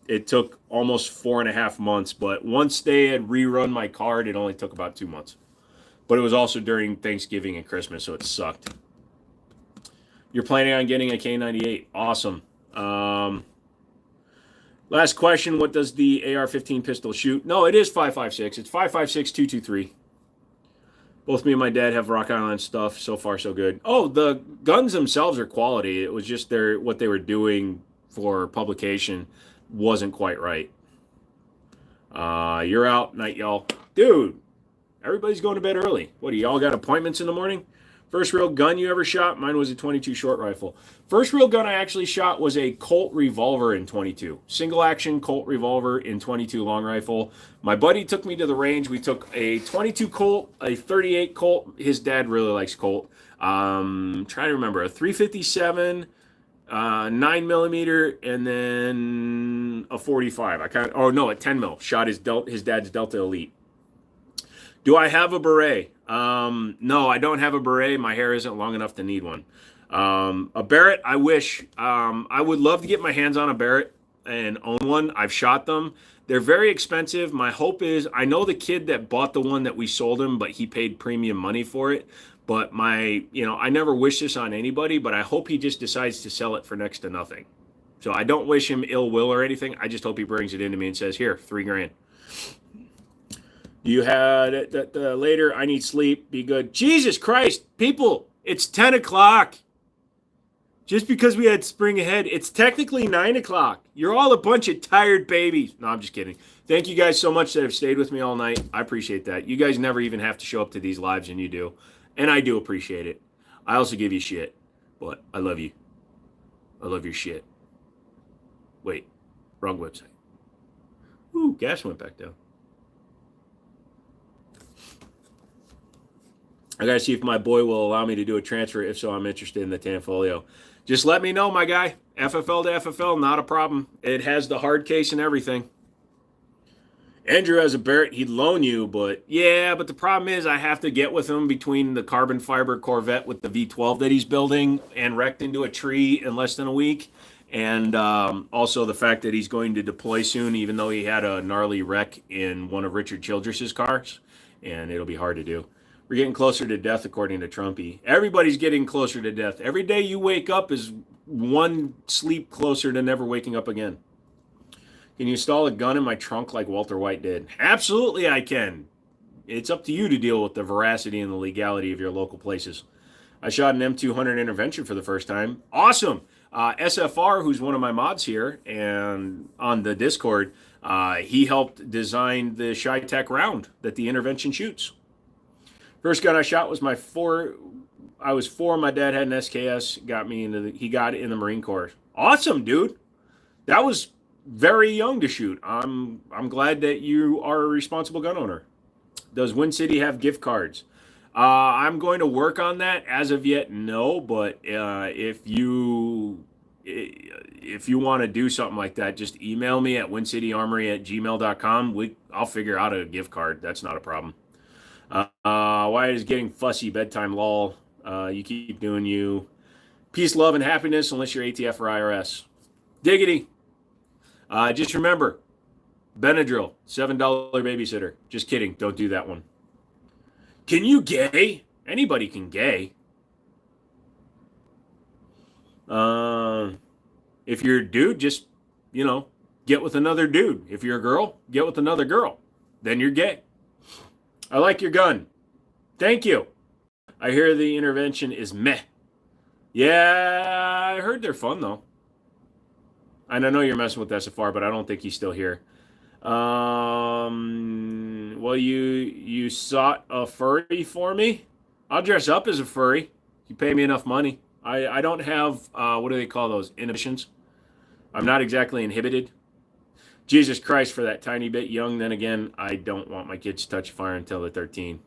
It took almost 4.5 months, but once they had rerun my card, it only took about 2 months. But it was also during Thanksgiving and Christmas, so it sucked. You're planning on getting a K98. Awesome. Last question, what does the AR-15 pistol shoot? No, it is 5.56. It's 5.56 .223. Both me and my dad have Rock Island stuff. So far, so good. Oh, the guns themselves are quality. It was just what they were doing for publication wasn't quite right. You're out, night, y'all. Dude, everybody's going to bed early. What, do y'all got appointments in the morning? First real gun you ever shot? Mine was a 22 short rifle. First real gun I actually shot was a Colt revolver in 22. Single action Colt revolver in 22 long rifle. My buddy took me to the range. We took a 22 Colt, a 38 Colt. His dad really likes Colt. Trying to remember, a 357, 9mm, and then a 45. A 10 mil. Shot his dad's Delta Elite. Do I have a beret? No, I don't have a beret. My hair isn't long enough to need one. A Barrett, I wish. I would love to get my hands on a Barrett and own one. I've shot them. They're very expensive. My hope is, I know the kid that bought the one that we sold him, but he paid premium money for it. But I never wish this on anybody, but I hope he just decides to sell it for next to nothing. So I don't wish him ill will or anything. I just hope he brings it into me and says, here, $3,000. You had it later. I need sleep. Be good. Jesus Christ, people, it's 10 o'clock. Just because we had spring ahead, it's technically 9 o'clock. You're all a bunch of tired babies. No, I'm just kidding. Thank you guys so much that have stayed with me all night. I appreciate that. You guys never even have to show up to these lives, and you do. And I do appreciate it. I also give you shit, but I love you. I love your shit. Wait, wrong website. Ooh, gas went back down. I got to see if my boy will allow me to do a transfer. If so, I'm interested in the Tanfolio. Just let me know, my guy. FFL to FFL, not a problem. It has the hard case and everything. Andrew has a Barrett he'd loan you, but yeah, but the problem is I have to get with him between the carbon fiber Corvette with the V12 that he's building and wrecked into a tree in less than a week. And also the fact that he's going to deploy soon, even though he had a gnarly wreck in one of Richard Childress's cars. And it'll be hard to do. We're getting closer to death, according to Trumpy. Everybody's getting closer to death. Every day you wake up is one sleep closer to never waking up again. Can you install a gun in my trunk like Walter White did? Absolutely, I can. It's up to you to deal with the veracity and the legality of your local places. I shot an M200 intervention for the first time. Awesome. SFR, who's one of my mods here and on the Discord, he helped design the Shy-Tech round that the intervention shoots. First gun I shot was I was 4. My dad had an SKS. He got in the Marine Corps. Awesome, dude. That was very young to shoot. I'm glad that you are a responsible gun owner. Does Wind City have gift cards? I'm going to work on that. As of yet, no. But if you want to do something like that, just email me at windcityarmory@gmail.com. I'll figure out a gift card. That's not a problem. Why is getting fussy bedtime lol? You keep doing you. Peace, love, and happiness unless you're ATF or IRS. Diggity. Just remember, Benadryl, $7 babysitter. Just kidding. Don't do that one. Can you gay? Anybody can gay. If you're a dude, just, get with another dude. If you're a girl, get with another girl. Then you're gay. I like your gun. Thank you. I hear the intervention is meh. Yeah, I heard they're fun, though. And I know you're messing with SFR, but I don't think he's still here. Well, you sought a furry for me? I'll dress up as a furry. You pay me enough money. I don't have, what do they call those, inhibitions? I'm not exactly inhibited. Jesus Christ, for that tiny bit young. Then again, I don't want my kids to touch fire until they're 13.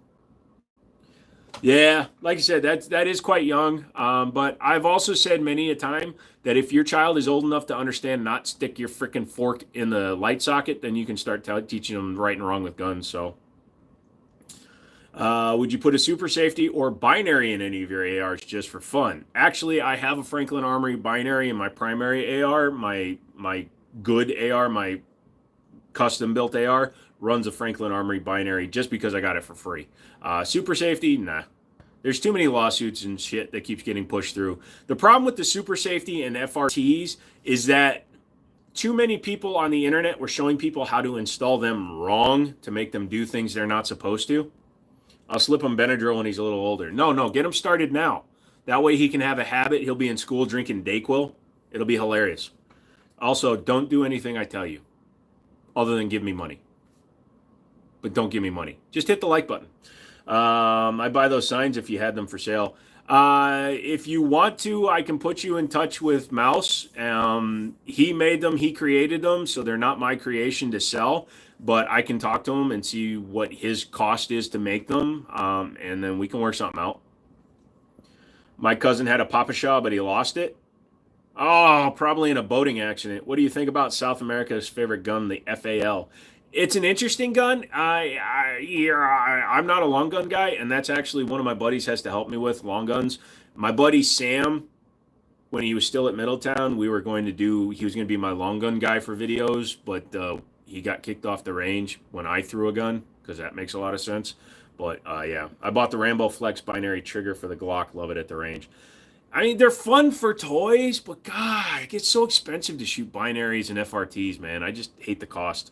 Yeah, like I said, that is quite young. But I've also said many a time that if your child is old enough to understand not stick your freaking fork in the light socket, then you can start teaching them right and wrong with guns. So, would you put a super safety or binary in any of your ARs just for fun? Actually, I have a Franklin Armory binary in my primary AR. My good AR, my custom built AR, runs a Franklin Armory binary just because I got it for free. Super safety, nah. There's too many lawsuits and shit that keeps getting pushed through. The problem with the super safety and FRTs is that too many people on the internet were showing people how to install them wrong to make them do things they're not supposed to. I'll slip him Benadryl when he's a little older. No, get him started now. That way he can have a habit. He'll be in school drinking Dayquil. It'll be hilarious. Also, don't do anything I tell you other than give me money. But don't give me money. Just hit the like button. I buy those signs if you had them for sale. If you want to, I can put you in touch with Mouse. He made them. He created them, so they're not my creation to sell. But I can talk to him and see what his cost is to make them, and then we can work something out. My cousin had a Papa-Shaw, but he lost it. Oh, probably in a boating accident. What do you think about South America's favorite gun, the FAL? It's an interesting gun. I'm not a long gun guy, and that's actually one of my buddies has to help me with long guns. My buddy Sam, when he was still at Middletown, he was going to be my long gun guy for videos, but he got kicked off the range when I threw a gun, because that makes a lot of sense. But yeah, I bought the Rambo Flex binary trigger for the Glock. Love it at the range. I mean, they're fun for toys, but God, it gets so expensive to shoot binaries and FRTs, man. I just hate the cost.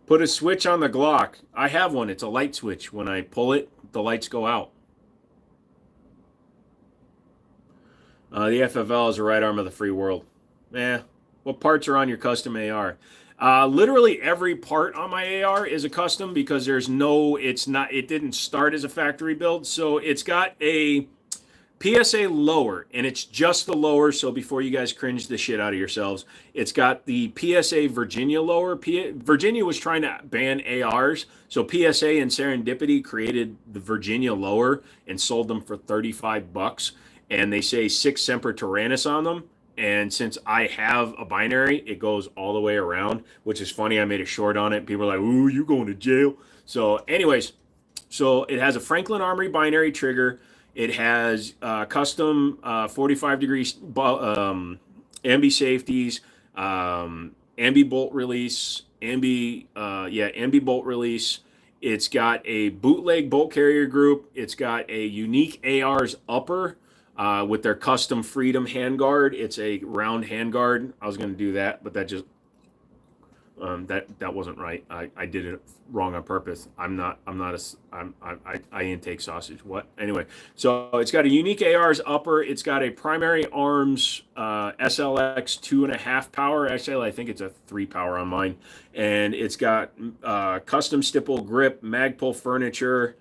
Put a switch on the Glock. I have one. It's a light switch. When I pull it, the lights go out. The FFL is a right arm of the free world. What parts are on your custom AR? Literally every part on my AR is a custom because it didn't start as a factory build. So it's got a PSA lower, and it's just the lower, so before you guys cringe the shit out of yourselves, it's got the PSA Virginia lower. Virginia was trying to ban ARs, so PSA and Serendipity created the Virginia lower and sold them for $35, and they say 6 Semper Tyrannis on them, And since I have a binary, it goes all the way around, which is funny. I made a short on it. People are like, "Ooh, you going to jail?" So, anyways, so it has a Franklin Armory binary trigger. It has custom 45 degrees ambi safeties, ambi bolt release, ambi bolt release. It's got a bootleg bolt carrier group. It's got a unique AR's upper with their custom Freedom handguard. It's a round handguard. I was going to do that, but that just that wasn't right. I did it wrong on purpose. I intake sausage. What? Anyway, so it's got a unique AR's upper. It's got a primary arms SLX 2.5 power. Actually, I think it's a 3 power on mine. And it's got custom stipple grip, Magpul furniture,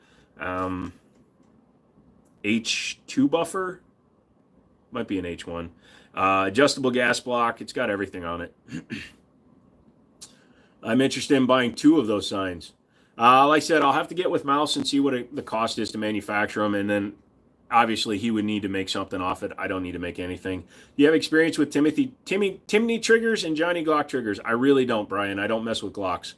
H2 buffer. Might be an H1. Adjustable gas block. It's got everything on it. I'm interested in buying 2 of those signs. Like I said, I'll have to get with Mouse and see what the cost is to manufacture them. And then obviously he would need to make something off it. I don't need to make anything. Do you have experience with Timney triggers and Johnny Glock triggers? I really don't, Brian. I don't mess with Glocks.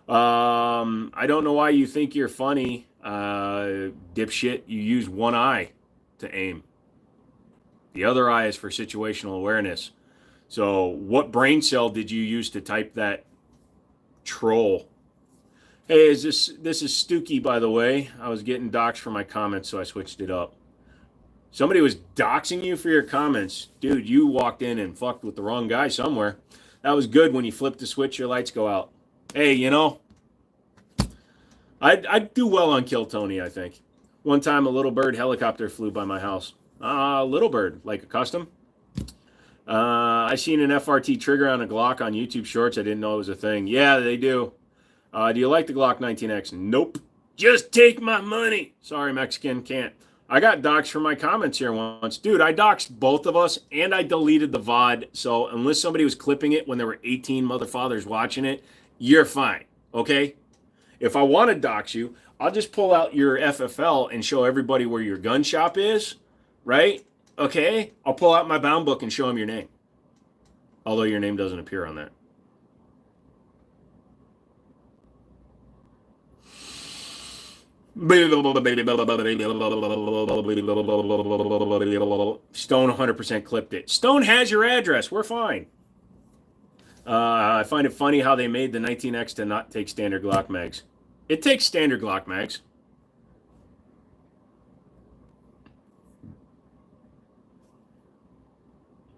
I don't know why you think you're funny, dipshit. You use one eye to aim. The other eye is for situational awareness. So what brain cell did you use to type that troll? Hey, this is Stooky, by the way. I was getting doxxed for my comments, so I switched it up. Somebody was doxing you for your comments. Dude, you walked in and fucked with the wrong guy somewhere. That was good. When you flip the switch, your lights go out. Hey, you know, I'd do well on Kill Tony, I think. One time a little bird helicopter flew by my house. Little bird, like a custom. I seen an FRT trigger on a Glock on YouTube Shorts. I didn't know it was a thing. Yeah, they do. Do you like the Glock 19X? Nope. Just take my money. Sorry, Mexican, can't. I got doxxed for my comments here once. Dude, I doxxed both of us, and I deleted the VOD. So unless somebody was clipping it when there were 18 motherfathers watching it, you're fine, okay? If I want to dox you, I'll just pull out your FFL and show everybody where your gun shop is, right? Okay? I'll pull out my bound book and show them your name. Although your name doesn't appear on that. Stone 100% clipped it. Stone has your address. We're fine. I find it funny how they made the 19X to not take standard Glock mags. It takes standard Glock mags.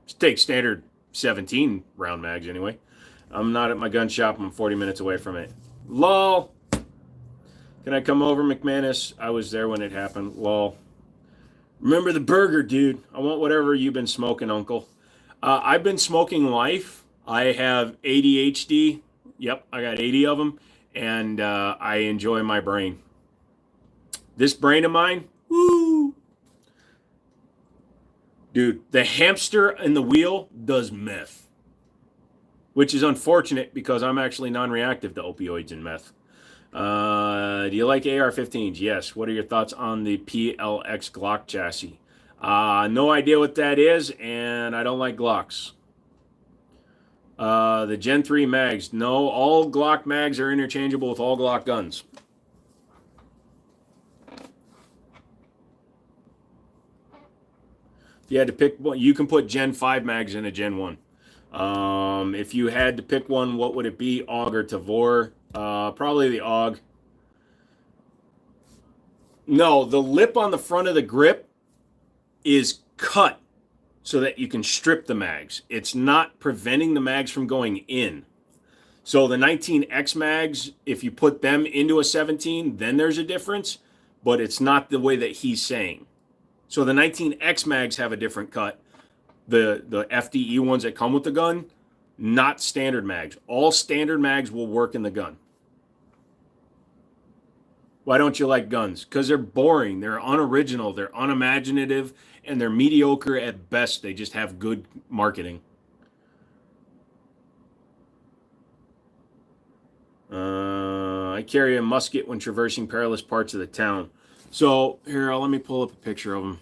It takes standard 17 round mags anyway. I'm not at my gun shop. I'm 40 minutes away from it. Lol. Can I come over, McManus? I was there when it happened. Lol. Remember the burger, dude. I want whatever you've been smoking, Uncle. I've been smoking Life. I have ADHD. Yep, I got 80 of them. And I enjoy my brain. This brain of mine, woo! Dude, the hamster in the wheel does meth. Which is unfortunate because I'm actually non-reactive to opioids and meth. Do you like AR-15s? Yes. What are your thoughts on the PLX Glock chassis? No idea what that is, and I don't like Glocks. The Gen 3 mags. No, all Glock mags are interchangeable with all Glock guns. If you had to pick one, you can put Gen 5 mags in a Gen 1. If you had to pick one, what would it be? AUG or Tavor? Probably the AUG. No, the lip on the front of the grip is cut so that you can strip the mags. It's not preventing the mags from going in. So the 19X mags, if you put them into a 17, then there's a difference, but it's not the way that he's saying. So the 19X mags have a different cut. The FDE ones that come with the gun, not standard mags. All standard mags will work in the gun. Why don't you like guns? Because they're boring, they're unoriginal, they're unimaginative, and they're mediocre at best. They just have good marketing. I carry a musket when traversing perilous parts of the town. So here, let me pull up a picture of them.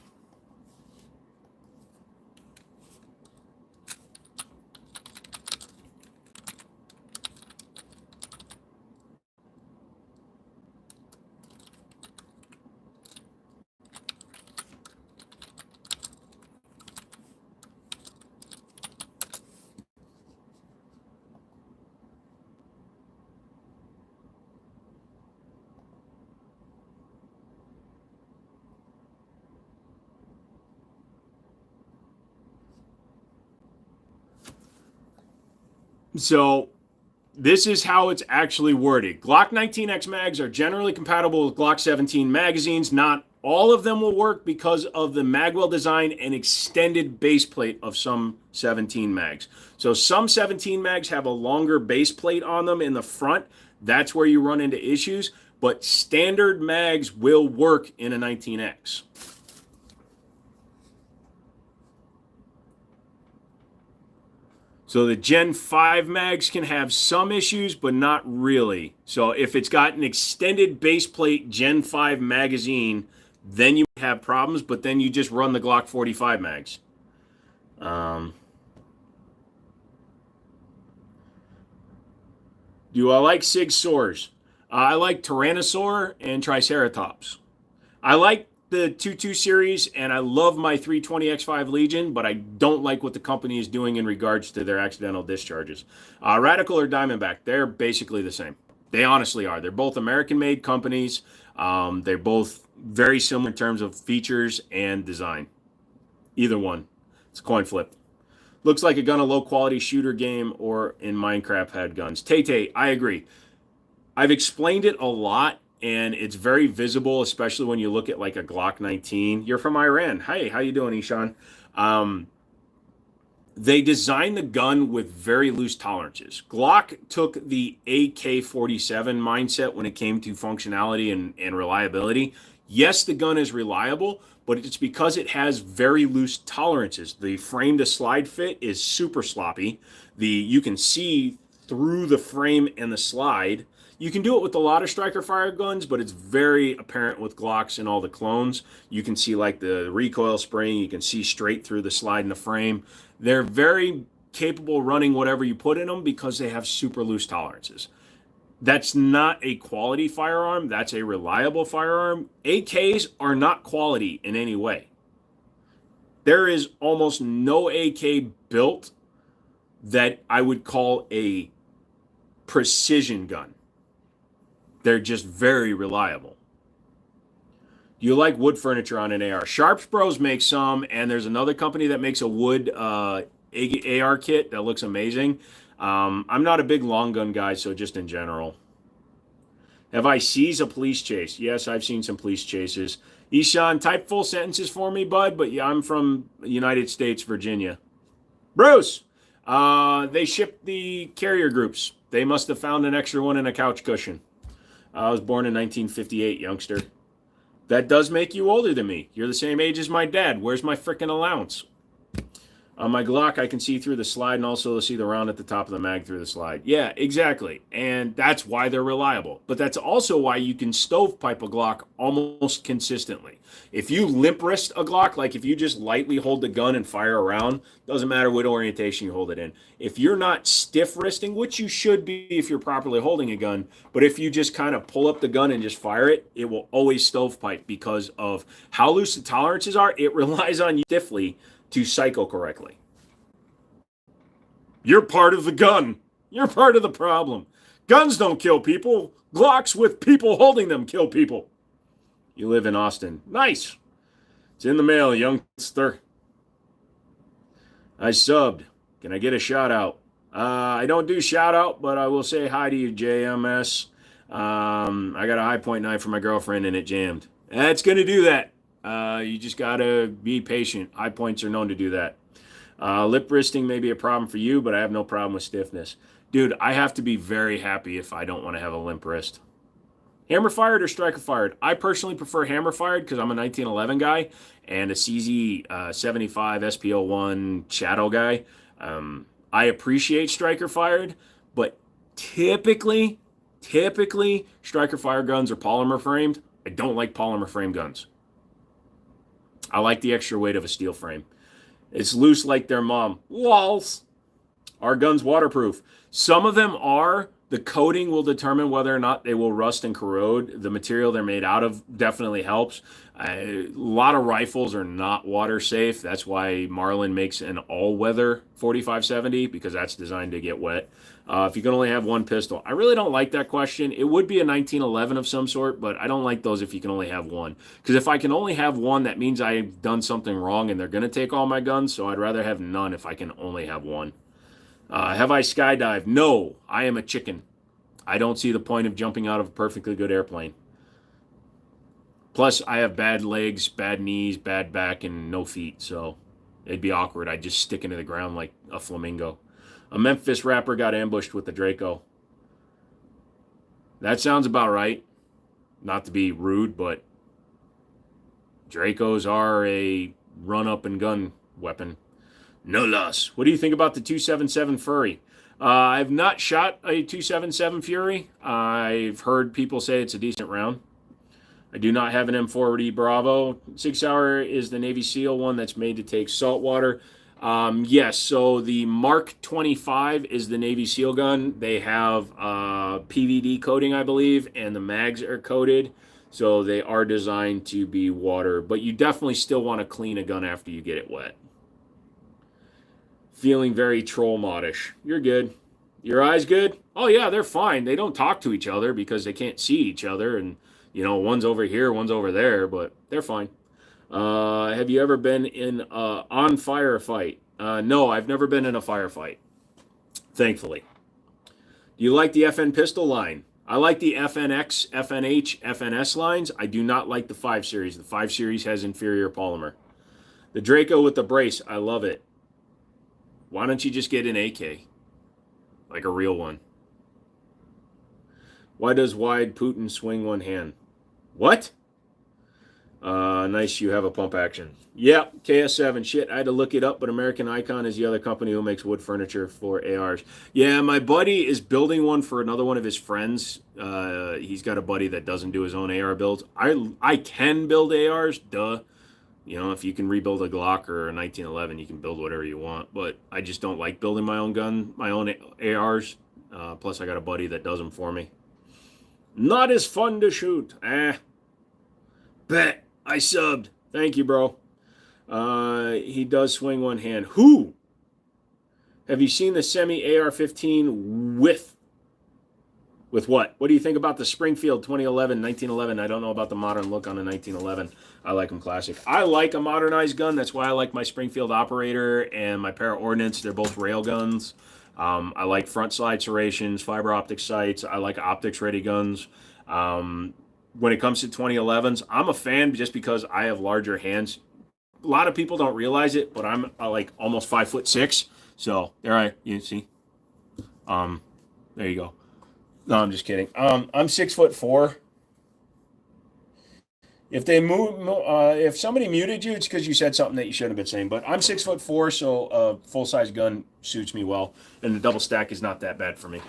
So this is how it's actually worded. Glock 19X mags are generally compatible with Glock 17 magazines. Not all of them will work because of the magwell design and extended base plate of some 17 mags. So some 17 mags have a longer base plate on them in the front. That's where you run into issues. But standard mags will work in a 19X. So the Gen 5 mags can have some issues, but not really. So if it's got an extended base plate Gen 5 magazine, then you have problems, but then you just run the Glock 45 mags. Do I like Sig Sauers? I like Tyrannosaur and Triceratops. I like the 2.2 series, and I love my 320X5 Legion, but I don't like what the company is doing in regards to their accidental discharges. Radical or Diamondback, they're basically the same. They honestly are. They're both American-made companies. They're both very similar in terms of features and design. Either one. It's a coin flip. Looks like a gun, a low-quality shooter game, or in Minecraft had guns. Tay, I agree. I've explained it a lot, and it's very visible, especially when you look at like a Glock 19. You're from Iran. Hey, how you doing, Ishan? They designed the gun with very loose tolerances. Glock took the AK-47 mindset when it came to functionality and reliability. Yes, the gun is reliable, but it's because it has very loose tolerances. The frame to slide fit is super sloppy. You can see through the frame and the slide. You can do it with a lot of striker fire guns, but it's very apparent with Glocks and all the clones. You can see like the recoil spring. You can see straight through the slide in the frame. They're very capable running whatever you put in them because they have super loose tolerances. That's not a quality firearm. That's a reliable firearm. AKs are not quality in any way. There is almost no AK built that I would call a precision gun. They're just very reliable. Do you like wood furniture on an AR? Sharps Bros makes some, and there's another company that makes a wood AR kit that looks amazing. I'm not a big long gun guy, so just in general. Have I seized a police chase? Yes, I've seen some police chases. Ishan, type full sentences for me, bud, but yeah, I'm from United States, Virginia. Bruce, they shipped the carrier groups. They must have found an extra one in a couch cushion. I was born in 1958, youngster. That does make you older than me. You're the same age as my dad. Where's my frickin' allowance? On my Glock, I can see through the slide and also see the round at the top of the mag through the slide. Yeah, exactly. And that's why they're reliable. But that's also why you can stovepipe a Glock almost consistently. If you limp wrist a Glock, like if you just lightly hold the gun and fire around, doesn't matter what orientation you hold it in. If you're not stiff wristing, which you should be if you're properly holding a gun, but if you just kind of pull up the gun and just fire it, it will always stovepipe because of how loose the tolerances are. It relies on you stiffly to cycle correctly. You're part of the gun. You're part of the problem. Guns don't kill people. Glocks with people holding them kill people. You live in Austin. Nice. It's in the mail, youngster. I subbed. Can I get a shout out? I don't do shout out, but I will say hi to you, JMS. I got a high point knife for my girlfriend and it jammed. That's going to do that. You just got to be patient. High points are known to do that. Lip wristing may be a problem for you, but I have no problem with stiffness. Dude, I have to be very happy if I don't want to have a limp wrist. Hammer fired or striker fired? I personally prefer hammer fired because I'm a 1911 guy and a CZ 75 SPO1 Shadow guy. I appreciate striker fired, but typically striker fire guns are polymer framed. I don't like polymer frame guns. I like the extra weight of a steel frame. It's loose like their mom. Walls. Our guns waterproof. Some of them are. The coating will determine whether or not they will rust and corrode. The material they're made out of definitely helps. A lot of rifles are not water safe. That's why Marlin makes an all-weather 4570 because that's designed to get wet. If you can only have one pistol. I really don't like that question. It would be a 1911 of some sort, but I don't like those if you can only have one. Because if I can only have one, that means I've done something wrong and they're going to take all my guns, so I'd rather have none if I can only have one. Have I skydived? No, I am a chicken. I don't see the point of jumping out of a perfectly good airplane. Plus, I have bad legs, bad knees, bad back, and no feet, so it'd be awkward. I'd just stick into the ground like a flamingo. A Memphis rapper got ambushed with the Draco. That sounds about right. Not to be rude, but Dracos are a run-up and gun weapon. No loss. What do you think about the 277 Fury? I've not shot a 277 Fury. I've heard people say it's a decent round. I do not have an M40 Bravo. 6 Hour is the Navy SEAL one that's made to take saltwater. Yes, so the Mark 25 is the Navy SEAL gun. They have PVD coating, I believe, and the mags are coated. So they are designed to be water, but you definitely still want to clean a gun after you get it wet. Feeling very troll modish. You're good. Your eyes good? Oh yeah, they're fine. They don't talk to each other because they can't see each other, and you know, one's over here, one's over there, but they're fine. Have you ever been in a on fire fight? No, I've never been in a firefight, thankfully. Do you like the FN pistol line? I like the FNX, FNH, FNS lines. I do not like the 5 Series. The 5 Series has inferior polymer. The Draco with the brace, I love it. Why don't you just get an AK? Like a real one. Why does wide Putin swing one hand? What? Nice, you have a pump action. Yep, KS7. Shit, I had to look it up, but American Icon is the other company who makes wood furniture for ARs. Yeah, my buddy is building one for another one of his friends. He's got a buddy that doesn't do his own AR builds. I can build ARs, duh. You know, if you can rebuild a Glock or a 1911, you can build whatever you want. But I just don't like building my own gun, my own ARs. Plus, I got a buddy that does them for me. Not as fun to shoot. Bet. I subbed. Thank you, bro. He does swing one hand. Who? Have you seen the semi AR-15 with what? What do you think about the Springfield 2011, 1911? I don't know about the modern look on a 1911. I like them classic. I like a modernized gun. That's why I like my Springfield Operator and my Para Ordnance. They're both rail guns. I like front slide serrations, fiber optic sights. I like optics ready guns. When it comes to 2011s, I'm a fan just because I have larger hands. A lot of people don't realize it, but I'm like almost 5'6". So there you see. There you go. No, I'm just kidding. I'm 6'4". If they if somebody muted you, it's because you said something that you shouldn't have been saying. But I'm 6'4", so a full size gun suits me well, and the double stack is not that bad for me.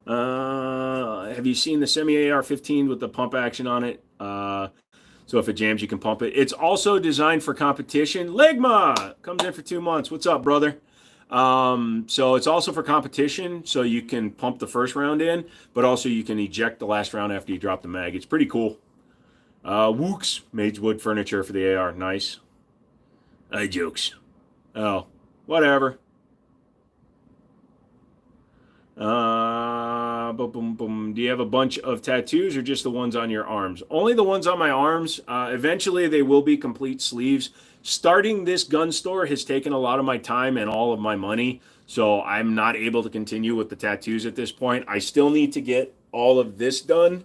Have you seen the semi AR-15 with the pump action on it? So if it jams, you can pump it. It's also designed for competition. Ligma comes in for 2 months. What's up, brother? So it's also for competition, so you can pump the first round in, but also you can eject the last round after you drop the mag. It's pretty cool. Wooks made wood furniture for the AR. Nice. Jokes. Oh, whatever. Boom, boom. Do you have a bunch of tattoos or just the ones on your arms? Only the ones on my arms. Eventually, they will be complete sleeves. Starting this gun store has taken a lot of my time and all of my money, so I'm not able to continue with the tattoos at this point. I still need to get all of this done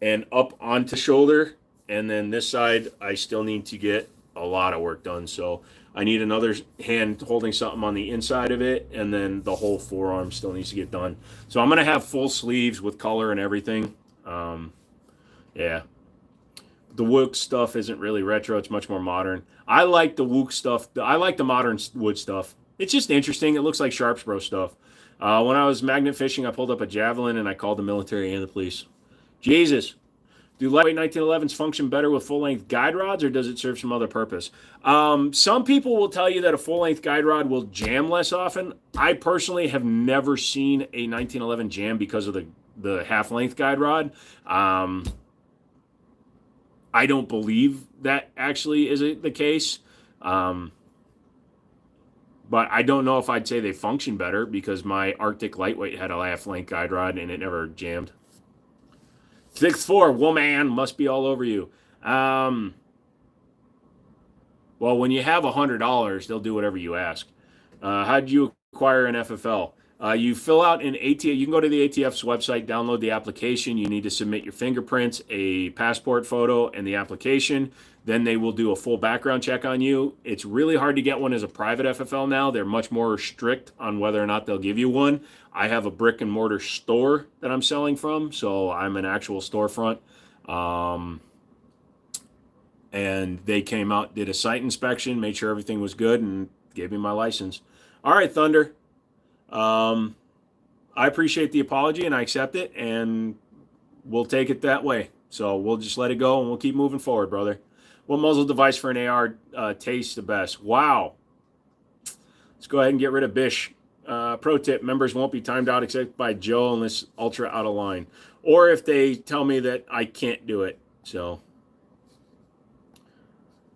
and up onto shoulder, and then this side, I still need to get a lot of work done. So I need another hand holding something on the inside of it, and then the whole forearm still needs to get done. So I'm going to have full sleeves with color and everything. Yeah. The Wook stuff isn't really retro. It's much more modern. I like the Wook stuff. I like the modern wood stuff. It's just interesting. It looks like Sharps Bro stuff. When I was magnet fishing, I pulled up a Javelin, and I called the military and the police. Jesus. Do lightweight 1911s function better with full-length guide rods, or does it serve some other purpose? Some people will tell you that a full-length guide rod will jam less often. I personally have never seen a 1911 jam because of the half-length guide rod. I don't believe that actually is the case. But I don't know if I'd say they function better because my Arctic lightweight had a half-length guide rod and it never jammed. 6'4", woman, must be all over you. Well, when you have $100, they'll do whatever you ask. How'd you require an FFL. You fill out an ATF. You can go to the ATF's website, download the application. You need to submit your fingerprints, a passport photo, and the application. Then they will do a full background check on you. It's really hard to get one as a private FFL now. They're much more strict on whether or not they'll give you one. I have a brick and mortar store that I'm selling from, so I'm an actual storefront. And they came out, did a site inspection, made sure everything was good, and gave me my license. All right, Thunder. I appreciate the apology, and I accept it, and we'll take it that way. So we'll just let it go, and we'll keep moving forward, brother. What muzzle device for an AR tastes the best? Wow. Let's go ahead and get rid of Bish. Pro tip, members won't be timed out except by Joe unless ultra out of line. Or if they tell me that I can't do it. So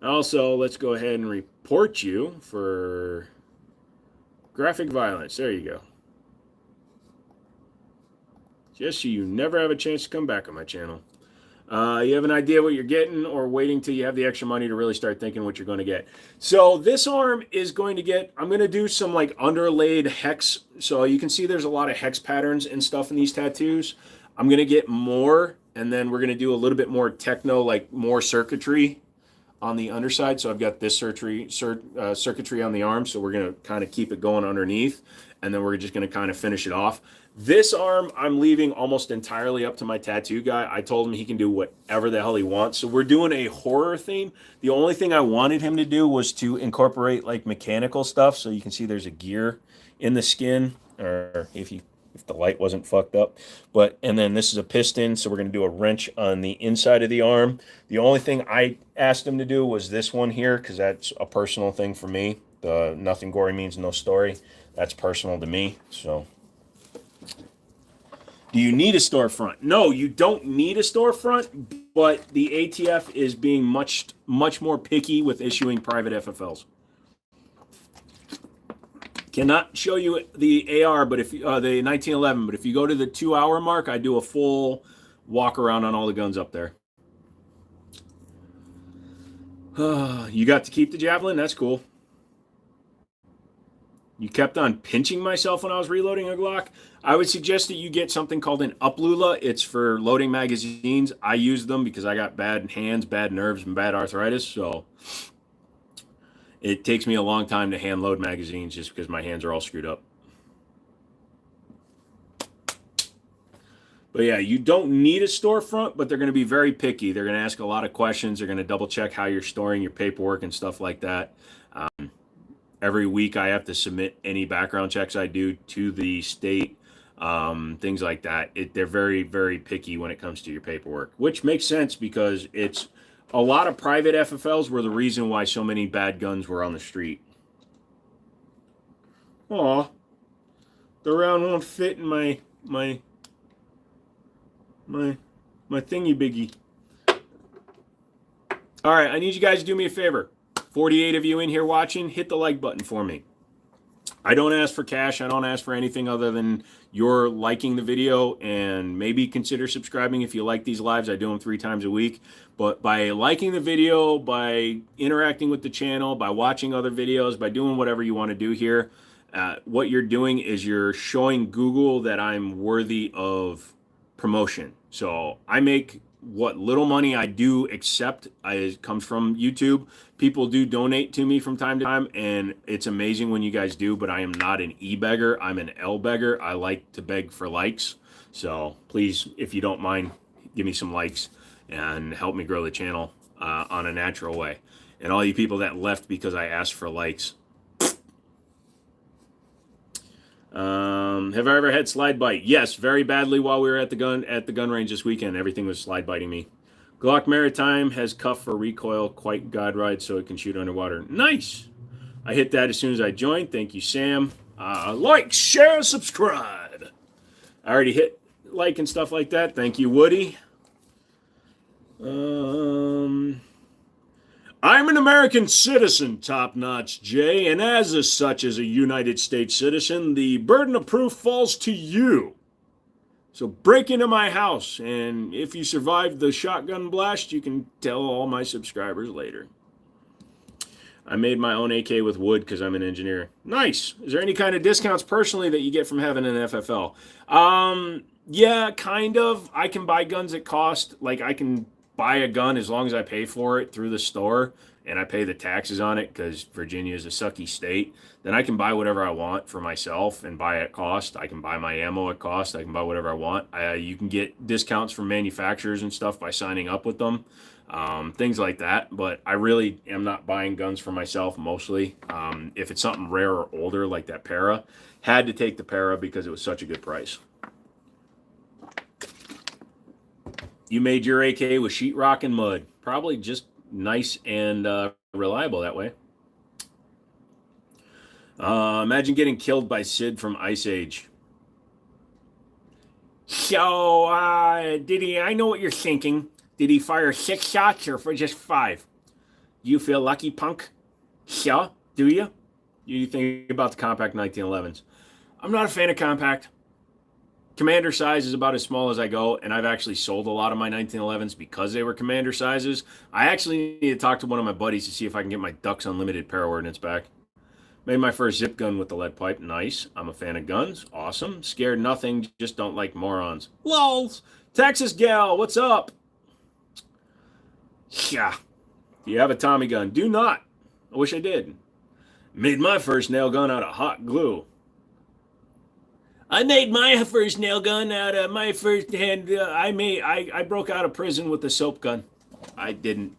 also, let's go ahead and report you for graphic violence. There you go. Just so you never have a chance to come back on my channel. You have an idea what you're getting, or waiting till you have the extra money to really start thinking what you're going to get. So this arm is going to get, I'm going to do some like underlaid hex. So you can see there's a lot of hex patterns and stuff in these tattoos. I'm going to get more, and then we're going to do a little bit more techno, like more circuitry on the underside. So I've got this circuitry on the arm. So we're going to kind of keep it going underneath, and then we're just going to kind of finish it off. This arm, I'm leaving almost entirely up to my tattoo guy. I told him he can do whatever the hell he wants. So we're doing a horror theme. The only thing I wanted him to do was to incorporate like mechanical stuff. So you can see there's a gear in the skin, or if the light wasn't fucked up. And then this is a piston. So we're going to do a wrench on the inside of the arm. The only thing I asked him to do was this one here, because that's a personal thing for me. The nothing gory means no story. That's personal to me. So do you need a storefront? No, you don't need a storefront, but the ATF is being much more picky with issuing private FFLs. Cannot show you the AR, but if the 1911, but if you go to the 2-hour mark, I do a full walk around on all the guns up there. You got to keep the javelin? That's cool. You kept on pinching myself when I was reloading a Glock. I would suggest that you get something called an uplula. It's for loading magazines. I use them because I got bad hands, bad nerves, and bad arthritis. So it takes me a long time to hand load magazines just because my hands are all screwed up. But yeah, you don't need a storefront, but they're going to be very picky. They're going to ask a lot of questions. They're going to double check how you're storing your paperwork and stuff like that. Every week I have to submit any background checks I do to the state, things like that. They're very, very picky when it comes to your paperwork, which makes sense because it's a lot of private FFLs were the reason why so many bad guns were on the street. Aw, the round won't fit in my thingy biggie. All right, I need you guys to do me a favor. 48 of you in here watching, hit the like button for me. I don't ask for cash. I don't ask for anything other than your liking the video, and maybe consider subscribing if you like these lives. I do them 3 times a week. But by liking the video, by interacting with the channel, by watching other videos, by doing whatever you want to do here, what you're doing is you're showing Google that I'm worthy of promotion. So I make what little money I do accept comes from YouTube. People do donate to me from time to time, and it's amazing when you guys do, but I am not an e-beggar. I'm an L-beggar. I like to beg for likes. So please, if you don't mind, give me some likes and help me grow the channel on a natural way. And all you people that left because I asked for likes. Have I ever had slide bite? Yes, very badly while we were at the gun range this weekend. Everything was slide biting me. Glock Maritime has cuff for recoil, quite guide ride, so it can shoot underwater. Nice. I hit that as soon as I joined. Thank you, Sam. Like, share, subscribe. I already hit like and stuff like that. Thank you, Woody. I'm an American citizen, top-notch Jay, and as such, as a United States citizen, the burden of proof falls to you. So break into my house, and if you survived the shotgun blast, you can tell all my subscribers later. I made my own AK with wood because I'm an engineer. Nice. Is there any kind of discounts personally that you get from having an FFL? Yeah, kind of. I can buy guns at cost. Like I can buy a gun as long as I pay for it through the store and I pay the taxes on it because Virginia is a sucky state. Then I can buy whatever I want for myself and buy at cost. I can buy my ammo at cost. I can buy whatever I want. You can get discounts from manufacturers and stuff by signing up with them. Things like that. But I really am not buying guns for myself mostly. If it's something rare or older like that Para, had to take the Para because it was such a good price. You made your AK with sheetrock and mud. Probably just nice and reliable that way. Imagine getting killed by Sid from Ice Age. So, I know what you're thinking. Did he fire 6 shots or for just 5? Do you feel lucky, punk? Yeah, do you? You think about the compact 1911s. I'm not a fan of compact. Commander size is about as small as I go, and I've actually sold a lot of my 1911s because they were commander sizes. I actually need to talk to one of my buddies to see if I can get my Ducks Unlimited para ordnance back. Made my first zip gun with the lead pipe. Nice. I'm a fan of guns. Awesome. Scared nothing. Just don't like morons. Lols. Texas gal, what's up? Yeah. Do you have a Tommy gun? Do not. I wish I did. Made my first nail gun out of hot glue. I made my first nail gun out of my first hand. I broke out of prison with a soap gun. I didn't.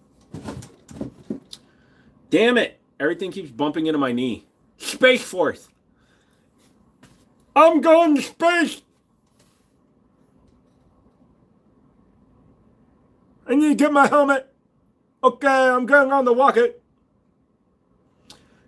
Damn it. Everything keeps bumping into my knee. Space Force. I'm going to space. I need to get my helmet. Okay, I'm going on the rocket.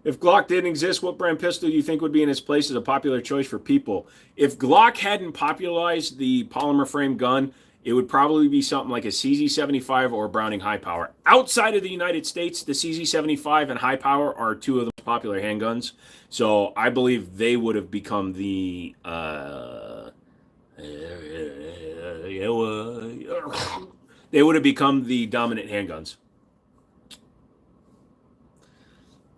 If Glock didn't exist, what brand pistol do you think would be in its place as a popular choice for people? If Glock hadn't popularized the polymer frame gun, it would probably be something like a CZ75 or a Browning High Power. Outside of the United States, the CZ75 and High Power are two of the most popular handguns. So I believe they would have become the they would have become the dominant handguns.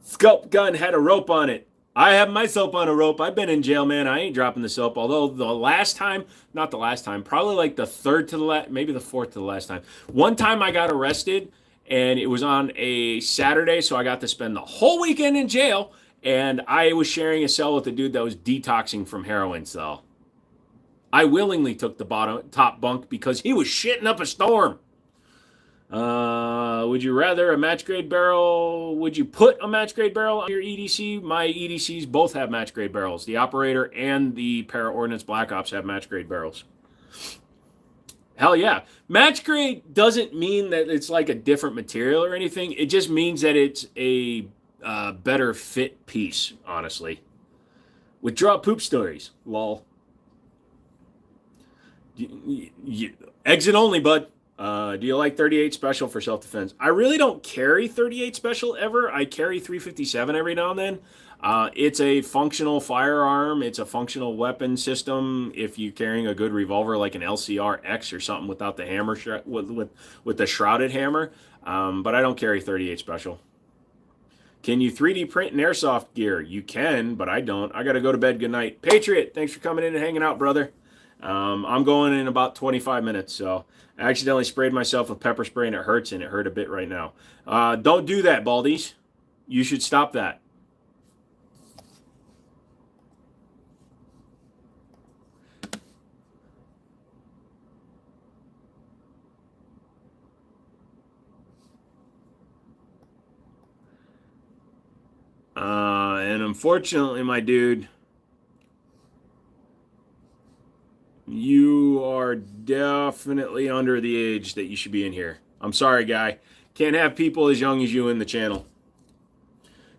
Sculpt gun had a rope on it. I have my soap on a rope. I've been in jail, man. I ain't dropping the soap. Although the last time, not the last time, probably like the third to the last, maybe the fourth to the last time. One time I got arrested and it was on a Saturday. So I got to spend the whole weekend in jail. And I was sharing a cell with a dude that was detoxing from heroin. So I willingly took the top bunk because he was shitting up a storm. Would you rather a match grade barrel? Would you put a match grade barrel on your EDC? My EDCs both have match grade barrels. The Operator and the Para Ordnance Black Ops have match grade barrels. Hell yeah. Match grade doesn't mean that it's like a different material or anything. It just means that it's a better fit piece, honestly. Withdraw poop stories. Lol. Exit only, bud. Do you like 38 Special for self-defense? I really don't carry 38 Special ever. I carry 357 every now and then. It's a functional firearm. It's a functional weapon system. If you're carrying a good revolver like an LCR X or something without the hammer, with the shrouded hammer. But I don't carry 38 Special. Can you 3D print and airsoft gear? You can, but I don't. I got to go to bed. Good night. Patriot, thanks for coming in and hanging out, brother. I'm going in about 25 minutes, so I accidentally sprayed myself with pepper spray and it hurts, and it hurt a bit right now. Don't do that, Baldies. You should stop that. And unfortunately, my dude, you are definitely under the age that you should be in here. I'm sorry, guy. Can't have people as young as you in the channel.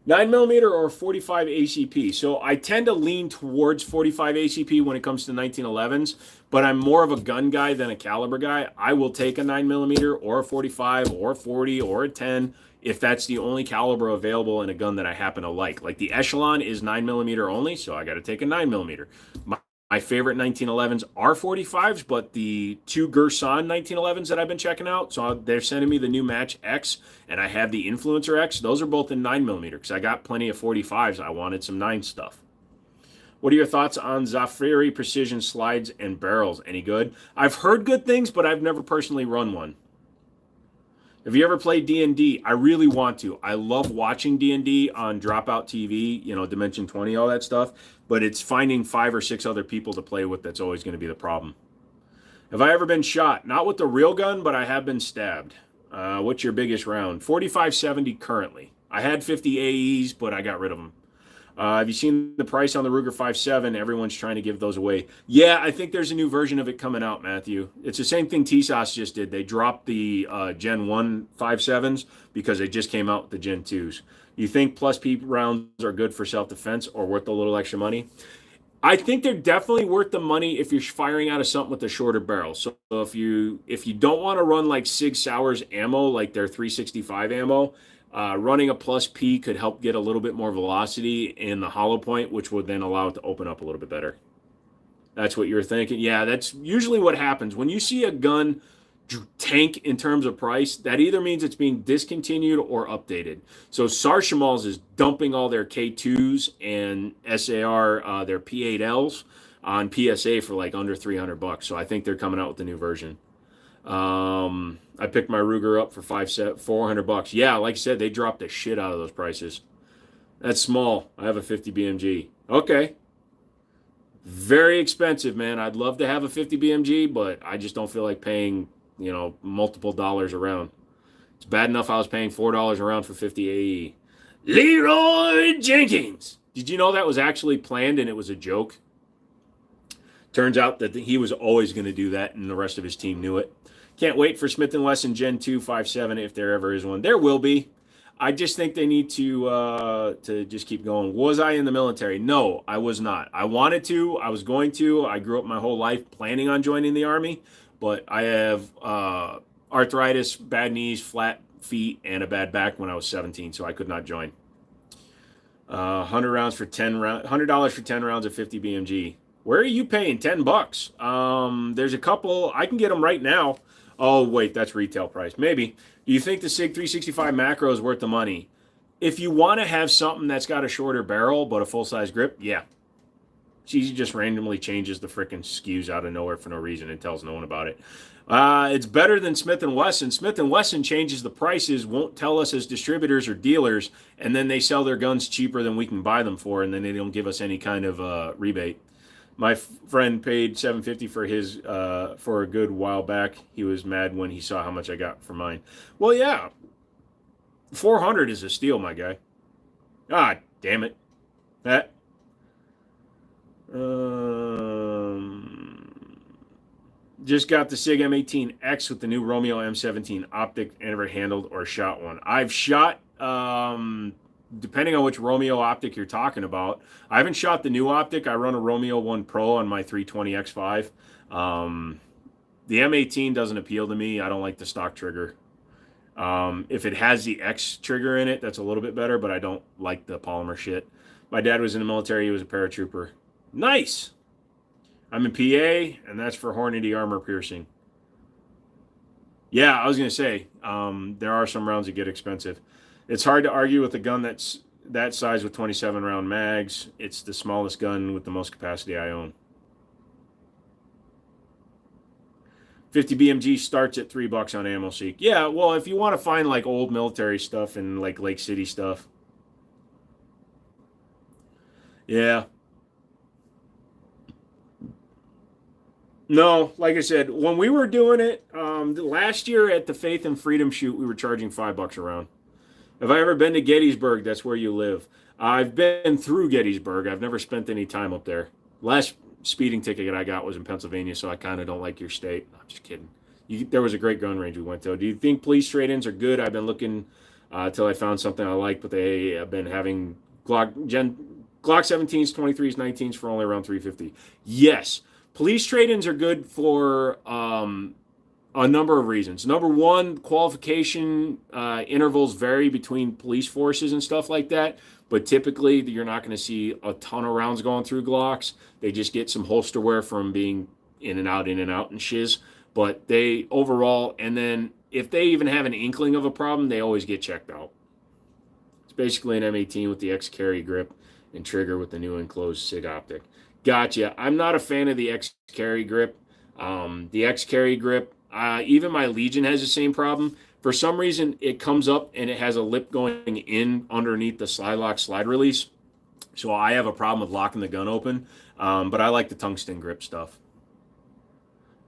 9mm or 45 ACP. So I tend to lean towards 45 ACP when it comes to 1911s, but I'm more of a gun guy than a caliber guy. I will take a 9mm or a 45 or a 40 or a 10 if that's the only caliber available in a gun that I happen to like. Like the Echelon is 9mm only, so I got to take a 9mm. My my favorite 1911s are 45s, but the two Gerson 1911s that I've been checking out, so they're sending me the new Match X, and I have the Influencer X. Those are both in 9mm because I got plenty of 45s. I wanted some 9 stuff. What are your thoughts on Zafiri Precision slides and barrels? Any good? I've heard good things, but I've never personally run one. Have you ever played D&D? I really want to. I love watching D&D on Dropout TV, you know, Dimension 20, all that stuff. But it's finding 5 or 6 other people to play with that's always going to be the problem. Have I ever been shot? Not with the real gun, but I have been stabbed. What's your biggest round? 45-70 currently. I had 50 AEs, but I got rid of them. Have you seen the price on the Ruger 5.7? Everyone's trying to give those away. Yeah, I think there's a new version of it coming out, Matthew. It's the same thing TSOS just did. They dropped the Gen 1 5.7s because they just came out with the Gen 2s. You think plus P rounds are good for self-defense or worth a little extra money? I think they're definitely worth the money if you're firing out of something with a shorter barrel. So if you don't want to run like Sig Sauer's ammo, like their 365 ammo, running a plus P could help get a little bit more velocity in the hollow point, which would then allow it to open up a little bit better. That's what you're thinking. Yeah, that's usually what happens. When you see a gun tank in terms of price, that either means it's being discontinued or updated. So Sarshamals is dumping all their K2s and SAR, their P8Ls on PSA for like under $300. So I think they're coming out with the new version. I picked my Ruger up for $400. Yeah, like I said, they dropped the shit out of those prices. That's small. I have a 50 BMG. Okay. Very expensive, man. I'd love to have a 50 BMG, but I just don't feel like paying, you know, multiple dollars around. It's bad enough I was paying $4 around for 50 AE. Leroy Jenkins. Did you know that was actually planned and it was a joke? Turns out that he was always going to do that, and the rest of his team knew it. Can't wait for Smith & Wesson Gen 2 5.7 if there ever is one. There will be. I just think they need to just keep going. Was I in the military? No, I was not. I wanted to. I was going to. I grew up my whole life planning on joining the Army, but I have arthritis, bad knees, flat feet, and a bad back when I was 17, so I could not join. $100 for 10 rounds of 50 BMG. Where are you paying? $10. There's a couple. I can get them right now. Oh, wait, that's retail price. Maybe. Do you think the SIG 365 macro is worth the money? If you want to have something that's got a shorter barrel but a full-size grip, yeah. She just randomly changes the frickin' SKUs out of nowhere for no reason and tells no one about it. It's better than Smith & Wesson. Smith & Wesson changes the prices, won't tell us as distributors or dealers, and then they sell their guns cheaper than we can buy them for, and then they don't give us any kind of rebate. My friend paid $750 for his for a good while back. He was mad when he saw how much I got for mine. Well, yeah, $400 is a steal, my guy. Ah, damn it. That. Just got the SIG M18X with the new Romeo M17 optic. Never handled or shot one. I've shot. Depending on which Romeo optic you're talking about. I haven't shot the new optic. I run a Romeo 1 Pro on my 320X5. The M18 doesn't appeal to me. I don't like the stock trigger. If it has the X trigger in it, that's a little bit better, but I don't like the polymer shit. My dad was in the military. He was a paratrooper. Nice. I'm in PA, and that's for Hornady armor piercing. Yeah, I was going to say, there are some rounds that get expensive. It's hard to argue with a gun that's that size with 27-round mags. It's the smallest gun with the most capacity I own. 50 BMG starts at $3 on AmmoSeek. Yeah, well, if you want to find like old military stuff and like Lake City stuff. Yeah. No, like I said, when we were doing it last year at the Faith and Freedom shoot, we were charging $5 a round. Have I ever been to Gettysburg? That's where you live. I've been through Gettysburg. I've never spent any time up there. Last speeding ticket I got was in Pennsylvania, so I kind of don't like your state. I'm just kidding. There was a great gun range we went to. Do you think police trade-ins are good? I've been looking till I found something I like, but they have been having Glock 17s, 23s, 19s for only around $350. Yes. Police trade-ins are good for A number of reasons. Number one, qualification intervals vary between police forces and stuff like that. But typically, you're not going to see a ton of rounds going through Glocks. They just get some holster wear from being in and out, and shiz. But they overall, and then if they even have an inkling of a problem, they always get checked out. It's basically an M18 with the X carry grip and trigger with the new enclosed SIG optic. Gotcha. I'm not a fan of the X carry grip. The X carry grip, even my Legion has the same problem. For some reason, it comes up and it has a lip going in underneath the slide lock slide release. So I have a problem with locking the gun open. But I like the tungsten grip stuff.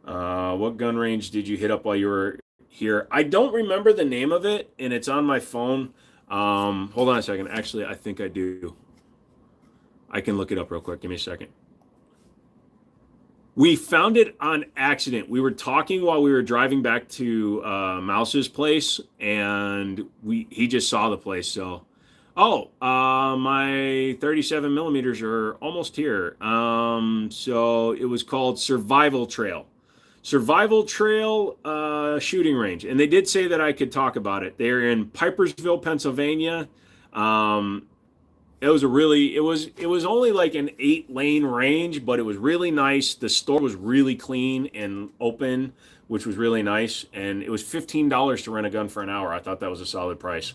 What gun range did you hit up while you were here? I don't remember the name of it, and it's on my phone. Hold on a second. Actually, I think I do. I can look it up real quick. Give me a second. We found it on accident. We were talking while we were driving back to Mouse's place, and he just saw the place. So, my 37 millimeters are almost here. So it was called Survival Trail. Survival Trail shooting range, and they did say that I could talk about it. They're in Pipersville, Pennsylvania. It was only like an 8-lane range, but it was really nice. The store was really clean and open, which was really nice. And it was $15 to rent a gun for an hour. I thought that was a solid price.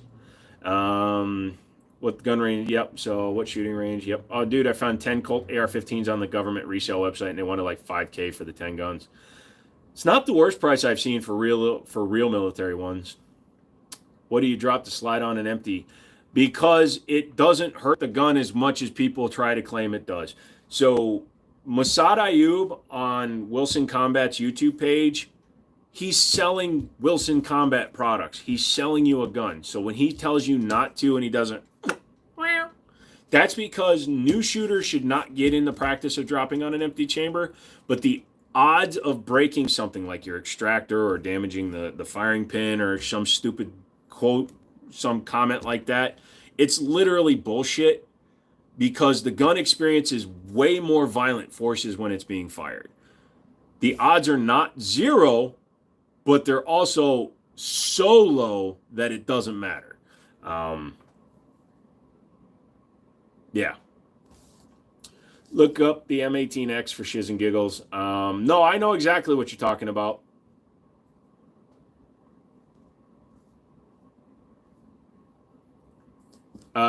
What gun range? Yep. So what shooting range? Yep. Oh, dude, I found 10 Colt AR-15s on the government resale website, and they wanted like $5K for the 10 guns. It's not the worst price I've seen for real military ones. What do you drop the slide on and empty? Because it doesn't hurt the gun as much as people try to claim it does. So Masad Ayub on Wilson Combat's YouTube page, he's selling Wilson Combat products. He's selling you a gun. So when he tells you not to and he doesn't, that's because new shooters should not get in the practice of dropping on an empty chamber. But the odds of breaking something like your extractor or damaging the firing pin or some stupid quote, some comment like that, it's literally bullshit, because the gun experiences way more violent forces when it's being fired. The odds are not zero, but they're also so low that it doesn't matter. Yeah. Look up the M18X for shiz and giggles. No, I know exactly what you're talking about.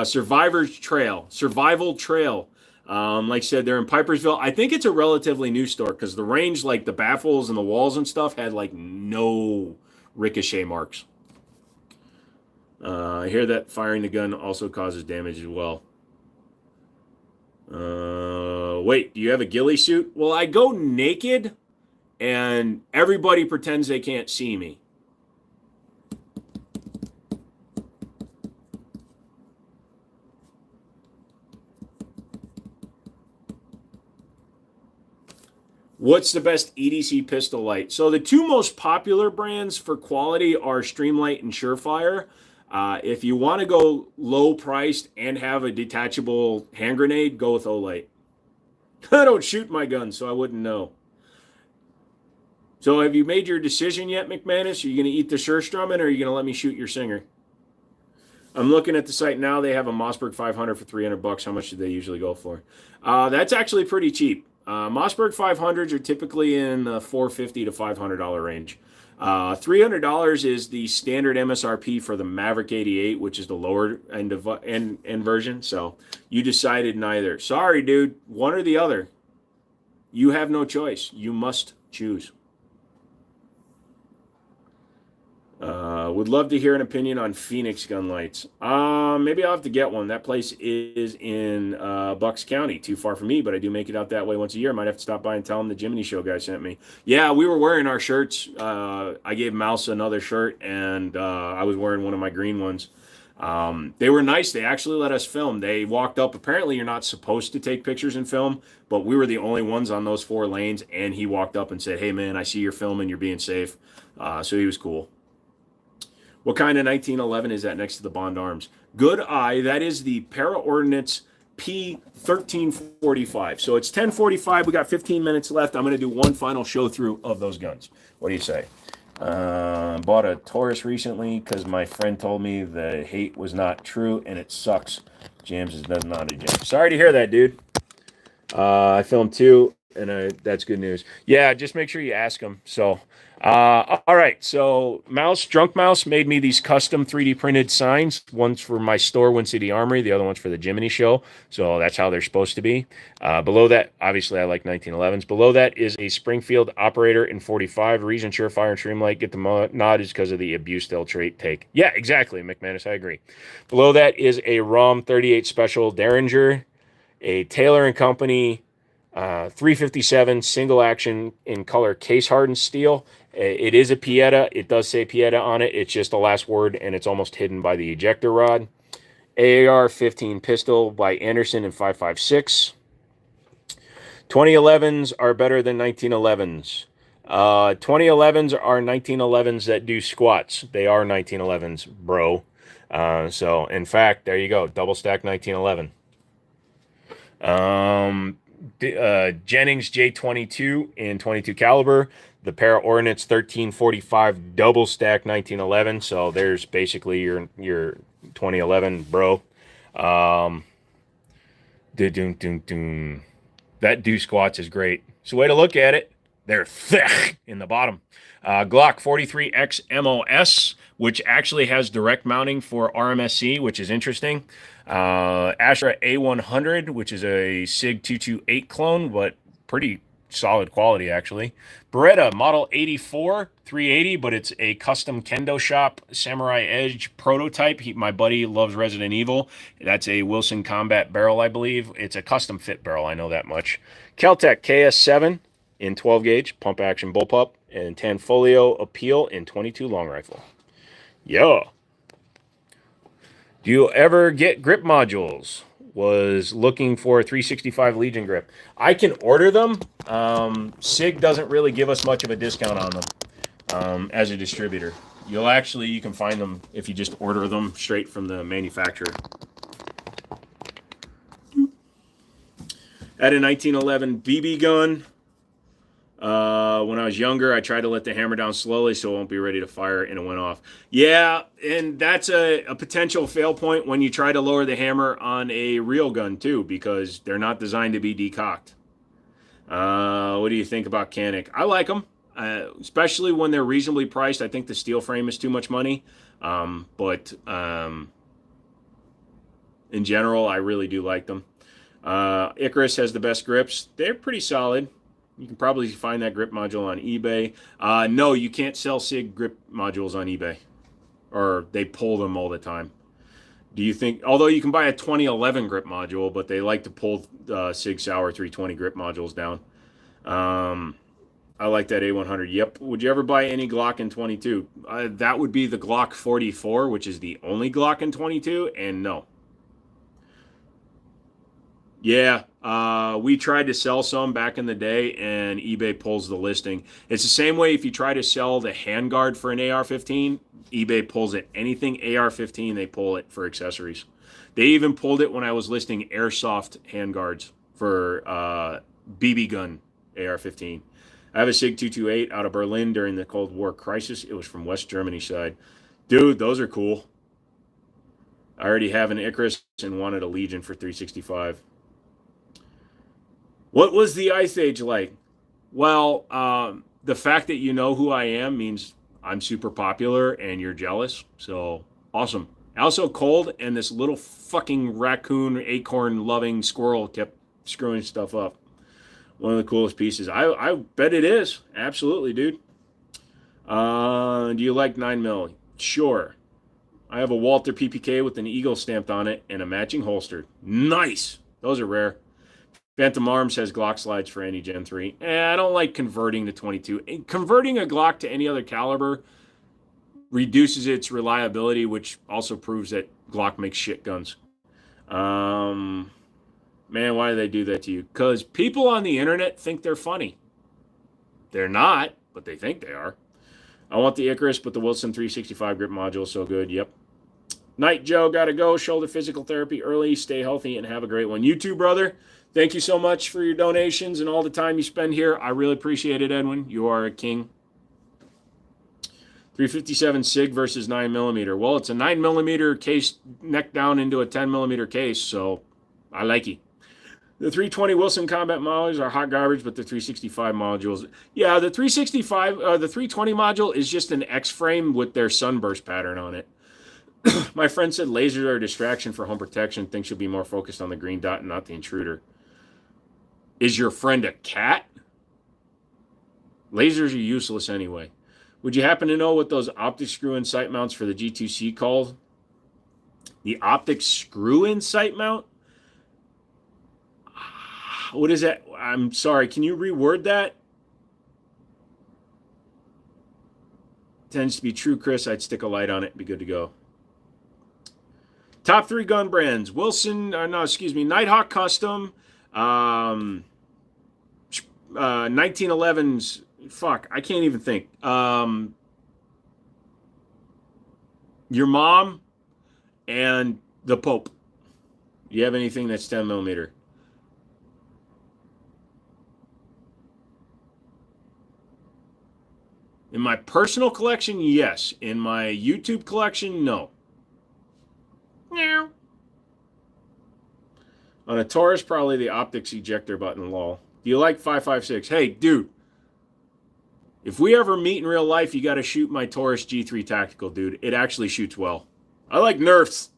Survival Trail. Like I said, they're in Pipersville. I think it's a relatively new store because the range, like the baffles and the walls and stuff, had like no ricochet marks. I hear that firing the gun also causes damage as well. Wait, do you have a ghillie suit? Well, I go naked and everybody pretends they can't see me. What's the best EDC pistol light? So the two most popular brands for quality are Streamlight and Surefire. If you want to go low priced and have a detachable hand grenade, go with Olight. I don't shoot my gun, so I wouldn't know. So have you made your decision yet, McManus? Are you going to eat the Surströmmen, or are you going to let me shoot your Singer? I'm looking at the site now. They have a Mossberg 500 for $300. How much do they usually go for? That's actually pretty cheap. Mossberg 500s are typically in the $450 to $500 range. $300 is the standard MSRP for the Maverick 88, which is the lower end version. So you decided neither. Sorry, dude. One or the other. You have no choice. You must choose. Would love to hear an opinion on Phoenix gun lights. Maybe I'll have to get one. That place is in Bucks County, too far from me, but I do make it out that way once a year. Might have to stop by and tell them the Jiminy Show guy sent me. Yeah, we were wearing our shirts. I gave Mouse another shirt, and I was wearing one of my green ones. They were nice. They actually let us film. They walked up. Apparently, you're not supposed to take pictures and film, but we were the only ones on those 4 lanes, and he walked up and said, "Hey, man, I see you're filming. You're being safe." So he was cool. What kind of 1911 is that next to the Bond Arms? Good eye. That is the Para-Ordnance P1345. So it's 10:45. We got 15 minutes left. I'm going to do one final show through of those guns. What do you say? Bought a Taurus recently because my friend told me the hate was not true and it sucks. Jams does not a jam. Sorry to hear that, dude. I filmed two, and that's good news. Yeah, just make sure you ask them. So, all right. So, Drunk Mouse made me these custom 3D printed signs. One's for my store, Wind City Armory. The other one's for the Jiminy Show. So that's how they're supposed to be. Below that, obviously, I like 1911s. Below that is a Springfield Operator in 45. Reason Surefire and Streamlight get the nod is because of the abuse they'll take. Yeah, exactly, McManus. I agree. Below that is a ROM 38 Special Derringer, a Taylor and Company 357 single action in color case hardened steel. It is a Pieta. It does say Pieta on it. It's just the last word, and it's almost hidden by the ejector rod. AR-15 pistol by Anderson in 5.56. 2011s are better than 1911s. 2011s are 1911s that do squats. They are 1911s, bro. So, in fact, there you go. Double stack 1911. Jennings J22 in 22 caliber. The Para Ordnance 1345 double stack 1911. So there's basically your 2011, bro. That do squats is great. So way to look at it. They're thick in the bottom. Glock 43X MOS, which actually has direct mounting for RMSC, which is interesting. Astra A100, which is a SIG 228 clone, but pretty solid quality, actually. Beretta Model 84 380, but it's a custom Kendo Shop Samurai Edge prototype. My buddy loves Resident Evil. That's a Wilson Combat barrel, I believe. It's a custom fit barrel, I know that much. Keltec KS7 in 12 gauge, pump action bullpup, and Tanfolio Appeal in 22 long rifle. Yeah. Do you ever get grip modules? Was looking for a 365 Legion grip. I can order them. SIG doesn't really give us much of a discount on them as a distributor. You can find them if you just order them straight from the manufacturer. I had a 1911 BB gun. When I was younger, I tried to let the hammer down slowly so it won't be ready to fire, and it went off. Yeah, and that's a potential fail point when you try to lower the hammer on a real gun too, because they're not designed to be decocked. What do you think about Canic? I like them, especially when they're reasonably priced. I think the steel frame is too much money, but in general, I really do like them. Icarus has the best grips. They're pretty solid. You can probably find that grip module on eBay. No, you can't sell SIG grip modules on eBay, or they pull them all the time. Do you think, although you can buy a 2011 grip module, but they like to pull SIG Sauer 320 grip modules down. I like that A100. Yep. Would you ever buy any Glock in 22? That would be the Glock 44, which is the only Glock in 22, and no. Yeah, we tried to sell some back in the day, and eBay pulls the listing. It's the same way if you try to sell the handguard for an AR-15, eBay pulls it. Anything AR-15, they pull it for accessories. They even pulled it when I was listing airsoft handguards for BB gun AR-15. I have a SIG 228 out of Berlin during the Cold War crisis. It was from West Germany side. Dude, those are cool. I already have an Icarus and wanted a Legion for 365. What was the Ice Age like? Well, the fact that you know who I am means I'm super popular and you're jealous. So, awesome. Also cold, and this little fucking raccoon, acorn-loving squirrel kept screwing stuff up. One of the coolest pieces. I bet it is. Absolutely, dude. Do you like 9mm? Sure. I have a Walther PPK with an eagle stamped on it and a matching holster. Nice. Those are rare. Phantom Arms has Glock slides for any Gen 3. I don't like converting to 22. Converting a Glock to any other caliber reduces its reliability, which also proves that Glock makes shit guns. Man, why do they do that to you? Because people on the internet think they're funny. They're not, but they think they are. I want the Icarus, but the Wilson 365 grip module is so good. Yep. Night Joe, gotta go. Shoulder physical therapy early. Stay healthy and have a great one. You too, brother. Thank you so much for your donations and all the time you spend here. I really appreciate it, Edwin. You are a king. 357 SIG versus 9mm. Well, it's a 9mm case neck down into a 10mm case, so I like it. The 320 Wilson combat modules are hot garbage, but the 365 modules, yeah, the 365, the 320 module is just an X-frame with their sunburst pattern on it. My friend said lasers are a distraction for home protection. Thinks you'll be more focused on the green dot and not the intruder. Is your friend a cat? Lasers are useless anyway. Would you happen to know what those optic screw-in sight mounts for the G2C called? The optic screw-in sight mount? What is that? I'm sorry. Can you reword that? Tends to be true, Chris. I'd stick a light on it. Be good to go. Top 3 gun brands. Wilson, Nighthawk Custom. 1911s. Fuck, I can't even think. Your mom and the Pope. You have anything that's 10mm? In my personal collection, yes. In my YouTube collection, no. No. On a Taurus, probably the optics ejector button, lol. Do you like 5.56? Hey, dude. If we ever meet in real life, you got to shoot my Taurus G3 Tactical, dude. It actually shoots well. I like Nerfs.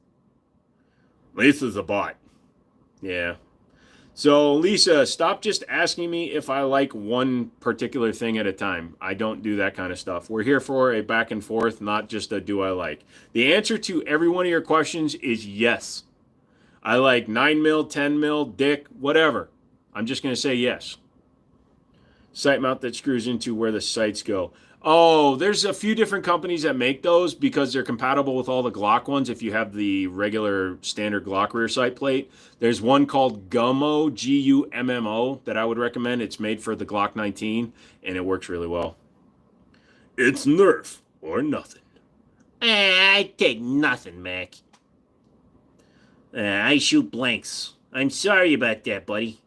Lisa's a bot. Yeah. So, Lisa, stop just asking me if I like one particular thing at a time. I don't do that kind of stuff. We're here for a back and forth, not just a do I like. The answer to every one of your questions is yes. I like 9mm, 10mm, dick, whatever. I'm just going to say yes. Sight mount that screws into where the sights go. Oh, there's a few different companies that make those because they're compatible with all the Glock ones if you have the regular standard Glock rear sight plate. There's one called Gummo, G-U-M-M-O, that I would recommend. It's made for the Glock 19, and it works really well. It's Nerf or nothing. I take nothing, Mac. I shoot blanks. I'm sorry about that, buddy.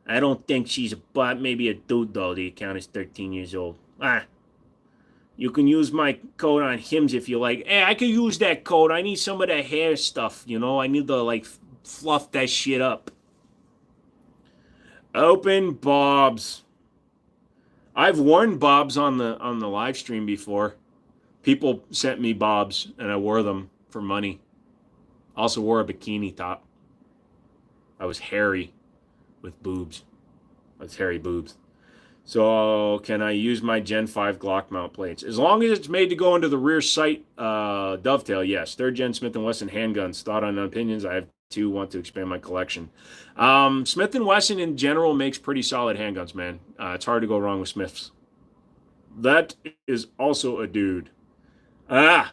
I don't think she's a bot, maybe a dude, though. The account is 13 years old. You can use my code on Hims if you like. Hey, I could use that code. I need some of that hair stuff, you know? I need to, like, fluff that shit up. Open bobs. I've worn bobs on the live stream before. People sent me bobs, and I wore them for money. Also wore a bikini top. I was hairy. With boobs. That's hairy boobs. So can I use my Gen 5 Glock mount plates? As long as it's made to go into the rear sight dovetail, yes. 3rd Gen Smith & Wesson handguns. Thought on opinions. I have 2. Want to expand my collection. Smith & Wesson in general makes pretty solid handguns, man. It's hard to go wrong with Smiths. That is also a dude. If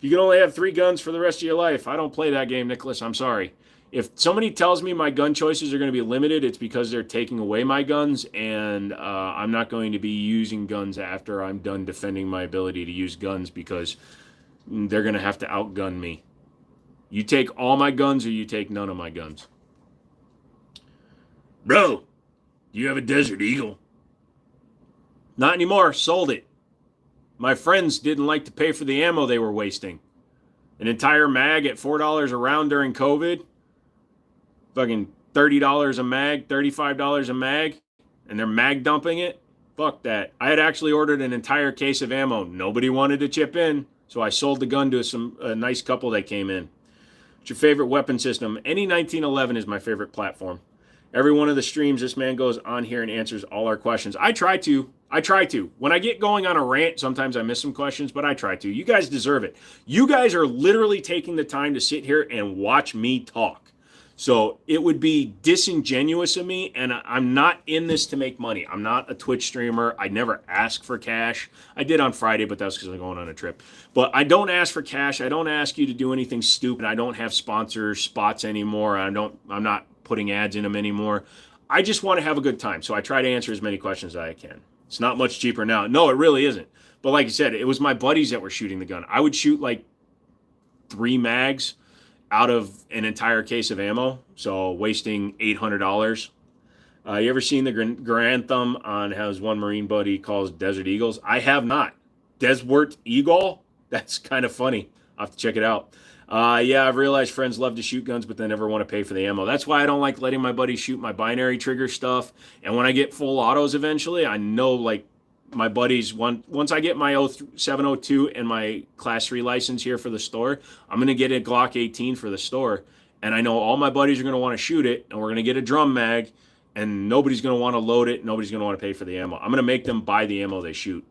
you can only have 3 guns for the rest of your life, I don't play that game, Nicholas. I'm sorry. If somebody tells me my gun choices are going to be limited, it's because they're taking away my guns, and I'm not going to be using guns after I'm done defending my ability to use guns because they're going to have to outgun me. You take all my guns or you take none of my guns. Bro, do you have a Desert Eagle? Not anymore. Sold it. My friends didn't like to pay for the ammo they were wasting. An entire mag at $4 a round during COVID. Fucking $30 a mag, $35 a mag, and they're mag dumping it. Fuck that. I had actually ordered an entire case of ammo. Nobody wanted to chip in, so I sold the gun to a nice couple that came in. What's your favorite weapon system? Any 1911 is my favorite platform. Every one of the streams, this man goes on here and answers all our questions. I try to. When I get going on a rant, sometimes I miss some questions, but I try to. You guys deserve it. You guys are literally taking the time to sit here and watch me talk. So it would be disingenuous of me, and I'm not in this to make money. I'm not a Twitch streamer. I never ask for cash. I did on Friday, but that's because I'm going on a trip. But I don't ask for cash. I don't ask you to do anything stupid. I don't have sponsor spots anymore. I'm not putting ads in them anymore. I just want to have a good time. So I try to answer as many questions as I can. It's not much cheaper now. No, it really isn't. But like I said, it was my buddies that were shooting the gun. I would shoot like 3 mags out of an entire case of ammo, so wasting $800. You ever seen the Grantham on how his one Marine buddy calls Desert Eagles? I have not. Desert Eagle? That's kind of funny. I'll have to check it out. Yeah, I've realized friends love to shoot guns, but they never want to pay for the ammo. That's why I don't like letting my buddies shoot my binary trigger stuff. And when I get full autos eventually, I know, like, my buddies, once I get my 702 and my Class 3 license here for the store, I'm going to get a Glock 18 for the store. And I know all my buddies are going to want to shoot it, and we're going to get a drum mag, and nobody's going to want to load it. Nobody's going to want to pay for the ammo. I'm going to make them buy the ammo they shoot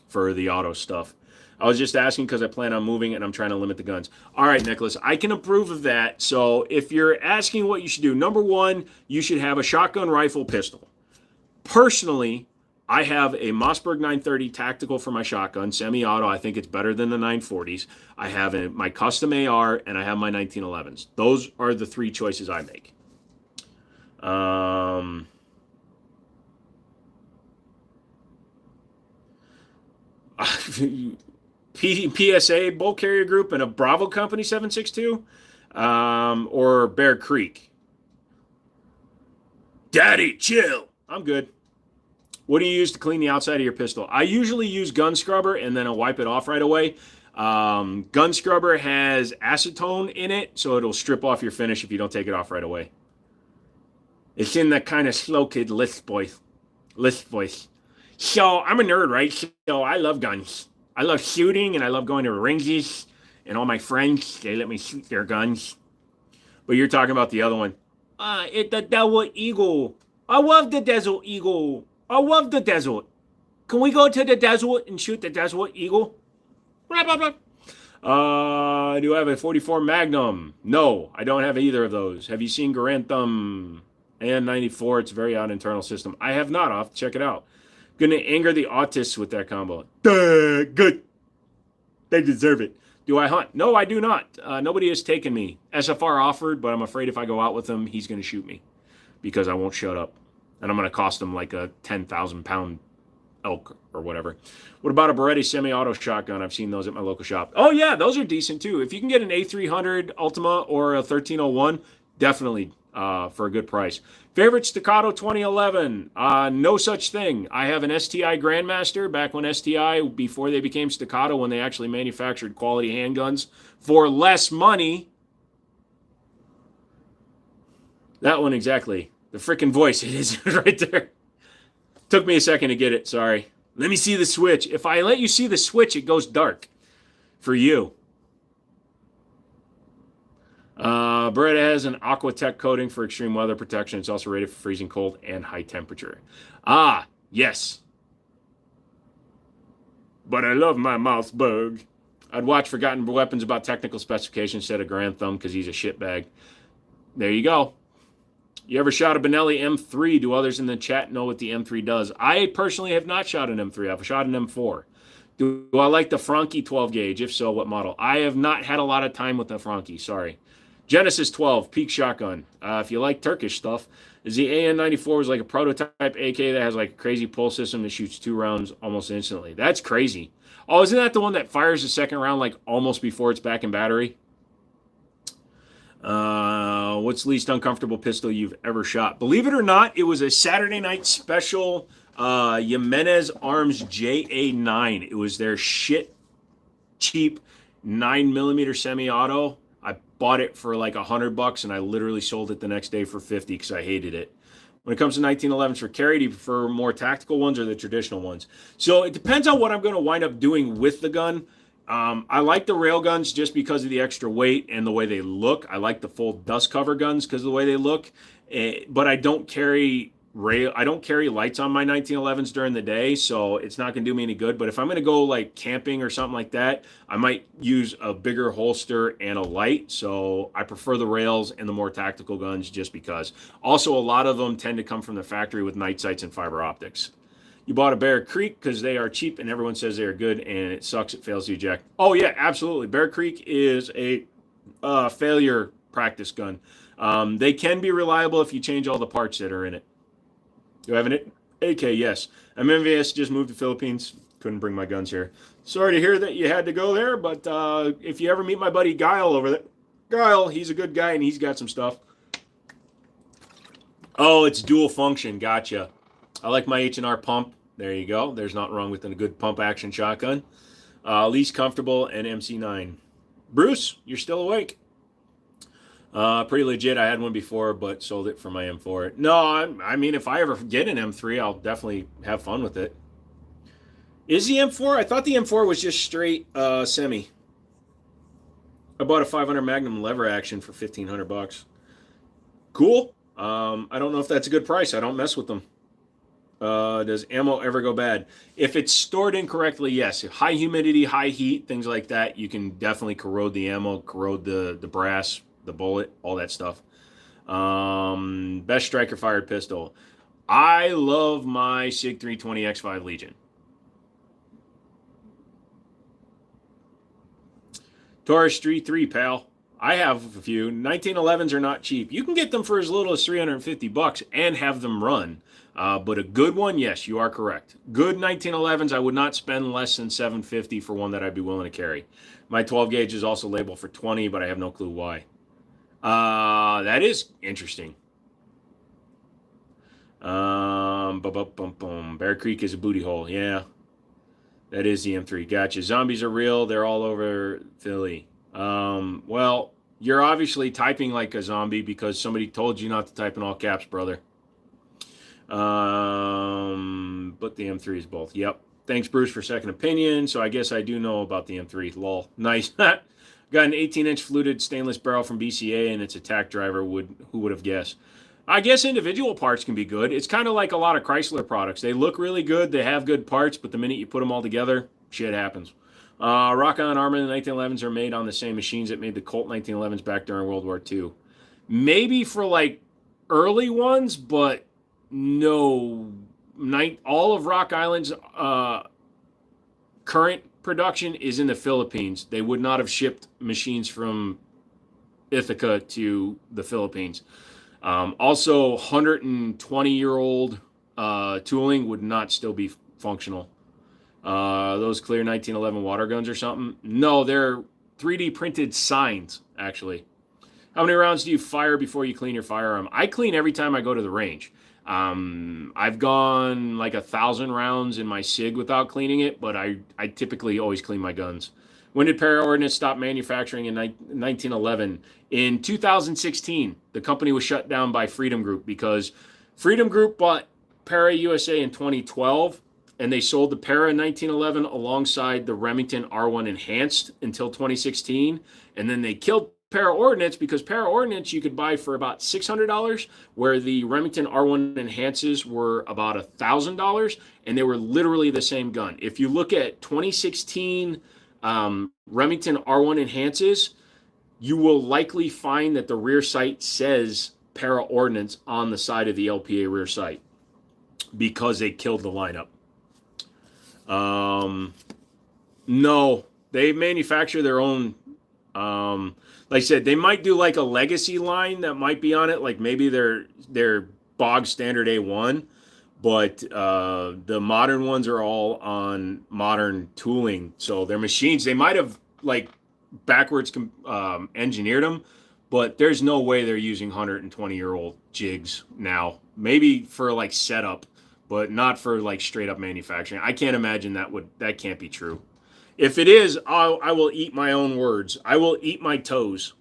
for the auto stuff. I was just asking because I plan on moving and I'm trying to limit the guns. All right, Nicholas, I can approve of that. So if you're asking what you should do, number one, you should have a shotgun, rifle, pistol. Personally, I have a Mossberg 930 tactical for my shotgun, semi-auto. I think it's better than the 940s. I have my custom AR, and I have my 1911s. Those are the three choices I make. PSA Bull Carrier Group and a Bravo Company 762, or Bear Creek. Daddy, chill. I'm good. What do you use to clean the outside of your pistol? I usually use gun scrubber and then I'll wipe it off right away. Gun scrubber has acetone in it, so it'll strip off your finish if you don't take it off right away. It's in that kind of slow kid list voice. So I'm a nerd, right? So I love guns. I love shooting and I love going to ranges, and all my friends, they let me shoot their guns. But you're talking about the other one. It's the Desert Eagle. I love the Desert Eagle. I love the desert. Can we go to the desert and shoot the Desert Eagle? Do I have a 44 Magnum? No, I don't have either of those. Have you seen Grantham and 94? It's a very odd internal system. I have not. I'll have to check it out. Gonna anger the autists with that combo. Duh, good. They deserve it. Do I hunt? No, I do not. Nobody has taken me. SFR offered, but I'm afraid if I go out with him, he's going to shoot me because I won't shut up. And I'm going to cost him like a 10,000-pound elk or whatever. What about a Beretti semi-auto shotgun? I've seen those at my local shop. Oh, yeah, those are decent too. If you can get an A300 Ultima or a 1301, definitely for a good price. Favorite Staccato 2011? No such thing. I have an STI Grandmaster back when STI, before they became Staccato, when they actually manufactured quality handguns for less money. That one exactly. The freaking voice, it is right there. Took me a second to get it, sorry. Let me see the switch. If I let you see the switch, it goes dark for you. Beretta has an Aquatech coating for extreme weather protection. It's also rated for freezing cold and high temperature. Ah, yes. But I love my Mossberg. I'd watch Forgotten Weapons about technical specifications instead of Grantham because he's a shitbag. There you go. You ever shot a Benelli M3? Do others in the chat know what the M3 does? I personally have not shot an M3. I've shot an M4. Do I like the Franke 12 gauge? If so, what model? I have not had a lot of time with the Franke. Sorry. Genesis 12, peak shotgun. If you like Turkish stuff, is the AN94 was like a prototype AK that has like a crazy pull system that shoots 2 rounds almost instantly. That's crazy. Oh, isn't that the one that fires the second round like almost before it's back in battery? What's the least uncomfortable pistol you've ever shot? Believe it or not, it was a Saturday night special Jimenez Arms JA9. It was their shit cheap 9mm semi-auto. I bought it for like $100 and I literally sold it the next day for $50 because I hated it. When it comes to 1911s for carry, do you prefer more tactical ones or the traditional ones? So it depends on what I'm going to wind up doing with the gun. I like the rail guns just because of the extra weight and the way they look. I like the full dust cover guns because of the way they look. But I don't carry lights on my 1911s during the day, so it's not going to do me any good. But if I'm going to go like camping or something like that, I might use a bigger holster and a light. So I prefer the rails and the more tactical guns just because. Also, a lot of them tend to come from the factory with night sights and fiber optics. You bought a Bear Creek because they are cheap and everyone says they are good, and it sucks it fails to eject. Oh, yeah, absolutely. Bear Creek is a failure practice gun. They can be reliable if you change all the parts that are in it. Do I have an AK? Yes. I'm envious. Just moved to Philippines. Couldn't bring my guns here. Sorry to hear that you had to go there, but if you ever meet my buddy Guile over there, Guile, he's a good guy and he's got some stuff. Oh, it's dual function. Gotcha. I like my H&R pump. There you go. There's not wrong with a good pump action shotgun. Least comfortable and MC9. Bruce, you're still awake. Pretty legit. I had one before, but sold it for my M4. No, I mean, if I ever get an M3, I'll definitely have fun with it. Is the M4? I thought the M4 was just straight semi. I bought a 500 Magnum lever action for $1,500. Cool. I don't know if that's a good price. I don't mess with them. Does ammo ever go bad? If it's stored incorrectly, yes. High humidity, high heat, things like that, you can definitely corrode the ammo, corrode the brass, the bullet, all that stuff. Best striker fired pistol. I love my SIG 320 X5 Legion. Taurus Street 3, pal. I have a few. 1911s are not cheap. You can get them for as little as $350 and have them run. But a good one, yes, you are correct. Good 1911s, I would not spend less than $750 for one that I'd be willing to carry. My 12 gauge is also labeled for $20, but I have no clue why. That is interesting. Bear Creek is a booty hole. Yeah, that is the M3. Gotcha. Zombies are real. They're all over Philly. Well, you're obviously typing like a zombie because somebody told you not to type in all caps, brother. But the M3 is both. Yep. Thanks, Bruce, for second opinion. So I guess I do know about the M3. Lol. Nice. Got an 18-inch fluted stainless barrel from BCA and its attack driver. Who would have guessed? I guess individual parts can be good. It's kind of like a lot of Chrysler products. They look really good. They have good parts, but the minute you put them all together, shit happens. Rock On Armor and the 1911s are made on the same machines that made the Colt 1911s back during World War II. Maybe for like early ones, but no. All of Rock Island's current production is in the Philippines. They would not have shipped machines from Ithaca to the Philippines. Also, 120-year-old tooling would not still be functional. Those clear 1911 water guns or something? No, they're 3D printed signs, actually. How many rounds do you fire before you clean your firearm? I clean every time I go to the range. I've gone like 1,000 rounds in my SIG without cleaning it, but I typically always clean my guns. When did Para Ordnance stop manufacturing in 1911? In 2016, the company was shut down by Freedom Group because Freedom Group bought Para USA in 2012, and they sold the Para 1911 alongside the Remington R1 Enhanced until 2016, and then they killed Para Ordnance because Para Ordnance you could buy for about $600, where the Remington R1 Enhances were about $1,000, and they were literally the same gun. If you look at 2016 Remington R1 Enhances, you will likely find that the rear sight says Para Ordnance on the side of the LPA rear sight because they killed the lineup. No, they manufacture their own. Like I said, they might do like a legacy line that might be on it, like maybe their bog standard A1, but the modern ones are all on modern tooling. So their machines, they might have like backwards engineered them, but there's no way they're using 120-year-old jigs now. Maybe for like setup, but not for like straight up manufacturing. I can't imagine that can't be true. If it is, I will eat my own words. I will eat my toes.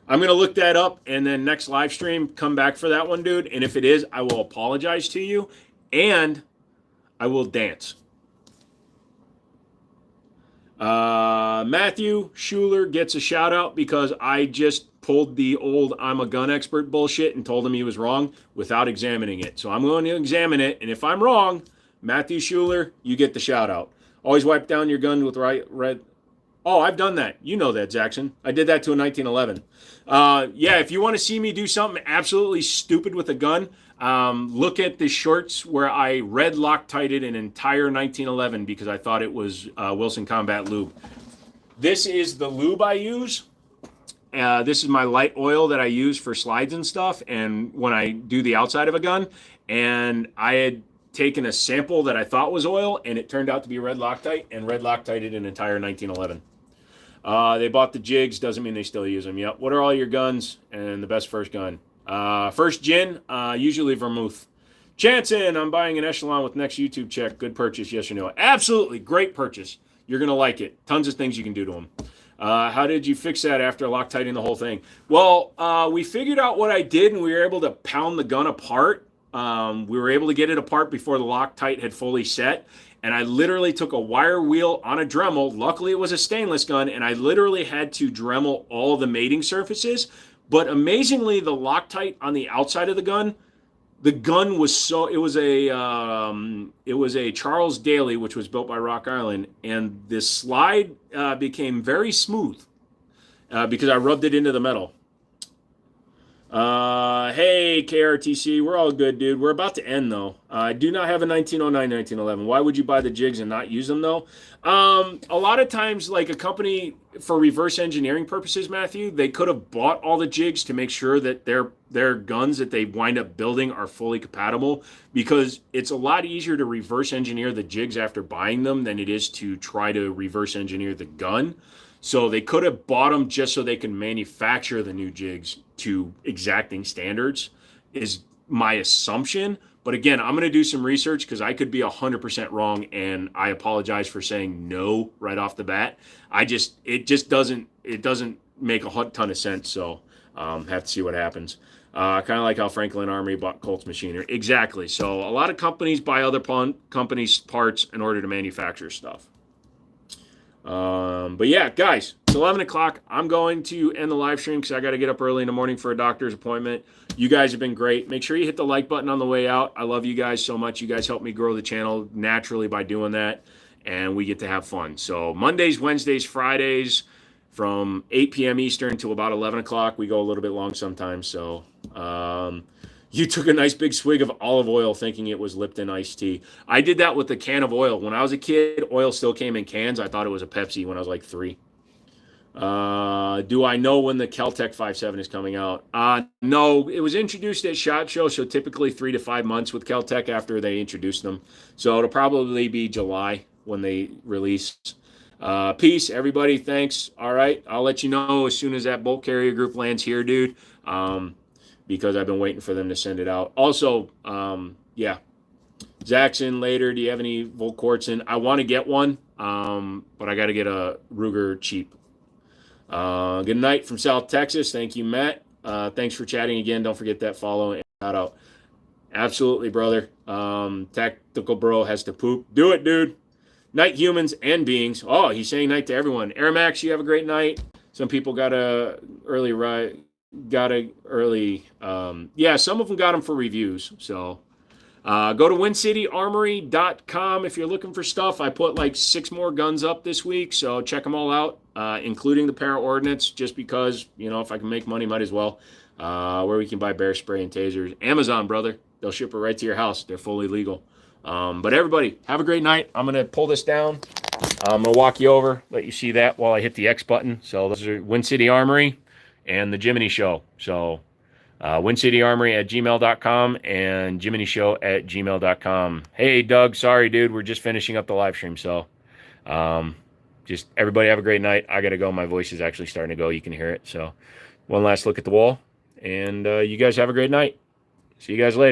I'm going to look that up and then next live stream, come back for that one, dude. And if it is, I will apologize to you and I will dance. Matthew Schuler gets a shout out because I just pulled the old I'm a gun expert bullshit and told him he was wrong without examining it. So I'm going to examine it. And if I'm wrong, Matthew Schuler, you get the shout out. Always wipe down your gun with red. Oh, I've done that. You know that, Jackson. I did that to a 1911. Yeah, if you want to see me do something absolutely stupid with a gun, look at the shorts where I red Loctited an entire 1911 because I thought it was Wilson Combat Lube. This is the lube I use. This is my light oil that I use for slides and stuff and when I do the outside of a gun. And I had taken a sample that I thought was oil and it turned out to be red Loctite and red Loctited an entire 1911. They bought the jigs, doesn't mean they still use them. Yep. What are all your guns and the best first gun? First gin, usually vermouth. Chanson, I'm buying an Echelon with next YouTube check. Good purchase, yes or no? Absolutely, great purchase. You're going to like it. Tons of things you can do to them. How did you fix that after Loctiting the whole thing? Well, we figured out what I did, and we were able to pound the gun apart. We were able to get it apart before the Loctite had fully set. And I literally took a wire wheel on a Dremel. Luckily, it was a stainless gun, and I literally had to Dremel all the mating surfaces. But amazingly, the Loctite on the outside of the gun was so, it was a Charles Daly, which was built by Rock Island, and this slide became very smooth because I rubbed it into the metal. Hey, KRTC, we're all good, dude. We're about to end, though. I do not have a 1909, 1911. Why would you buy the jigs and not use them, though? A lot of times, like a company, for reverse engineering purposes, Matthew, they could have bought all the jigs to make sure that their guns that they wind up building are fully compatible, because it's a lot easier to reverse engineer the jigs after buying them than it is to try to reverse engineer the gun. So they could have bought them just so they can manufacture the new jigs to exacting standards, is my assumption. But again, I'm going to do some research because I could be 100% wrong, and I apologize for saying no right off the bat. It doesn't make a ton of sense. So have to see what happens. Kind of like how Franklin Armory bought Colts machinery. Exactly. So a lot of companies buy other companies' parts in order to manufacture stuff. But yeah, guys, it's 11 o'clock. I'm going to end the live stream because I got to get up early in the morning for a doctor's appointment. You guys have been great. Make sure you hit the like button on the way out. I love you guys so much. You guys help me grow the channel naturally by doing that, and we get to have fun. So Mondays, Wednesdays, Fridays from 8 p.m. Eastern to about 11 o'clock. We go a little bit long sometimes. So you took a nice big swig of olive oil thinking it was Lipton iced tea. I did that with a can of oil. When I was a kid, oil still came in cans. I thought it was a Pepsi when I was like 3. Do I know when the Kel-Tec 5.7 is coming out? No, it was introduced at SHOT Show, so typically 3 to 5 months with Kel-Tec after they introduced them. So it'll probably be July when they release. Peace, everybody. Thanks. All right, I'll let you know as soon as that bolt carrier group lands here, dude. Because I've been waiting for them to send it out. Also, yeah, Zaxxon later. Do you have any Volquartsen? I want to get one, but I got to get a Ruger cheap. Good night from South Texas. Thank you, Matt. Thanks for chatting again. Don't forget that follow and shout out. Absolutely, brother. Tactical Bro has to poop. Do it, dude. Night, humans and beings. Oh, he's saying night to everyone. Airmax, you have a great night. Some people got a early ride. Yeah, some of them got them for reviews. So go to WinCityArmory.com if you're looking for stuff. I put like 6 more guns up this week, so check them all out, including the Para Ordnance, just because, you know, if I can make money, might as well. Where we can buy bear spray and tasers. Amazon, brother. They'll ship it right to your house. They're fully legal. But everybody, have a great night. I'm going to pull this down. I'm going to walk you over, let you see that while I hit the X button. So those are Win City Armory and the Jiminy Show. So WinCityArmory@gmail.com and JiminyShow@gmail.com. Hey, Doug, sorry, dude. We're just finishing up the live stream. So just everybody have a great night. I got to go. My voice is actually starting to go. You can hear it. So one last look at the wall. And you guys have a great night. See you guys later.